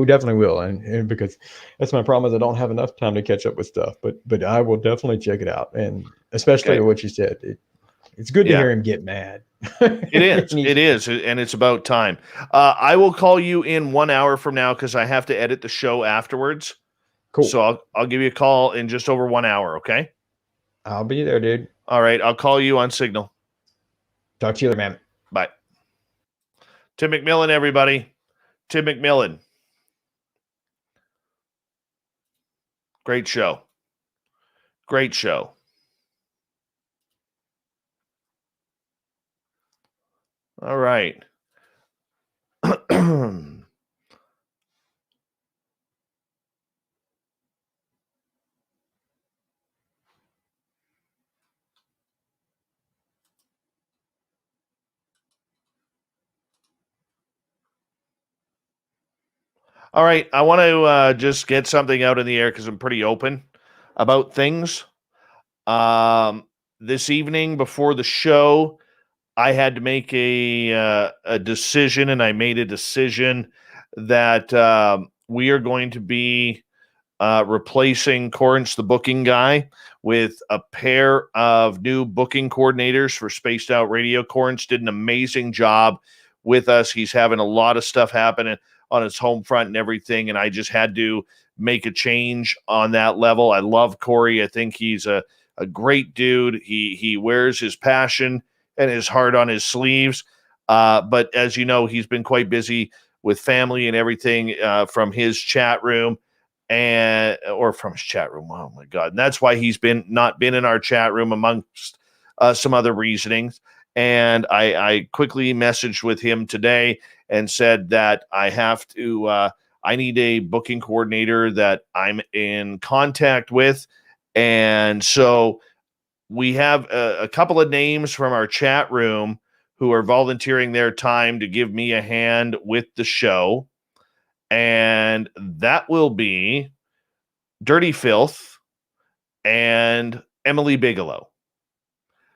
definitely will. And because that's my problem is I don't have enough time to catch up with stuff, but I will definitely check it out. And especially what you said, it's good to hear him get mad. It is. And it's about time. I will call you in 1 hour from now, cause I have to edit the show afterwards. Cool. So I'll give you a call in just over 1 hour. Okay. I'll be there, dude. All right. I'll call you on Signal. Talk to you later, man. Bye. Tim McMillan, everybody. Tim McMillan. Great show. Great show. All right. All right, I want to just get something out in the air because I'm pretty open about things. This evening before the show, I had to make a decision, and I made a decision that we are going to be replacing Corrence, the booking guy, with a pair of new booking coordinators for Spaced Out Radio. Corrence did an amazing job with us. He's having a lot of stuff happening on his home front and everything, and I just had to make a change on that level. I love Corey. I think he's a great dude. He wears his passion and his heart on his sleeves. But as you know, he's been quite busy with family and everything from his chat room or from his chat room. Oh my God. And that's why he's not been in our chat room amongst some other reasonings. And I quickly messaged with him today and said that I have to, I need a booking coordinator that I'm in contact with. And so we have a couple of names from our chat room who are volunteering their time to give me a hand with the show. And that will be Dirty Fylth and Emily Bigelow.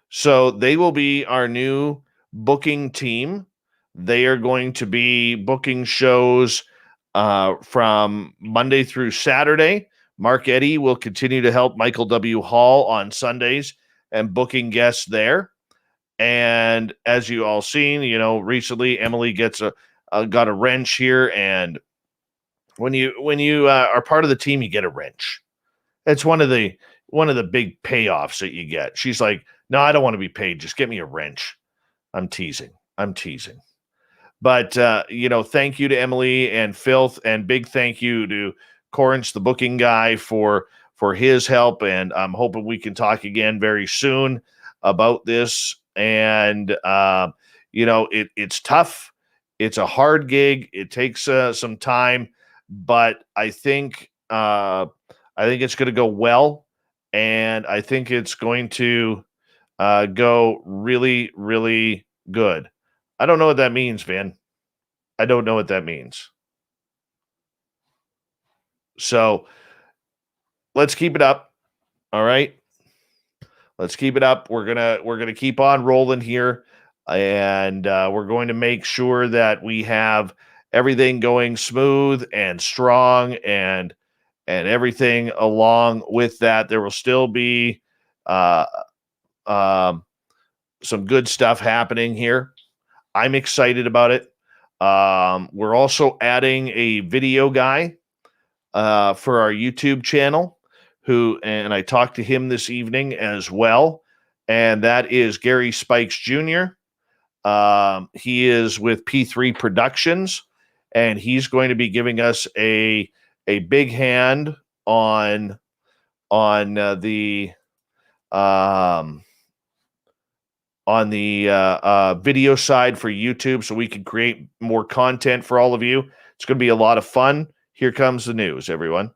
So they will be our new booking team. They are going to be booking shows from Monday through Saturday. Mark Eddy will continue to help Michael W. Hall on Sundays and booking guests there. And as you all seen, recently Emily got a wrench here. And when you are part of the team, you get a wrench. It's one of the big payoffs that you get. She's like, no, I don't want to be paid. Just get me a wrench. I'm teasing. But, thank you to Emily and Fylth, and big thank you to Corrence, the booking guy, for for his help, and I'm hoping we can talk again very soon about this. And it's tough. It's a hard gig. It takes some time, but I think it's going to go well, and I think it's going to go really, really good. I don't know what that means, Vin. I don't know what that means. So let's keep it up. All right. Let's keep it up. We're gonna keep on rolling here, and we're going to make sure that we have everything going smooth and strong, and everything along with that. There will still be some good stuff happening here. I'm excited about it. We're also adding a video guy for our YouTube channel, and I talked to him this evening as well, and that is Gary Spikes Jr. He is with P3 Productions, and he's going to be giving us a big hand on the video side for YouTube, so we can create more content for all of you. It's going to be a lot of fun. Here comes the news, everyone.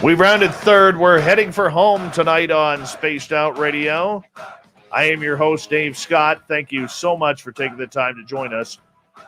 We've rounded third. We're heading for home tonight on Spaced Out Radio. I am your host, Dave Scott. Thank you so much for taking the time to join us.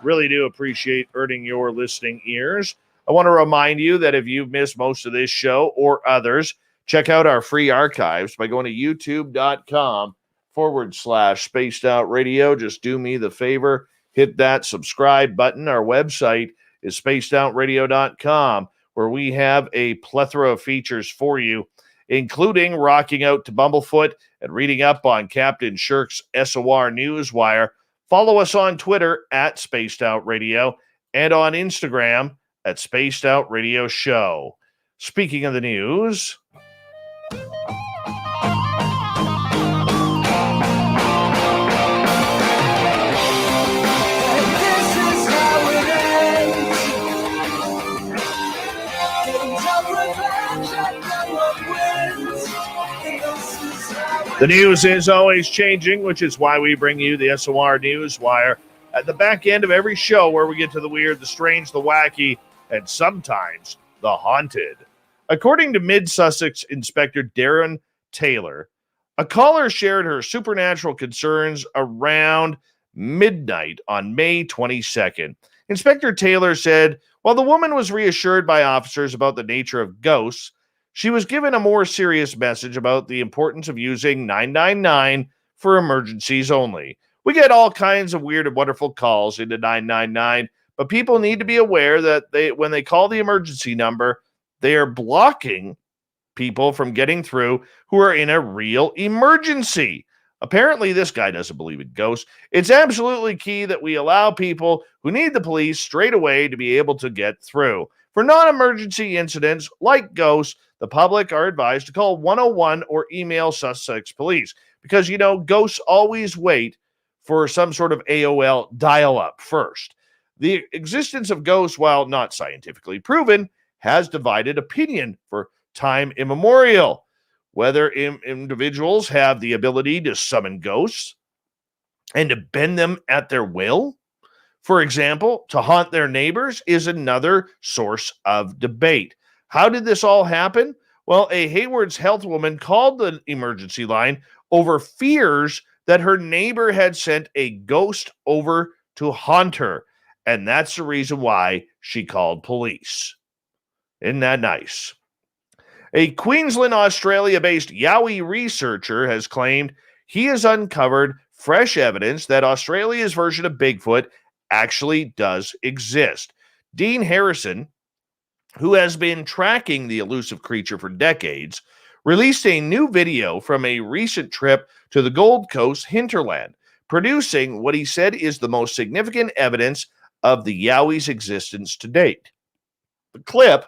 Really do appreciate earning your listening ears. I want to remind you that if you've missed most of this show or others, check out our free archives by going to youtube.com/Spaced Out Radio. Just do me the favor, hit that subscribe button. Our website is spacedoutradio.com, where we have a plethora of features for you, including rocking out to Bumblefoot and reading up on Captain Shirk's SOR Newswire. Follow us on Twitter at Spaced Out Radio and on Instagram at Spaced Out Radio Show. Speaking of the news, the news is always changing, which is why we bring you the SOR Newswire at the back end of every show, where we get to the weird, the strange, the wacky, and sometimes the haunted. According to Mid-Sussex Inspector Darren Taylor, a caller shared her supernatural concerns around midnight on May 22nd. Inspector Taylor said, while the woman was reassured by officers about the nature of ghosts, she was given a more serious message about the importance of using 999 for emergencies only. We get all kinds of weird and wonderful calls into 999, but people need to be aware that when they call the emergency number, they are blocking people from getting through who are in a real emergency. Apparently, this guy doesn't believe in ghosts. It's absolutely key that we allow people who need the police straight away to be able to get through. For non-emergency incidents like ghosts, the public are advised to call 101 or email Sussex Police, because, ghosts always wait for some sort of AOL dial-up first. The existence of ghosts, while not scientifically proven, has divided opinion for time immemorial. Whether individuals have the ability to summon ghosts and to bend them at their will, for example, to haunt their neighbors, is another source of debate. How did this all happen? Well, a Hayward's Health woman called the emergency line over fears that her neighbor had sent a ghost over to haunt her, and that's the reason why she called police. Isn't that nice? A Queensland, Australia-based Yowie researcher has claimed he has uncovered fresh evidence that Australia's version of Bigfoot actually does exist. Dean Harrison, who has been tracking the elusive creature for decades, released a new video from a recent trip to the Gold Coast hinterland. producing what he said is the most significant evidence of the Yowie's existence to date. The clip,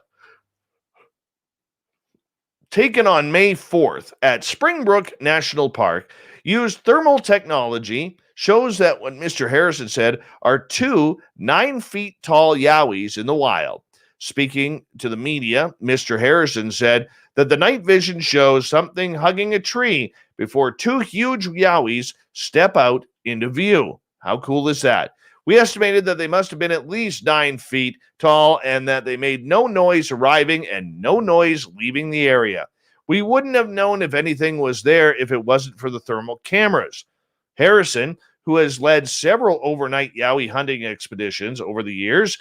taken on May 4th at Springbrook National Park, used thermal technology, shows that what Mr. Harrison said are two 9 feet tall Yowies in the wild. Speaking to the media, Mr. Harrison said that the night vision shows something hugging a tree before two huge Yowies step out into view. How cool is that? We estimated that they must have been at least 9 feet tall and that they made no noise arriving and no noise leaving the area. We wouldn't have known if anything was there if it wasn't for the thermal cameras. Harrison, who has led several overnight Yowie hunting expeditions over the years,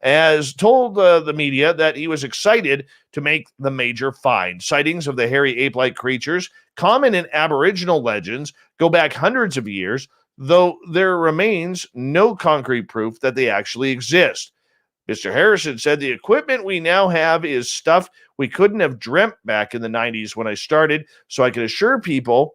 has told the media that he was excited to make the major find. Sightings of the hairy ape-like creatures, common in Aboriginal legends, go back hundreds of years, though there remains no concrete proof that they actually exist. Mr. Harrison said the equipment we now have is stuff we couldn't have dreamt back in the 90s when I started, so I can assure people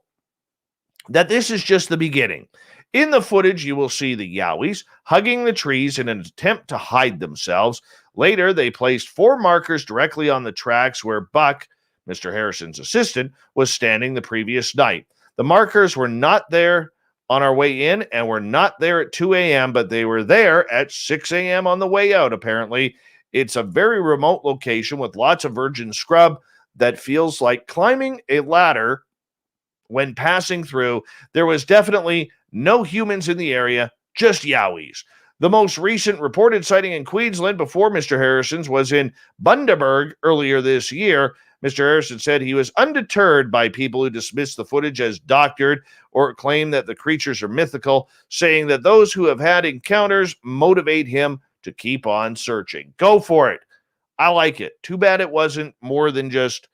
that this is just the beginning. In the footage, you will see the Yowies hugging the trees in an attempt to hide themselves. Later, they placed 4 markers directly on the tracks where Buck, Mr. Harrison's assistant, was standing the previous night. The markers were not there on our way in and were not there at 2 a.m., but they were there at 6 a.m. on the way out, apparently. It's a very remote location with lots of virgin scrub that feels like climbing a ladder when passing through. There was definitely no humans in the area, just Yowies. The most recent reported sighting in Queensland before Mr. Harrison's was in Bundaberg earlier this year. Mr. Harrison said he was undeterred by people who dismiss the footage as doctored or claim that the creatures are mythical, saying that those who have had encounters motivate him to keep on searching. Go for it. I like it. Too bad it wasn't more than just,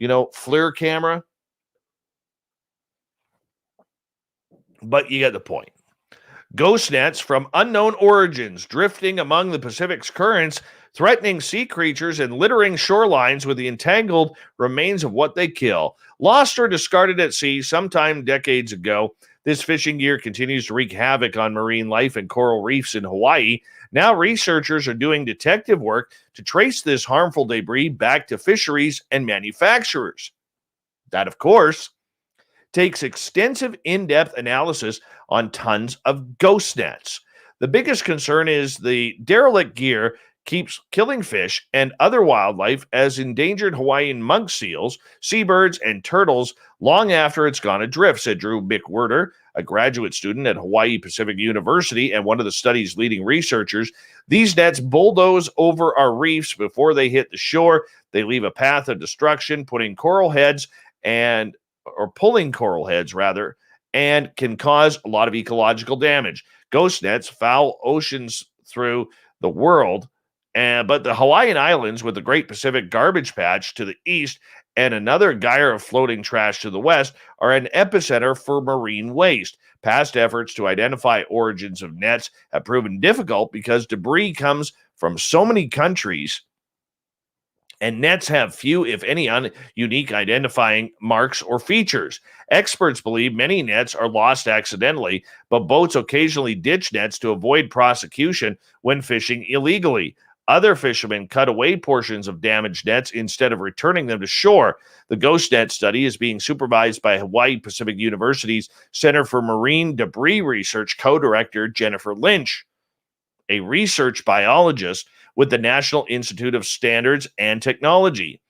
FLIR camera. But you get the point. Ghost nets from unknown origins drifting among the Pacific's currents, threatening sea creatures and littering shorelines with the entangled remains of what they kill. Lost or discarded at sea sometime decades ago, this fishing gear continues to wreak havoc on marine life and coral reefs in Hawaii. Now researchers are doing detective work to trace this harmful debris back to fisheries and manufacturers. That, of course, takes extensive in-depth analysis on tons of ghost nets. The biggest concern is the derelict gear keeps killing fish and other wildlife as endangered Hawaiian monk seals, seabirds, and turtles long after it's gone adrift, said Drew McWhirter, a graduate student at Hawaii Pacific University and one of the study's leading researchers. These nets bulldoze over our reefs before they hit the shore. They leave a path of destruction, pulling coral heads, and can cause a lot of ecological damage. Ghost nets foul oceans through the world, but the Hawaiian Islands, with the Great Pacific Garbage Patch to the east and another gyre of floating trash to the west, are an epicenter for marine waste. Past efforts to identify origins of nets have proven difficult because debris comes from so many countries, and nets have few, if any, unique identifying marks or features. Experts believe many nets are lost accidentally, but boats occasionally ditch nets to avoid prosecution when fishing illegally. Other fishermen cut away portions of damaged nets instead of returning them to shore. The ghost net study is being supervised by Hawaii Pacific University's Center for Marine Debris Research co-director Jennifer Lynch, a research biologist with the National Institute of Standards and Technology.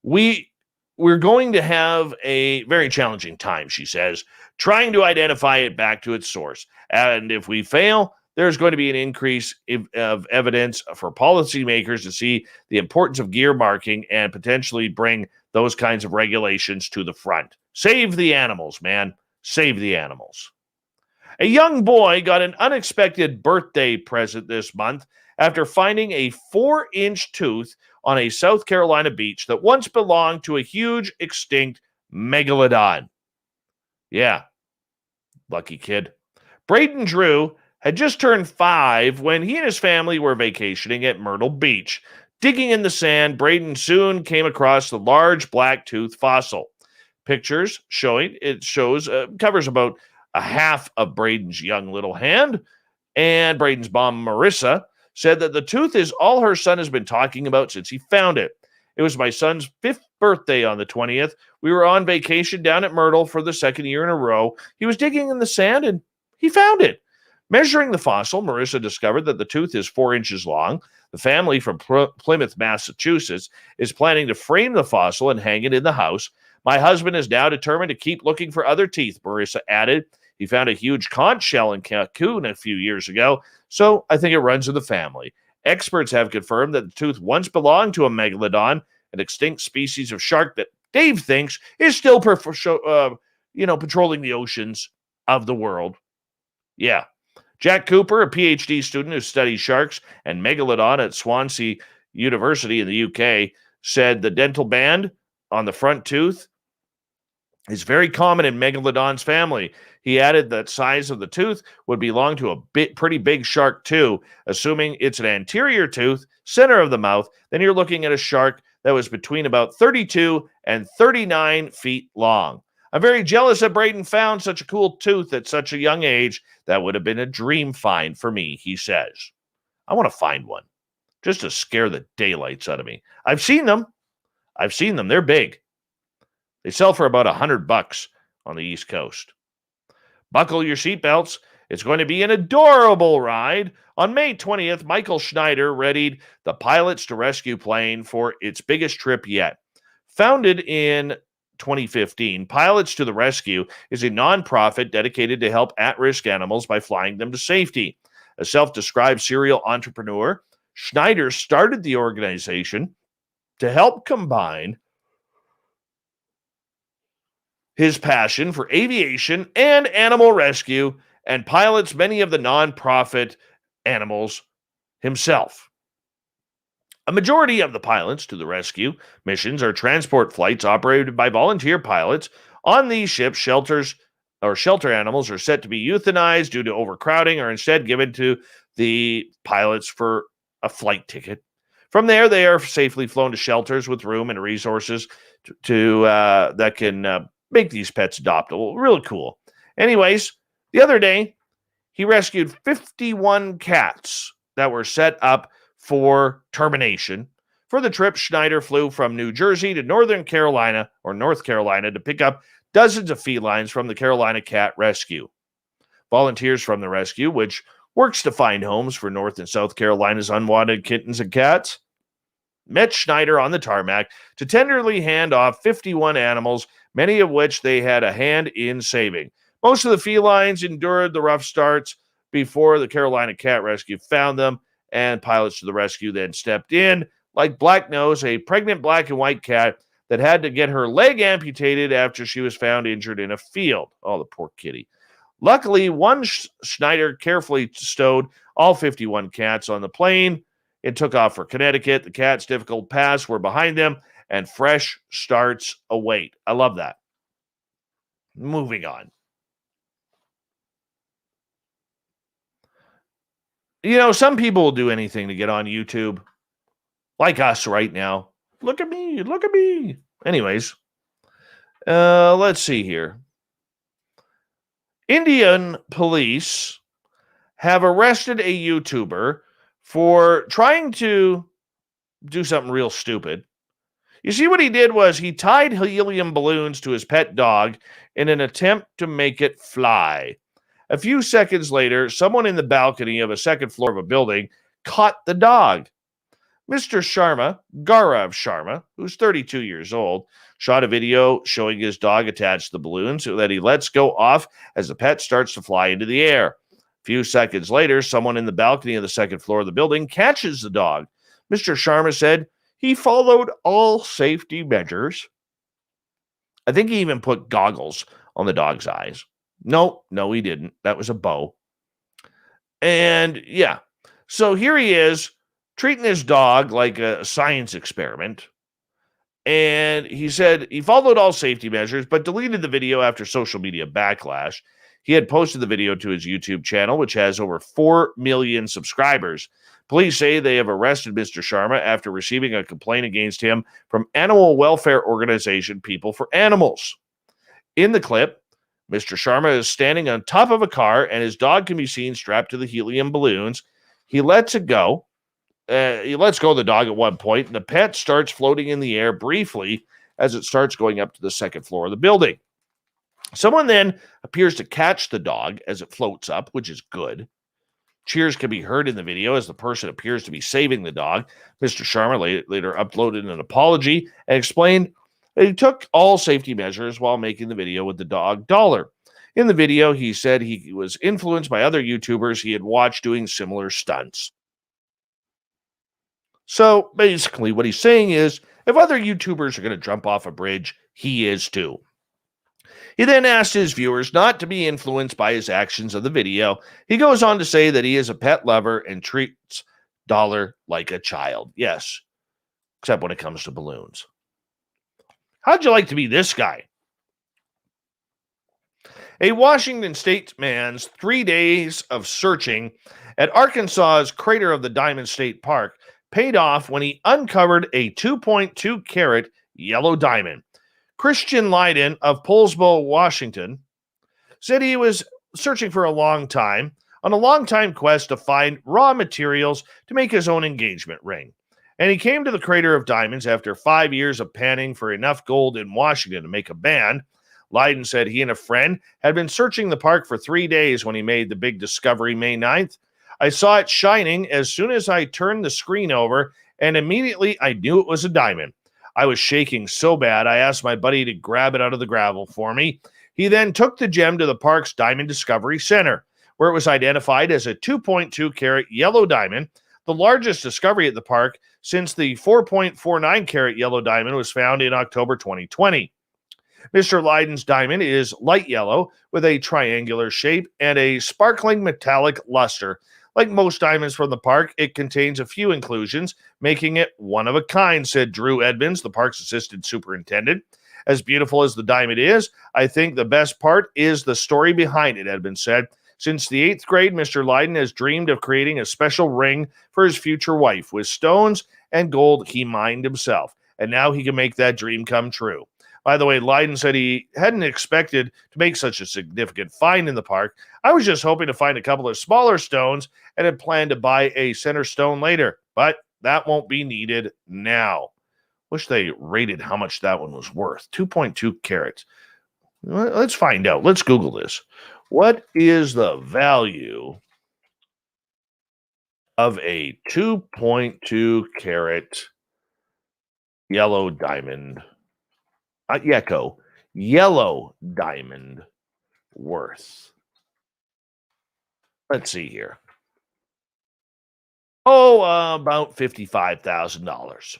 We're going to have a very challenging time, she says, trying to identify it back to its source. And if we fail, there's going to be an increase of evidence for policymakers to see the importance of gear marking and potentially bring those kinds of regulations to the front. Save the animals, man. Save the animals. A young boy got an unexpected birthday present this month after finding a 4-inch tooth on a South Carolina beach that once belonged to a huge extinct megalodon. Yeah, lucky kid. Braden Drew had just turned 5 when he and his family were vacationing at Myrtle Beach. Digging in the sand, Braden soon came across the large black tooth fossil. Pictures covers about a half of Braden's young little hand. And Braden's mom, Marissa, said that the tooth is all her son has been talking about since he found it. It was my son's 5th birthday on the 20th. We were on vacation down at Myrtle for the 2nd year in a row. He was digging in the sand and he found it. Measuring the fossil, Marissa discovered that the tooth is 4 inches long. The family from Plymouth, Massachusetts, is planning to frame the fossil and hang it in the house. My husband is now determined to keep looking for other teeth, Marissa added. He found a huge conch shell in Cancun a few years ago, so I think it runs in the family. Experts have confirmed that the tooth once belonged to a megalodon, an extinct species of shark that Dave thinks is still patrolling the oceans of the world. Yeah. Jack Cooper, a PhD student who studies sharks and megalodon at Swansea University in the UK, said the dental band on the front tooth is very common in megalodon's family. He added that size of the tooth would belong to a pretty big shark too. Assuming it's an anterior tooth, center of the mouth, then you're looking at a shark that was between about 32 and 39 feet long. I'm very jealous that Braden found such a cool tooth at such a young age. That would have been a dream find for me, he says. I want to find one just to scare the daylights out of me. I've seen them. They're big. They sell for about $100 on the East Coast. Buckle your seatbelts. It's going to be an adorable ride. On May 20th, Michael Schneider readied the Pilots to Rescue plane for its biggest trip yet. Founded in 2015, Pilots to the Rescue is a nonprofit dedicated to help at-risk animals by flying them to safety. A self-described serial entrepreneur, Schneider started the organization to help combine his passion for aviation and animal rescue and pilots many of the nonprofit animals himself. A majority of the Pilots to the Rescue missions are transport flights operated by volunteer pilots. On these ships, shelter animals are set to be euthanized due to overcrowding or instead given to the pilots for a flight ticket. From there, they are safely flown to shelters with room and resources that can make these pets adoptable. Really cool. Anyways, the other day, he rescued 51 cats that were set up for termination. For the trip, Schneider flew from New Jersey to North Carolina to pick up dozens of felines from the Carolina Cat Rescue. Volunteers from the rescue, which works to find homes for North and South Carolina's unwanted kittens and cats, met Schneider on the tarmac to tenderly hand off 51 animals, many of which they had a hand in saving. Most of the felines endured the rough starts before the Carolina Cat Rescue found them, and Pilots to the Rescue then stepped in, like Black Nose, a pregnant black and white cat that had to get her leg amputated after she was found injured in a field. Oh, the poor kitty. Luckily, one Schneider carefully stowed all 51 cats on the plane. It took off for Connecticut. The cats' difficult paths were behind them, and fresh starts await. I love that. Moving on. You know, some people will do anything to get on YouTube, like us right now. Look at me, look at me. Anyways, let's see here. Indian police have arrested a YouTuber for trying to do something real stupid. You see, what he did was he tied helium balloons to his pet dog in an attempt to make it fly. A few seconds later, someone in the balcony of a second floor of a building caught the dog. Mr. Sharma, Gaurav Sharma, who's 32 years old, shot a video showing his dog attached to the balloon so that he lets go off as the pet starts to fly into the air. A few seconds later, someone in the balcony of the second floor of the building catches the dog. Mr. Sharma said he followed all safety measures. I think he even put goggles on the dog's eyes. No, he didn't. That was a bow. And yeah, so here he is treating his dog like a science experiment. And he said he followed all safety measures, but deleted the video after social media backlash. He had posted the video to his YouTube channel, which has over 4 million subscribers. Police say they have arrested Mr. Sharma after receiving a complaint against him from animal welfare organization People for Animals. In the clip, Mr. Sharma is standing on top of a car, and his dog can be seen strapped to the helium balloons. He lets it go. He lets go of the dog at one point, and the pet starts floating in the air briefly as it starts going up to the second floor of the building. Someone then appears to catch the dog as it floats up, which is good. Cheers can be heard in the video as the person appears to be saving the dog. Mr. Sharma later uploaded an apology and explained that he took all safety measures while making the video with the dog Dollar. In the video, he said he was influenced by other YouTubers he had watched doing similar stunts. So basically what he's saying is, if other YouTubers are going to jump off a bridge, he is too. He then asked his viewers not to be influenced by his actions of the video. He goes on to say that he is a pet lover and treats Dollar like a child. Yes, except when it comes to balloons. How'd you like to be this guy? A Washington State man's 3 days of searching at Arkansas's Crater of the Diamond State Park paid off when he uncovered a 2.2 carat yellow diamond. Christian Lynn of Poulsbo, Washington, said he was searching for a long time, on a long-time quest to find raw materials to make his own engagement ring. And he came to the Crater of Diamonds after 5 years of panning for enough gold in Washington to make a band. Lynn said he and a friend had been searching the park for 3 days when he made the big discovery May 9th. I saw it shining as soon as I turned the screen over, and immediately I knew it was a diamond. I was shaking so bad, I asked my buddy to grab it out of the gravel for me. He then took the gem to the park's Diamond Discovery Center, where it was identified as a 2.2 carat yellow diamond, the largest discovery at the park since the 4.49 carat yellow diamond was found in October 2020. Mr. Lyden's diamond is light yellow with a triangular shape and a sparkling metallic luster. Like most diamonds from the park, it contains a few inclusions, making it one of a kind, said Drew Edmonds, the park's assistant superintendent. As beautiful as the diamond is, I think the best part is the story behind it, Edmonds said. Since the 8th grade, Mr. Lynn has dreamed of creating a special ring for his future wife with stones and gold he mined himself, and now he can make that dream come true. By the way, Lynn said he hadn't expected to make such a significant find in the park. I was just hoping to find a couple of smaller stones and had planned to buy a center stone later, but that won't be needed now. Wish they rated how much that one was worth. 2.2 carats. Let's find out. Let's Google this. What is the value of a 2.2 carat yellow diamond? Yellow diamond worth. Let's see here. About $55,000.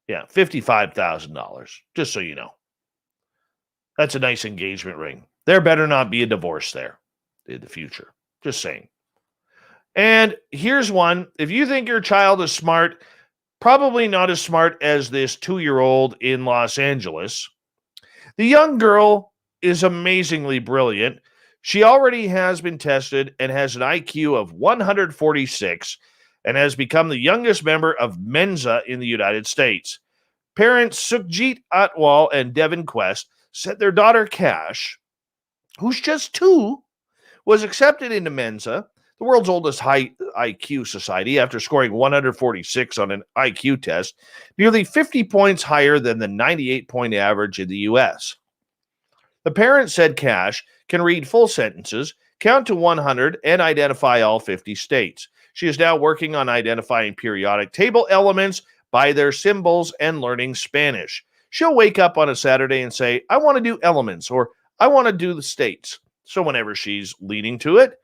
Yeah, $55,000, just so you know. That's a nice engagement ring. There better not be a divorce there in the future. Just saying. And here's one. If you think your child is smart, probably not as smart as this 2-year-old in Los Angeles. The young girl is amazingly brilliant. She already has been tested and has an IQ of 146 and has become the youngest member of Mensa in the United States. Parents Sukhjit Atwal and Devin Quest said their daughter Cash, who's just 2, was accepted into Mensa, the world's oldest high IQ society, after scoring 146 on an IQ test, nearly 50 points higher than the 98-point average in the U.S. The parents said Cash can read full sentences, count to 100, and identify all 50 states. She is now working on identifying periodic table elements by their symbols and learning Spanish. She'll wake up on a Saturday and say, I want to do elements, or I want to do the states. So whenever she's leading to it,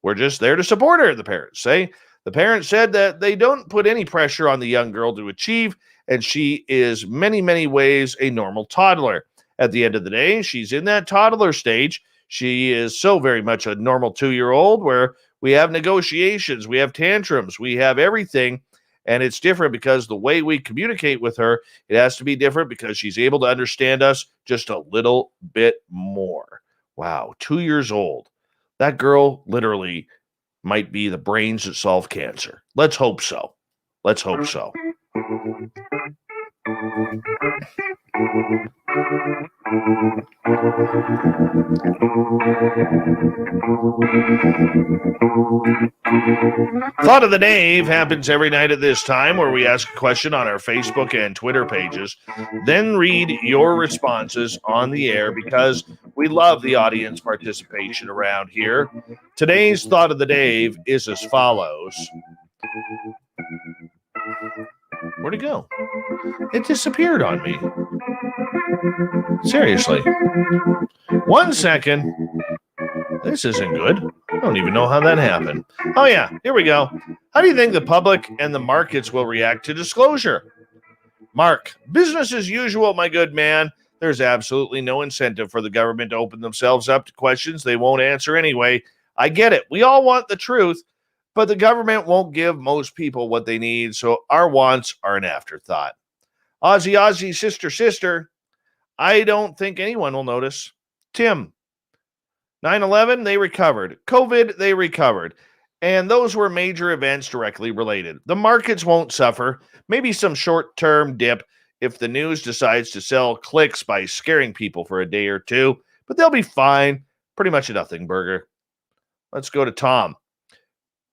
we're just there to support her, the parents say. The parents said that they don't put any pressure on the young girl to achieve, and she is many, many ways a normal toddler. At the end of the day, she's in that toddler stage. She is so very much a normal 2-year-old where we have negotiations, we have tantrums, we have everything, and it's different because the way we communicate with her, it has to be different because she's able to understand us just a little bit more. Wow, 2 years old. That girl literally might be the brains that solve cancer. Let's hope so. Let's hope so. Thought of the Dave happens every night at this time, where we ask a question on our Facebook and Twitter pages, then read your responses on the air because we love the audience participation around here. Today's Thought of the Dave is as follows. Where'd it go? It disappeared on me. Seriously. 1 second. This isn't good. I don't even know how that happened. Oh, yeah. Here we go. How do you think the public and the markets will react to disclosure? Mark, business as usual, my good man. There's absolutely no incentive for the government to open themselves up to questions they won't answer anyway. I get it. We all want the truth, but the government won't give most people what they need, so our wants are an afterthought. Aussie, sister. I don't think anyone will notice. Tim, 9/11, they recovered. COVID, they recovered. And those were major events directly related. The markets won't suffer. Maybe some short-term dip if the news decides to sell clicks by scaring people for a day or two, but they'll be fine. Pretty much a nothing burger. Let's go to Tom.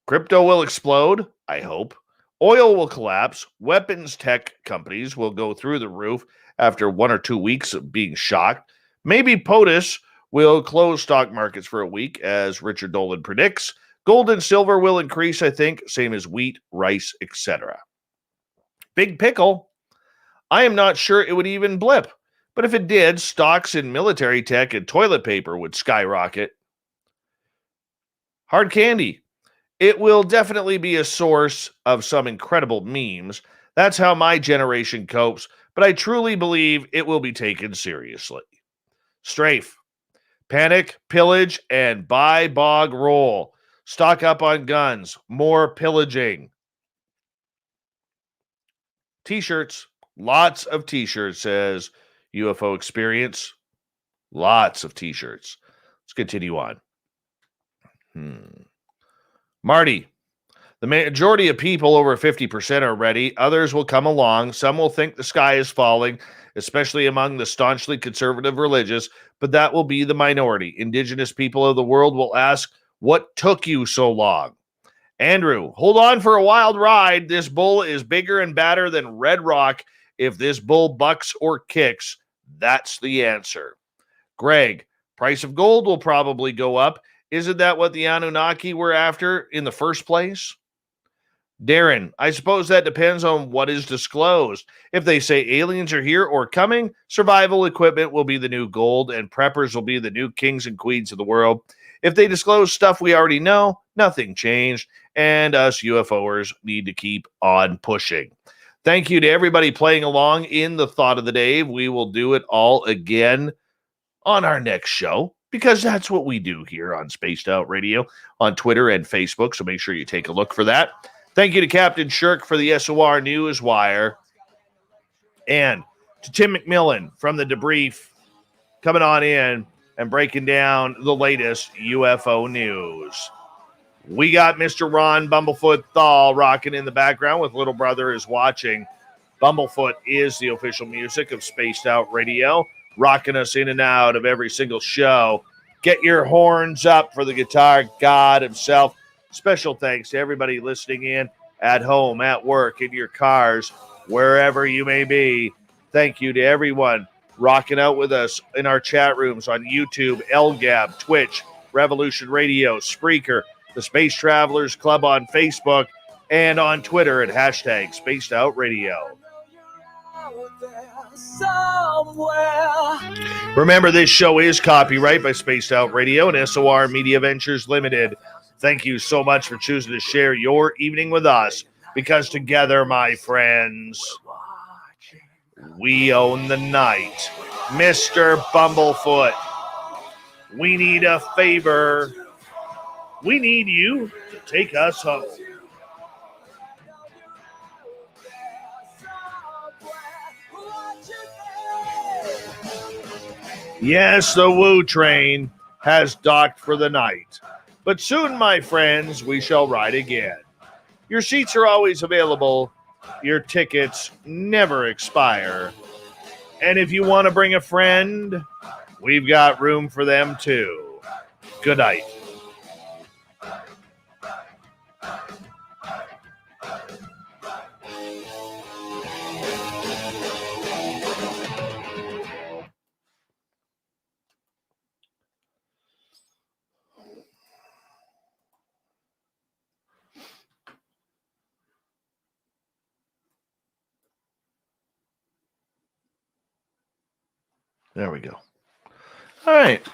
Crypto will explode, I hope. Oil will collapse. Weapons tech companies will go through the roof after 1 or 2 weeks of being shocked. Maybe POTUS will close stock markets for a week, as Richard Dolan predicts. Gold and silver will increase, I think, same as wheat, rice, etc. Big pickle. I am not sure it would even blip, but if it did, stocks in military tech and toilet paper would skyrocket. Hard candy. It will definitely be a source of some incredible memes. That's how my generation copes, but I truly believe it will be taken seriously. Strafe. Panic, pillage, and buy, bog, roll. Stock up on guns. More pillaging. T-shirts. Lots of T-shirts, says UFO Experience. Lots of T-shirts. Let's continue on. Marty. The majority of people, over 50%, are ready. Others will come along. Some will think the sky is falling, especially among the staunchly conservative religious, but that will be the minority. Indigenous people of the world will ask, what took you so long? Andrew, hold on for a wild ride. This bull is bigger and badder than Red Rock. If this bull bucks or kicks, that's the answer. Greg, price of gold will probably go up. Isn't that what the Anunnaki were after in the first place? Darren, I suppose that depends on what is disclosed. If they say aliens are here or coming, survival equipment will be the new gold and preppers will be the new kings and queens of the world. If they disclose stuff we already know, nothing changed, and us UFOers need to keep on pushing. Thank you to everybody playing along in the Thought of the Day. We will do it all again on our next show, because that's what we do here on Spaced Out Radio on Twitter and Facebook, so make sure you take a look for that. Thank you to Captain Shirk for the SOR News Wire, and to Tim McMillan from the Debrief coming on in and breaking down the latest UFO news. We got Mr. Ron Bumblefoot Thal rocking in the background with Little Brother is Watching. Bumblefoot is the official music of Spaced Out Radio, rocking us in and out of every single show. Get your horns up for the guitar god himself. Special thanks to everybody listening in at home, at work, in your cars, wherever you may be. Thank you to everyone rocking out with us in our chat rooms on YouTube, LGAB, Twitch, Revolution Radio, Spreaker, the Space Travelers Club on Facebook, and on Twitter at hashtag Spaced Out Radio. Remember, this show is copyright by Spaced Out Radio and SOR Media Ventures Limited. Thank you so much for choosing to share your evening with us, because together, my friends, we own the night. Mr. Bumblefoot, we need a favor. We need you to take us home. Yes, the Woo train has docked for the night. But soon, my friends, we shall ride again. Your seats are always available. Your tickets never expire. And if you want to bring a friend, We've got room for them too. Good night. There we go. All right.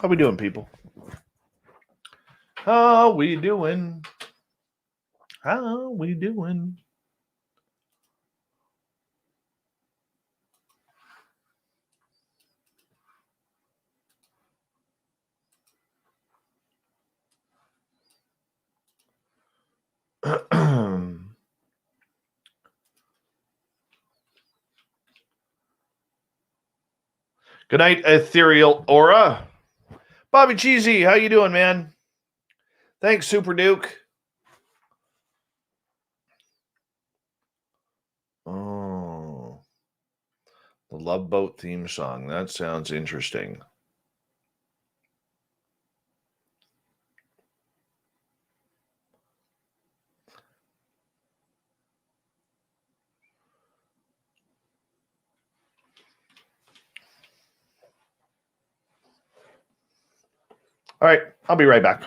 How we doing, people? How we doing? How we doing? Good night, Ethereal Aura. Bobby Cheesy, how you doing, man? Thanks, Super Duke. Oh, the Love Boat theme song. That sounds interesting. All right, I'll be right back.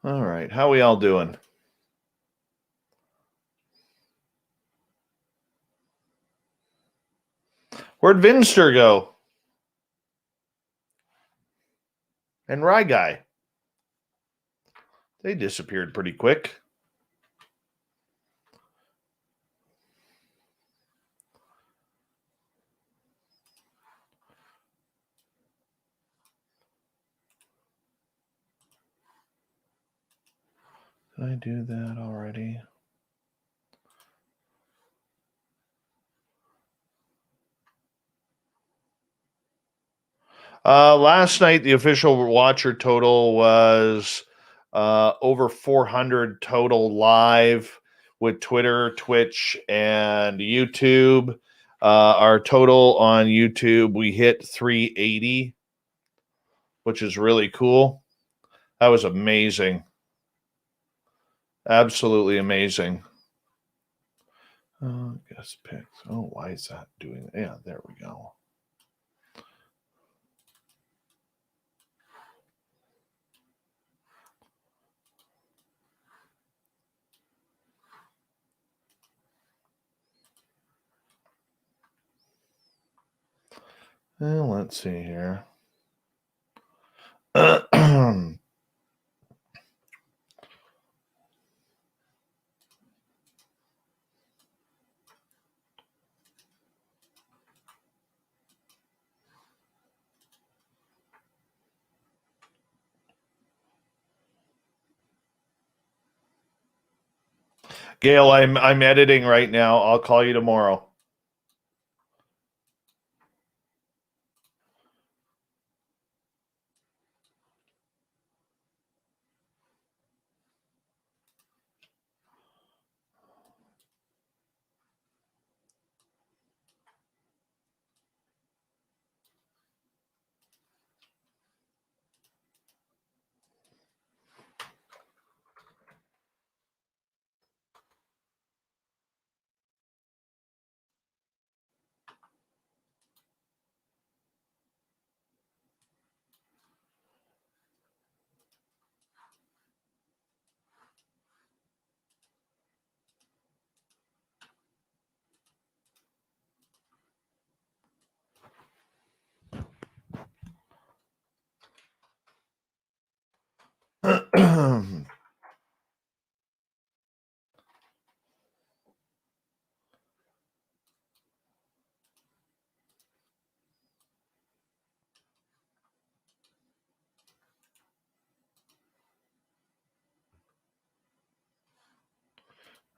All right. How we all doing? Where'd Vinster go? And Rye Guy. They disappeared pretty quick. Did I do that already? Last night, the official watcher total was over 400 total live with Twitter, Twitch, and YouTube. Our total on YouTube, we hit 380, which is really cool. That was amazing. Absolutely amazing. Guest picks. Oh, why is that doing that? Yeah, there we go. Well, let's see here. Gail, I'm editing right now. I'll call you tomorrow.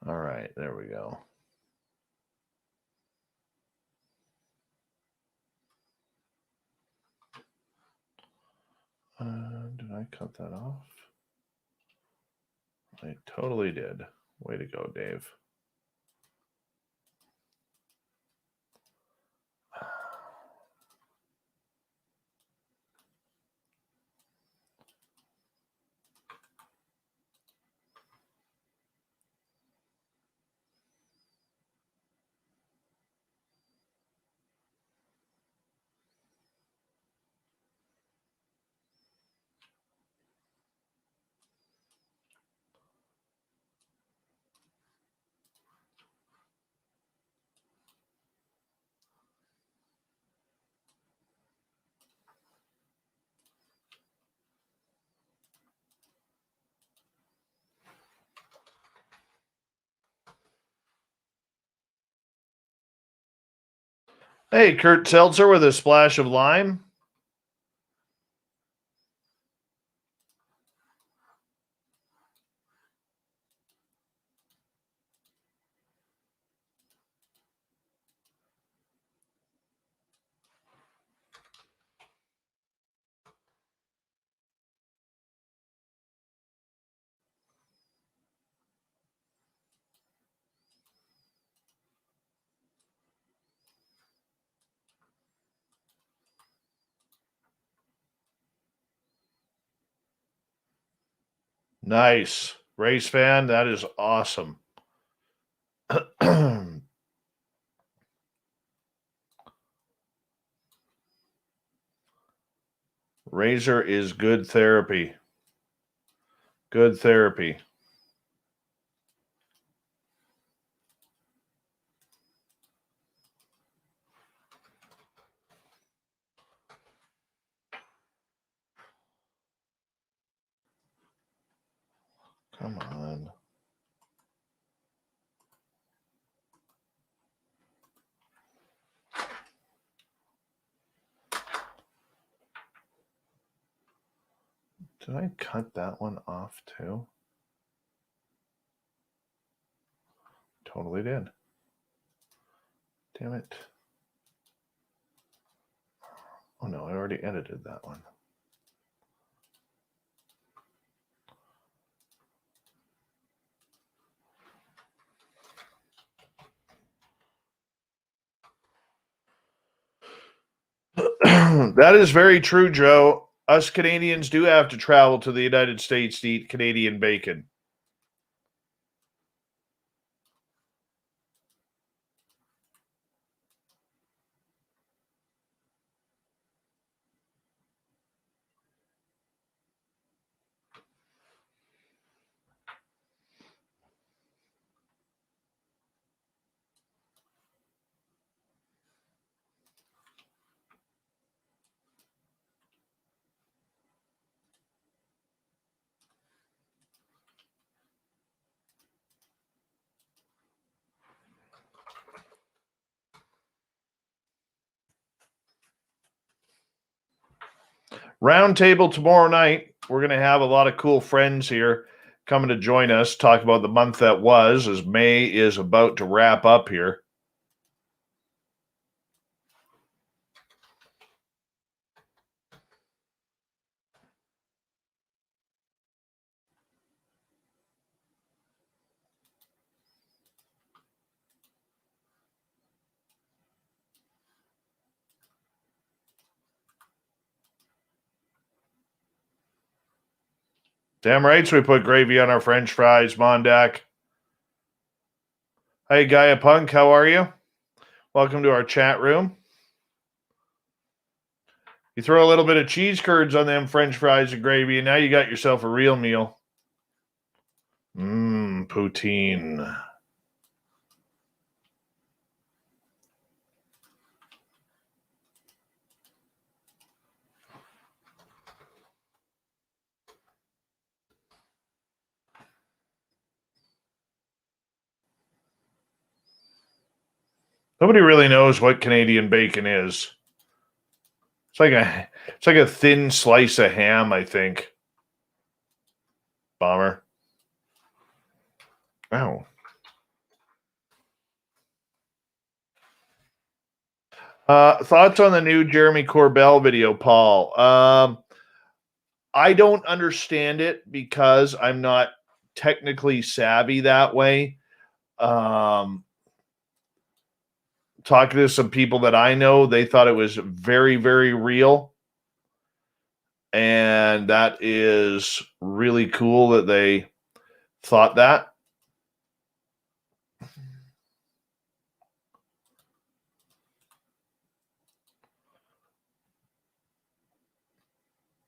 All right, there we go. Did I cut that off? I totally did. Way to go, Dave. Hey, Kurt Seltzer with a splash of lime. Nice. Race fan, that is awesome. Razor is good therapy. Good therapy. Come on. Did I cut that one off too? Totally did. Damn it. Oh no, I already edited that one. That is very true, Joe. Us Canadians do have to travel to the United States to eat Canadian bacon. Roundtable tomorrow night. We're going to have a lot of cool friends here coming to join us, talk about the month that was, as May is about to wrap up here. Damn right, so we put gravy on our French fries, Mondak. Hey, Gaia Punk, how are you? Welcome to our chat room. You throw a little bit of cheese curds on them French fries and gravy, and now you got yourself a real meal. Poutine. Nobody really knows what Canadian bacon is. It's like a thin slice of ham, I think. Bomber. Ow. Thoughts on the new Jeremy Corbell video, Paul? I don't understand it because I'm not technically savvy that way. Talking to some people that I know, they thought it was very, very real. And that is really cool that they thought that.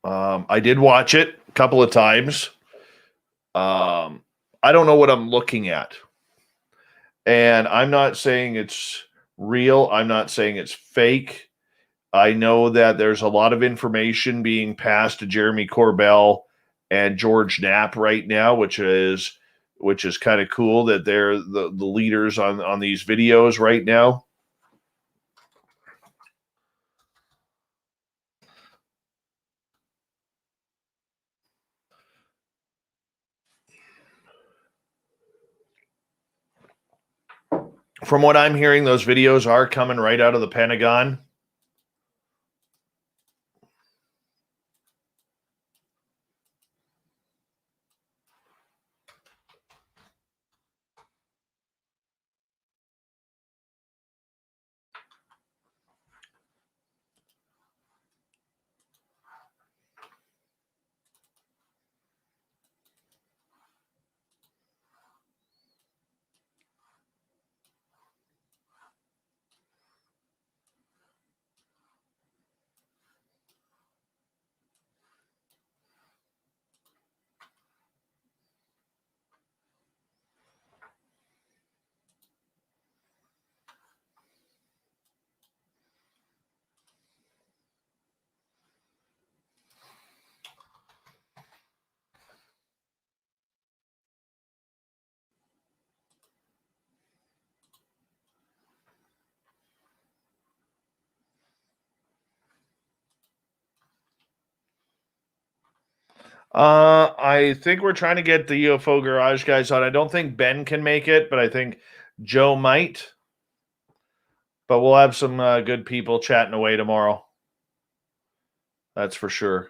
I did watch it a couple of times. I don't know what I'm looking at. And I'm not saying it's real. I'm not saying it's fake. I know that there's a lot of information being passed to Jeremy Corbell and George Knapp right now, which is kind of cool that they're the leaders on these videos right now. From what I'm hearing, those videos are coming right out of the Pentagon. I think we're trying to get the UFO Garage guys on. I don't think Ben can make it, but I think Joe might. But we'll have some good people chatting away tomorrow. That's for sure.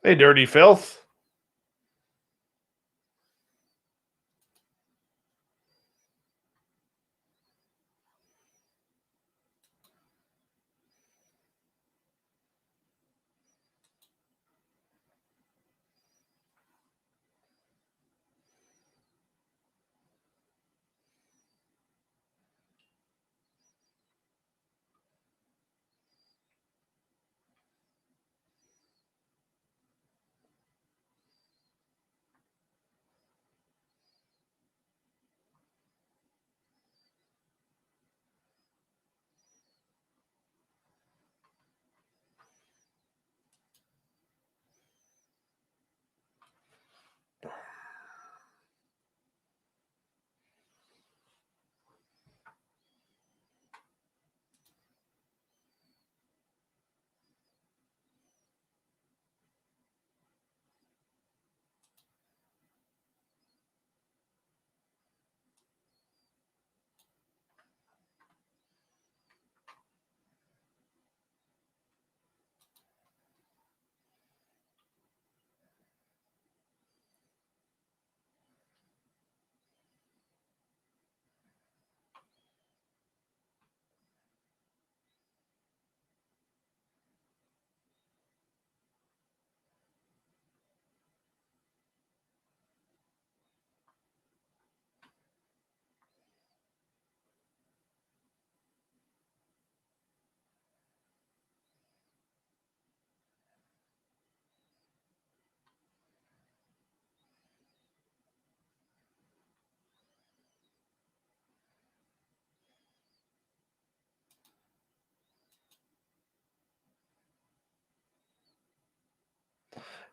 Hey, Dirty Filth.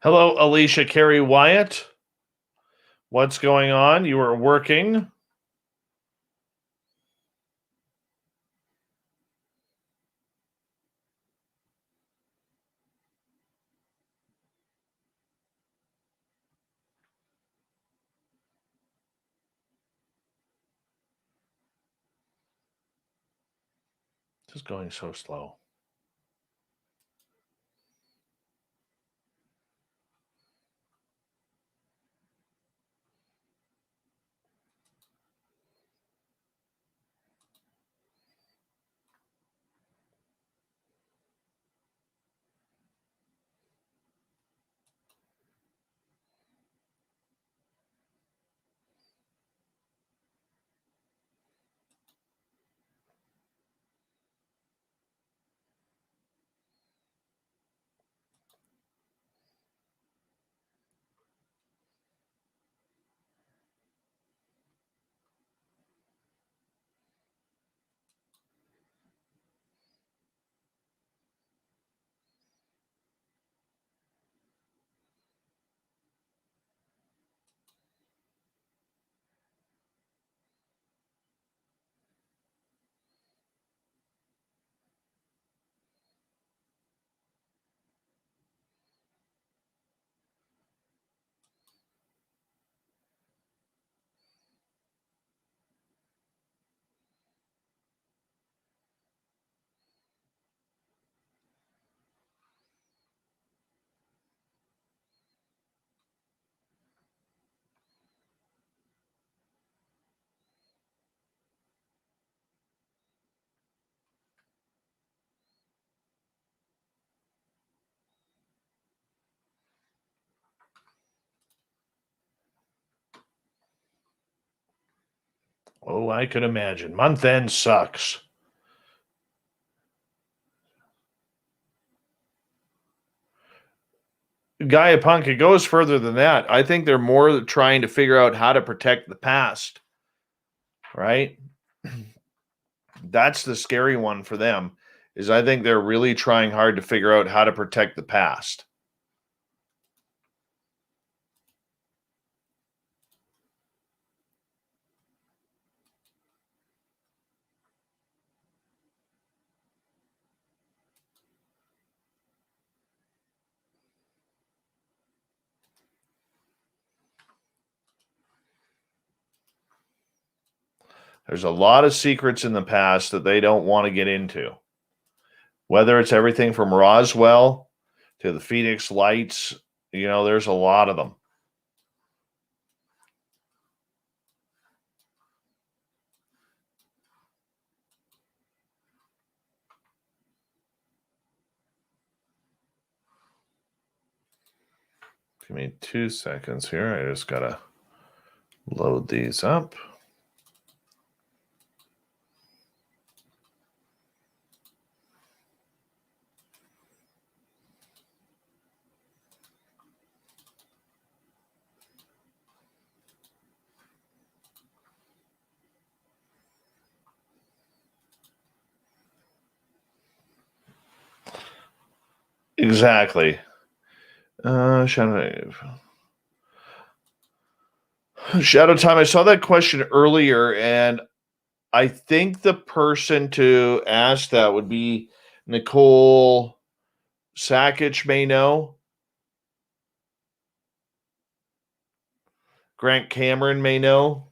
Hello, Alicia Carey Wyatt. What's going on? You are working. Just going so slow. Oh, I can imagine. Month end sucks. Gaia Punk, it goes further than that. I think they're more trying to figure out how to protect the past, right? That's the scary one for them, is I think they're really trying hard to figure out how to protect the past. There's a lot of secrets in the past that they don't want to get into. Whether it's everything from Roswell to the Phoenix Lights, there's a lot of them. Give me 2 seconds here. I just got to load these up. Exactly. Shadow Time, I saw that question earlier, and I think the person to ask that would be Nicole Sakic may know. Grant Cameron may know.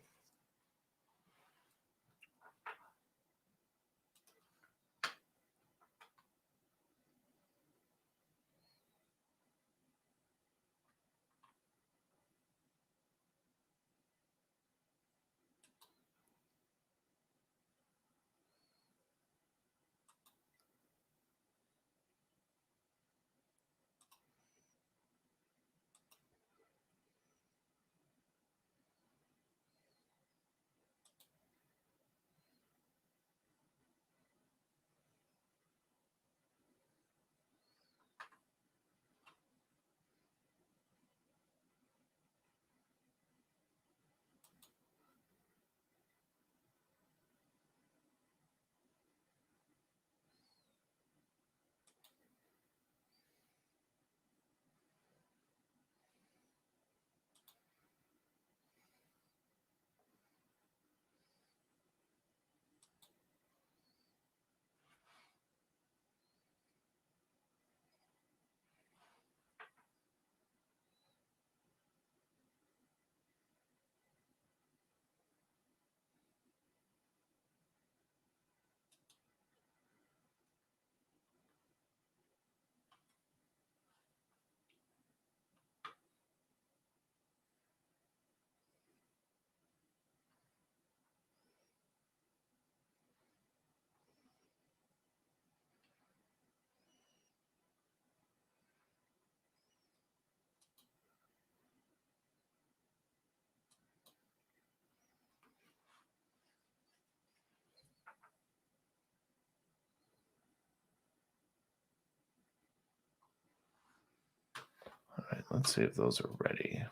All right, let's see if those are ready.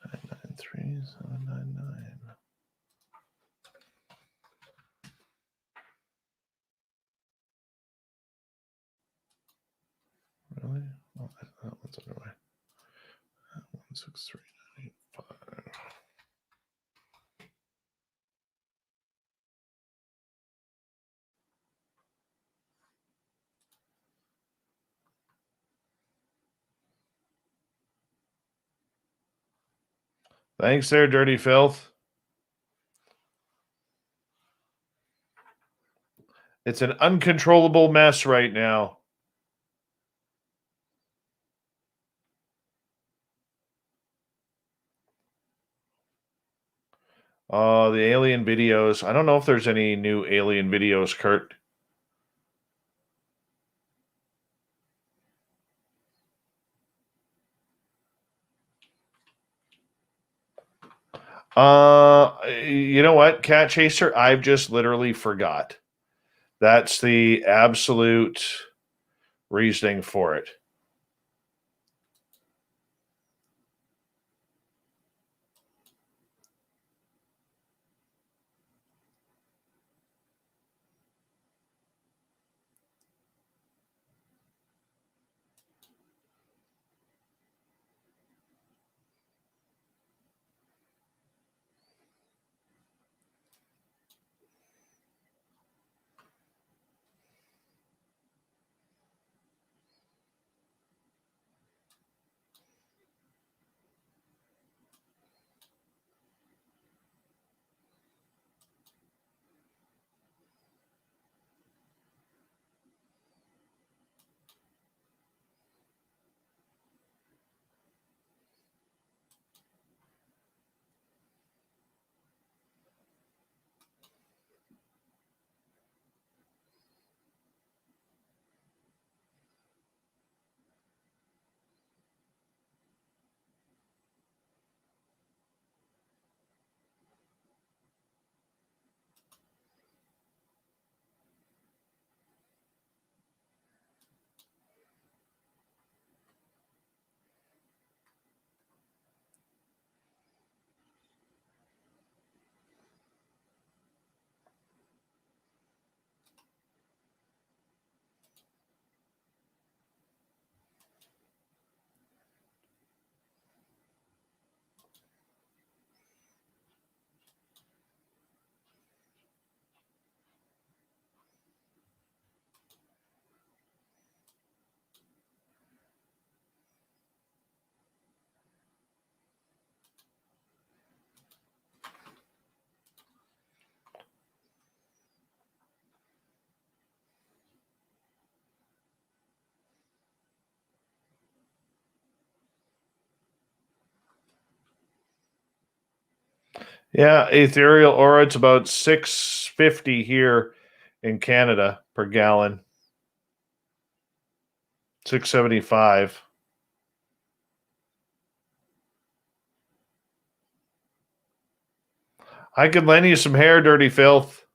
993-799. Really? Oh, that one's underway. 163.95. Thanks there, Dirty Fylth. It's an uncontrollable mess right now. The alien videos. I don't know if there's any new alien videos, Kurt. You know what, Cat Chaser? I've just literally forgot. That's the absolute reasoning for it. Yeah, ethereal aura, it's about $6.50 here in Canada per gallon. $6.75. I could lend you some hair, Dirty Filth.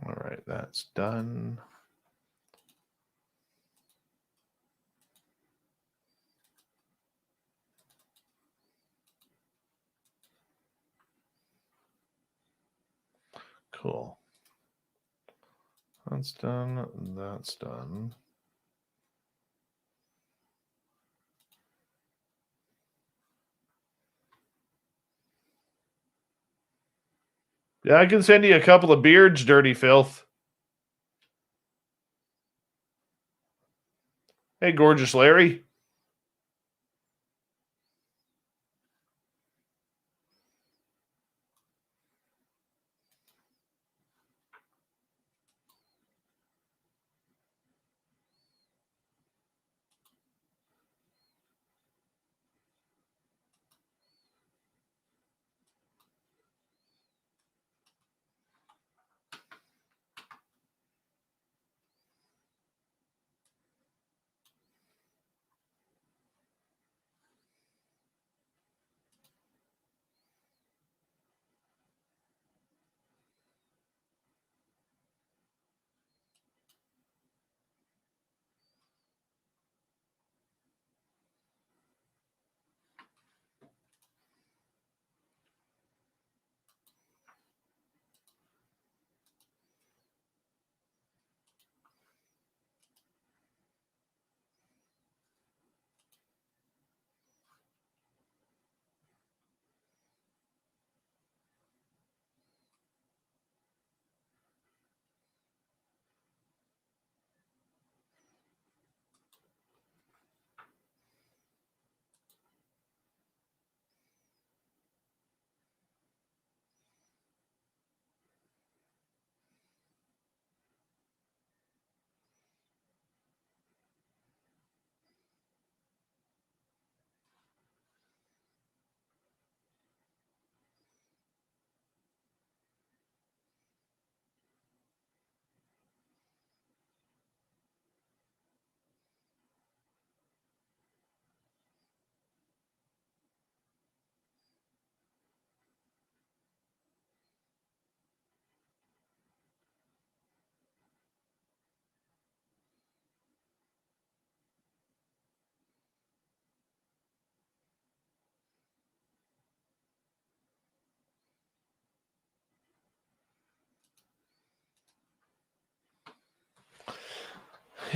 All right, that's done. Cool. That's done. That's done. Yeah, I can send you a couple of beards, Dirty Filth. Hey, Gorgeous Larry.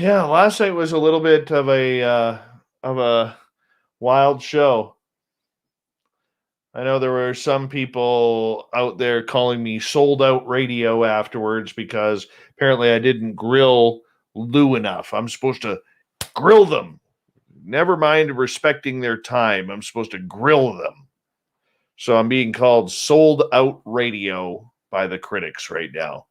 Yeah, last night was a little bit of a wild show. I know there were some people out there calling me sold out radio afterwards because apparently I didn't grill Lou enough. I'm supposed to grill them. Never mind respecting their time. I'm supposed to grill them. So I'm being called sold out radio by the critics right now.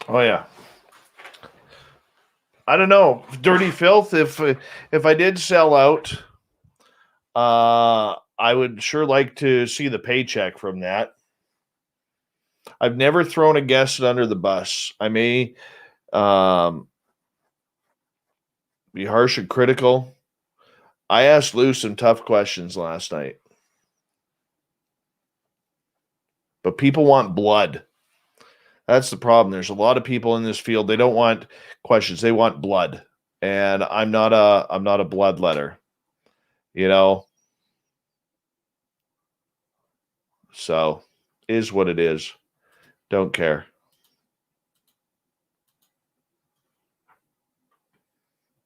Oh yeah. I don't know, Dirty Filth. If I did sell out, I would sure like to see the paycheck from that. I've never thrown a guest under the bus. I may be harsh and critical. I asked Lou some tough questions last night, but people want blood. That's the problem. There's a lot of people in this field. They don't want questions. They want blood. And I'm not a bloodletter, you know? So is what it is. Don't care.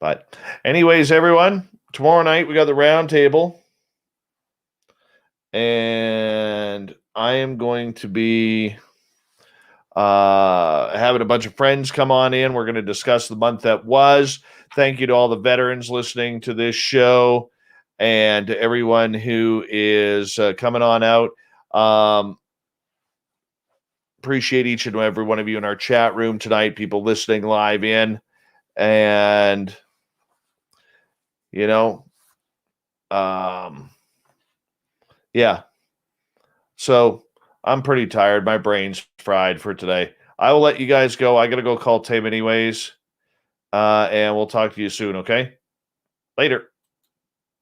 But anyways, everyone, tomorrow night we got the round table. And I am going to be having a bunch of friends come on in. We're going to discuss the month that was. Thank you to all the veterans listening to this show and to everyone who is coming on out. Appreciate each and every one of you in our chat room tonight, people listening live in. And, you know, yeah. So I'm pretty tired. My brain's fried for today. I will let you guys go. I got to go call Tim anyways. And we'll talk to you soon, okay? Later.